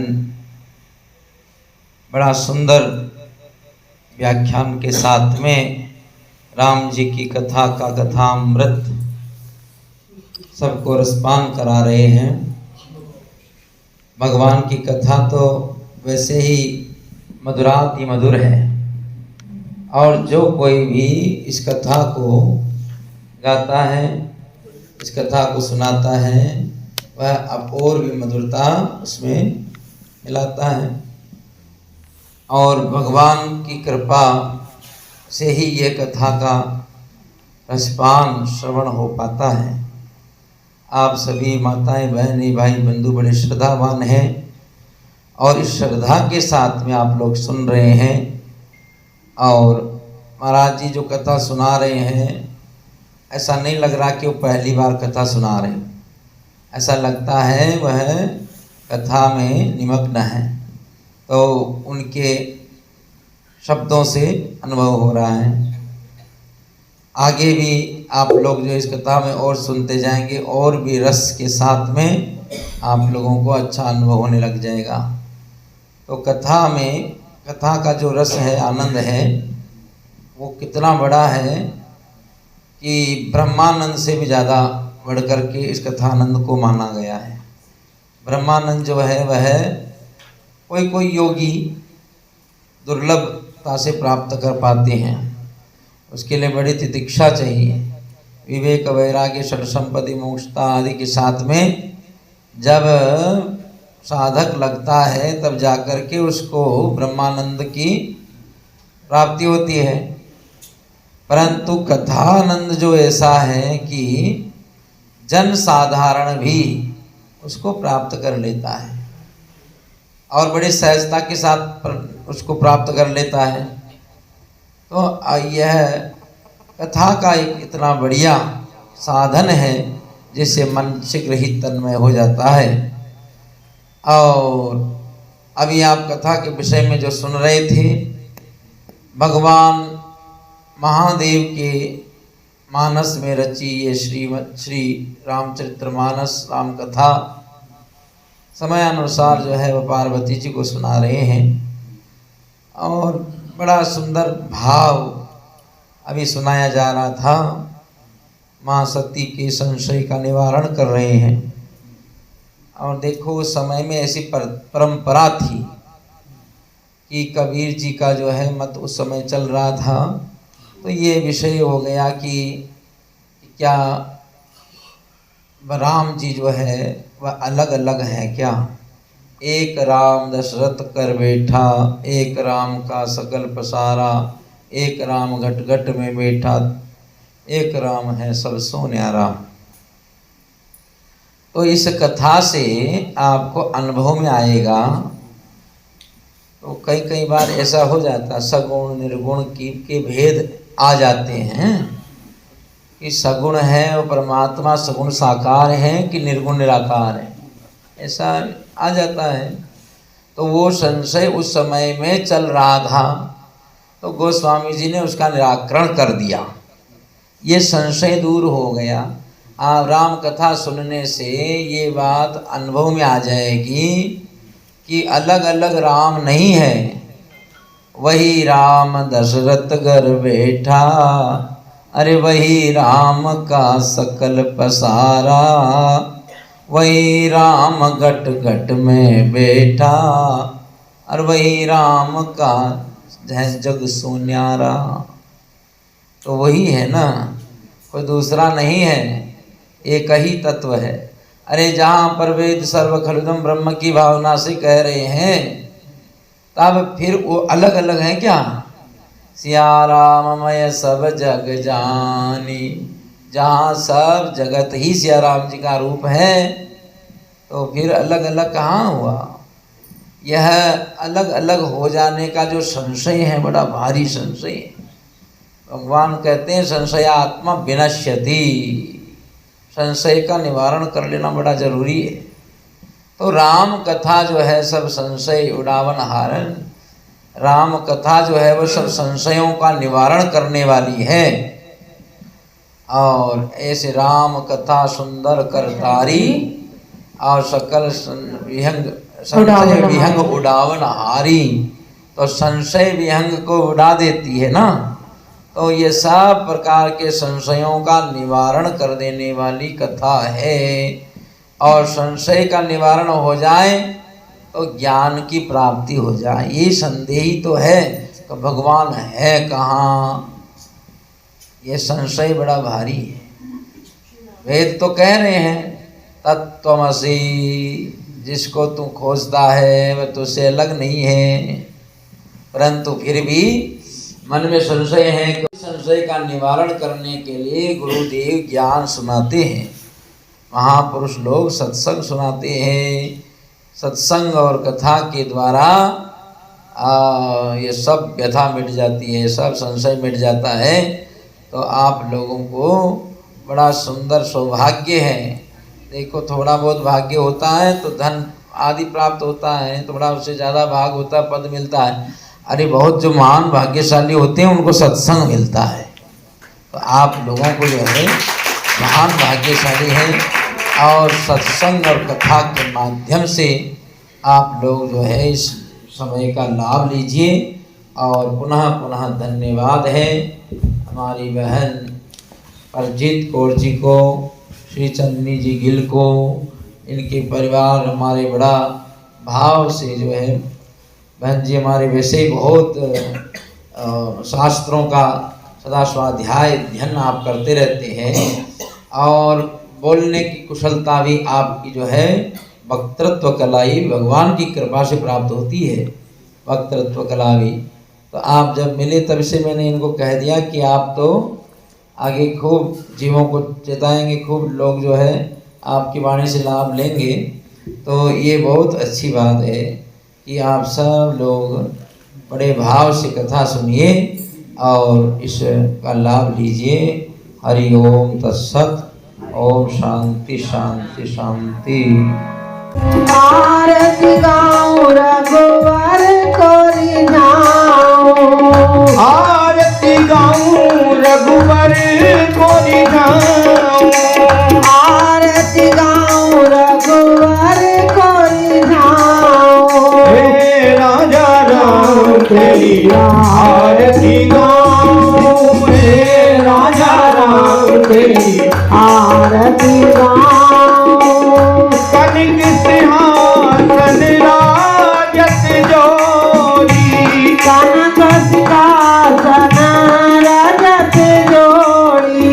बड़ा सुंदर व्याख्यान के साथ में राम जी की कथा का कथामृत सबको रसपान करा रहे हैं। भगवान की कथा तो वैसे ही मधुराति मधुर है, और जो कोई भी इस कथा को गाता है, इस कथा को सुनाता है, वह अब और भी मधुरता उसमें मिलाता है। और भगवान की कृपा से ही ये कथा का रसपान श्रवण हो पाता है। आप सभी माताएं बहनें भाई बंधु बड़े श्रद्धावान हैं, और इस श्रद्धा के साथ में आप लोग सुन रहे हैं। और महाराज जी जो कथा सुना रहे हैं, ऐसा नहीं लग रहा कि वो पहली बार कथा सुना रहे हैं, ऐसा लगता है वह कथा में निमग्न है, तो उनके शब्दों से अनुभव हो रहा है। आगे भी आप लोग जो इस कथा में और सुनते जाएंगे, और भी रस के साथ में आप लोगों को अच्छा अनुभव होने लग जाएगा। तो कथा में, कथा का जो रस है, आनंद है, वो कितना बड़ा है कि ब्रह्मानंद से भी ज़्यादा बढ़कर के इस कथानंद को माना गया है। ब्रह्मानंद जो है वह कोई कोई योगी दुर्लभता से प्राप्त कर पाते हैं, उसके लिए बड़ी तितिक्षा चाहिए। विवेक वैराग्य षड संपत्ति मोक्षता आदि के साथ में जब साधक लगता है, तब जाकर के उसको ब्रह्मानंद की प्राप्ति होती है। परंतु कथानंद जो ऐसा है कि जन साधारण भी उसको प्राप्त कर लेता है, और बड़ी सहजता के साथ उसको प्राप्त कर लेता है। तो यह कथा का एक इतना बढ़िया साधन है जिससे मन शीघ्र ही तन्मय हो जाता है। और अभी आप कथा के विषय में जो सुन रहे थे, भगवान महादेव के मानस में रची ये श्री रामचरितमानस राम कथा समय अनुसार जो है वह पार्वती जी को सुना रहे हैं। और बड़ा सुंदर भाव अभी सुनाया जा रहा था। माँ सती के संशय का निवारण कर रहे हैं। और देखो उस समय में ऐसी परंपरा थी कि कबीर जी का जो है मत उस समय चल रहा था। तो ये विषय हो गया कि क्या राम जी जो है वह अलग अलग है क्या? एक राम दशरथ कर बैठा, एक राम का सकल पसारा, एक राम घट घट में बैठा, एक राम है सब सो न्यारा। तो इस कथा से आपको अनुभव में आएगा। तो कई बार ऐसा हो जाता, सगुण निर्गुण के भेद आ जाते हैं कि सगुण है वो परमात्मा सगुण साकार है कि निर्गुण निराकार है, ऐसा आ जाता है। तो वो संशय उस समय में चल रहा था, तो गोस्वामी जी ने उसका निराकरण कर दिया। ये संशय दूर हो गया। आप राम कथा सुनने से ये बात अनुभव में आ जाएगी कि अलग अलग राम नहीं है, वही राम दशरथ घर बैठा, अरे वही राम का सकल पसारा, वही राम घट घट में बैठा, और वही राम का जग सोन्यारा। तो वही है ना, कोई दूसरा नहीं है, एक ही तत्व है। अरे जहाँ पर वेद सर्व खलुदम ब्रह्म की भावना से कह रहे हैं, तब फिर वो अलग अलग हैं क्या? सिया राममय सब जग जानी, जहाँ सब जगत ही सिया राम जी का रूप है, तो फिर अलग अलग कहाँ हुआ? यह अलग अलग हो जाने का जो संशय है, बड़ा भारी संशय है। भगवान कहते हैं संशयात्मा विनश्यति, संशय का निवारण कर लेना बड़ा जरूरी है। तो राम कथा जो है सब संशय उड़ावन हारण, राम कथा जो है वो सब संशयों का निवारण करने वाली है। और ऐसे राम कथा सुंदर करतारी, और सकल विहंग संशय विहंग उड़ावन हारी। तो संशय विहंग को उड़ा देती है ना, तो ये सब प्रकार के संशयों का निवारण कर देने वाली कथा है। और संशय का निवारण हो जाए तो ज्ञान की प्राप्ति हो जाए। ये संदेह ही तो है कि भगवान है कहाँ, ये संशय बड़ा भारी है। वेद तो कह रहे हैं तत्त्वमसि, जिसको तू खोजता है वह तुझसे अलग नहीं है, परंतु फिर भी मन में संशय है। संशय का निवारण करने के लिए गुरुदेव ज्ञान सुनाते हैं, महापुरुष लोग सत्संग सुनाते हैं। सत्संग और कथा के द्वारा ये सब व्यथा मिट जाती है, सब संशय मिट जाता है। तो आप लोगों को बड़ा सुंदर सौभाग्य है। देखो थोड़ा बहुत भाग्य होता है तो धन आदि प्राप्त होता है, थोड़ा उससे ज़्यादा भाग होता है, पद मिलता है। अरे बहुत जो महान भाग्यशाली होते हैं उनको सत्संग मिलता है। तो आप लोगों को जो है महान भाग्यशाली है, और सत्संग और कथा के माध्यम से आप लोग जो है इस समय का लाभ लीजिए। और पुनः पुनः धन्यवाद है हमारी बहन परजीत कौर जी को, श्री चंदनी जी गिल को, इनके परिवार हमारे बड़ा भाव से जो है, बहन जी हमारे वैसे ही बहुत शास्त्रों का सदा स्वाध्याय अध्ययन आप करते रहते हैं, और बोलने की कुशलता भी आपकी जो है वक्तृत्व कला ही भगवान की कृपा से प्राप्त होती है, वक्तृत्व कला भी। तो आप जब मिले तब से मैंने इनको कह दिया कि आप तो आगे खूब जीवों को चेताएंगे, खूब लोग जो है आपकी वाणी से लाभ लेंगे। तो ये बहुत अच्छी बात है कि आप सब लोग बड़े भाव से कथा सुनिए और इसका लाभ लीजिए। हरि ओम तत्सत। ओम शांति शांति शांति। आरती गाऊं रघुवर कोरी जाऊं, आरती गाऊं रघुवर कोरी जाऊं, आरती गाऊं रघुवर कोरी जाऊं। हे राजा राम तेरी आरती गाऊं कनक सिंहासन राजत जोड़ी कनक सिंहासन रजत जोड़ी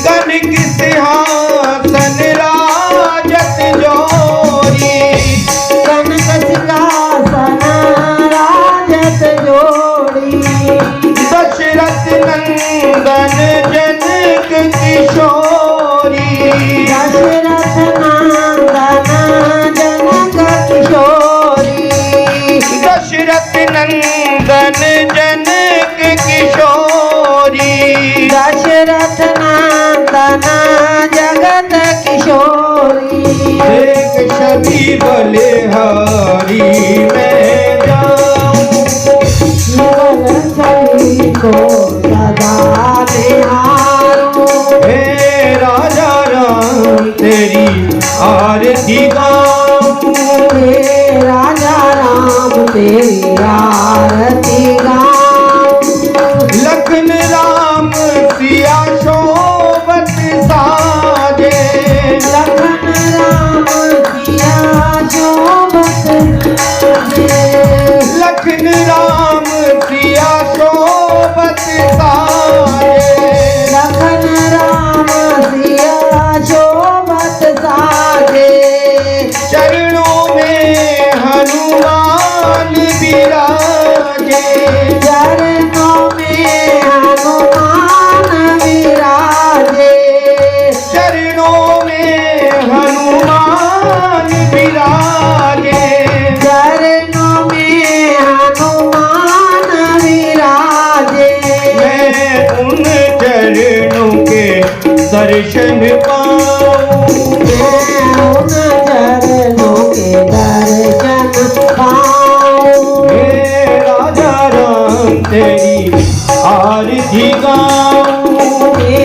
कनक सिंहासन राजत जोड़ी कनक सिंहासन राजत जोड़ी दशरथ नंदन जनक किशोरी दशरथ नंदन जनक किशोरी दशरथ नंदन जनक किशोरी दशरथ नंदन जगत किशोरी एक छवि बलिहारी में जाऊं केवल सभी को सदा निहारूं हे राजा राम तेरी आरती गाऊं हे राजा राम तेरी आरती गाऊं लखन राम सिया शोभत साजे लखन राम सिया शोभत लखन राम सिया शोभत साजे लखन राम सिया शोभत साजे चरणों में हनुमान विराजे चरणों में हनुमान विराजे चरणों में हनुमान विराजे चरणों में हनुमान विराजे मैं उन चरणों के दर्शन पाऊं मैं उन चरणों के दर्शन पाऊं हे राजा राम तेरी आरती गाऊं हे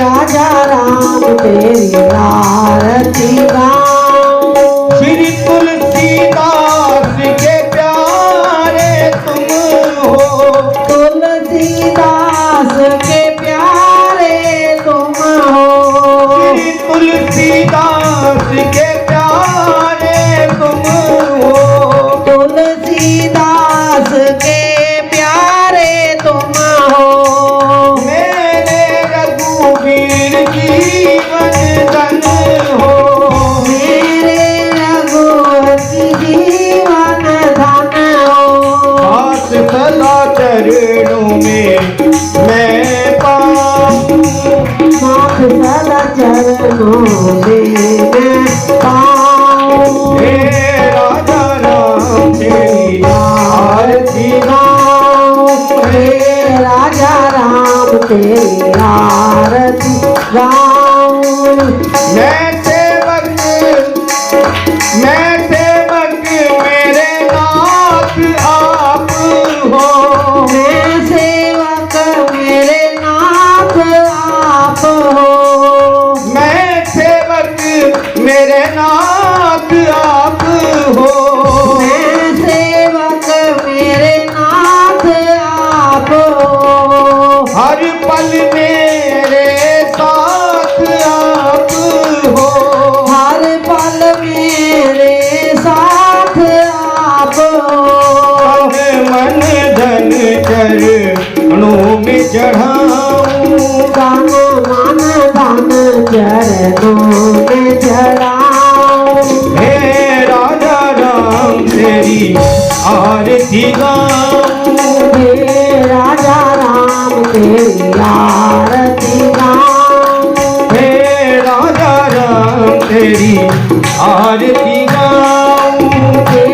राजा राम तेरी आरती गाऊं श्री तुलसीदास के प्यारे तुम हो तुलसीदास के प्यारे तुम हो श्री तुलसीदास के प्यारे तुम हो तुलसीदास के प्यारे तुम हो मेरे रघुवीर जीवन धन हो मेरे रघुवंशी जीवन धन हो हाथ सदा चरणों में मैं पाऊं नाथ सदा चरणों में मैं पाऊं हे राजा राम तेरी आरती गाऊं हे राजा राम तेरी आरती गाऊं मैं सेवक मेरे नाथ आप हो मैं सेवक मेरे नाथ आप हो मैं सेवक मेरे नाथ आप हो मैं सेवक मेरे नाथ आप हो हर पल मेरे साथ आप हो हर पल मेरे साथ आप हो मन धन चरणों में चढ़ाऊं तन मन धन चरणों में चढ़ाऊं हे राजा राम तेरी आरती गाऊं हे राजा राम तेरी आरती गाऊं हे राजा राम तेरी आरती गाऊं हे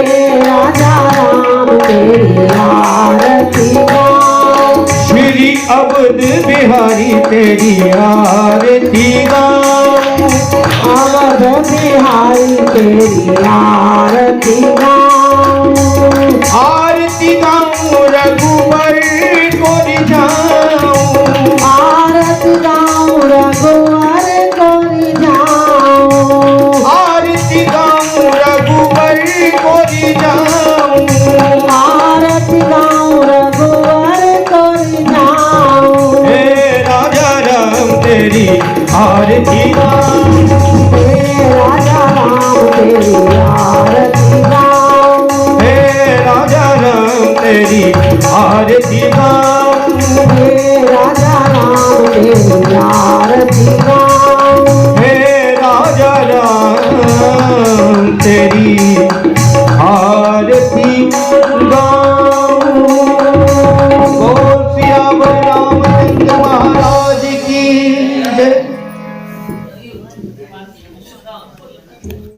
राजा राम तेरी आरती गाऊं श्री अवध बिहारी तेरी आरती गाऊं अवध बिहारी तेरी आरती गाऊं आरती गाऊं रघुवर को रिझाऊं आरती गाऊं रघुवर को रिझाऊं आरती गाऊं रघुवर को रिझाऊं आरती गाऊं रघुवर को रिझाऊं हे राजा राम तेरी आरती गाऊं आरती गाऊं हे राजा राम तेरी आरती गाऊं हे राजा राम तेरी आरती गाऊं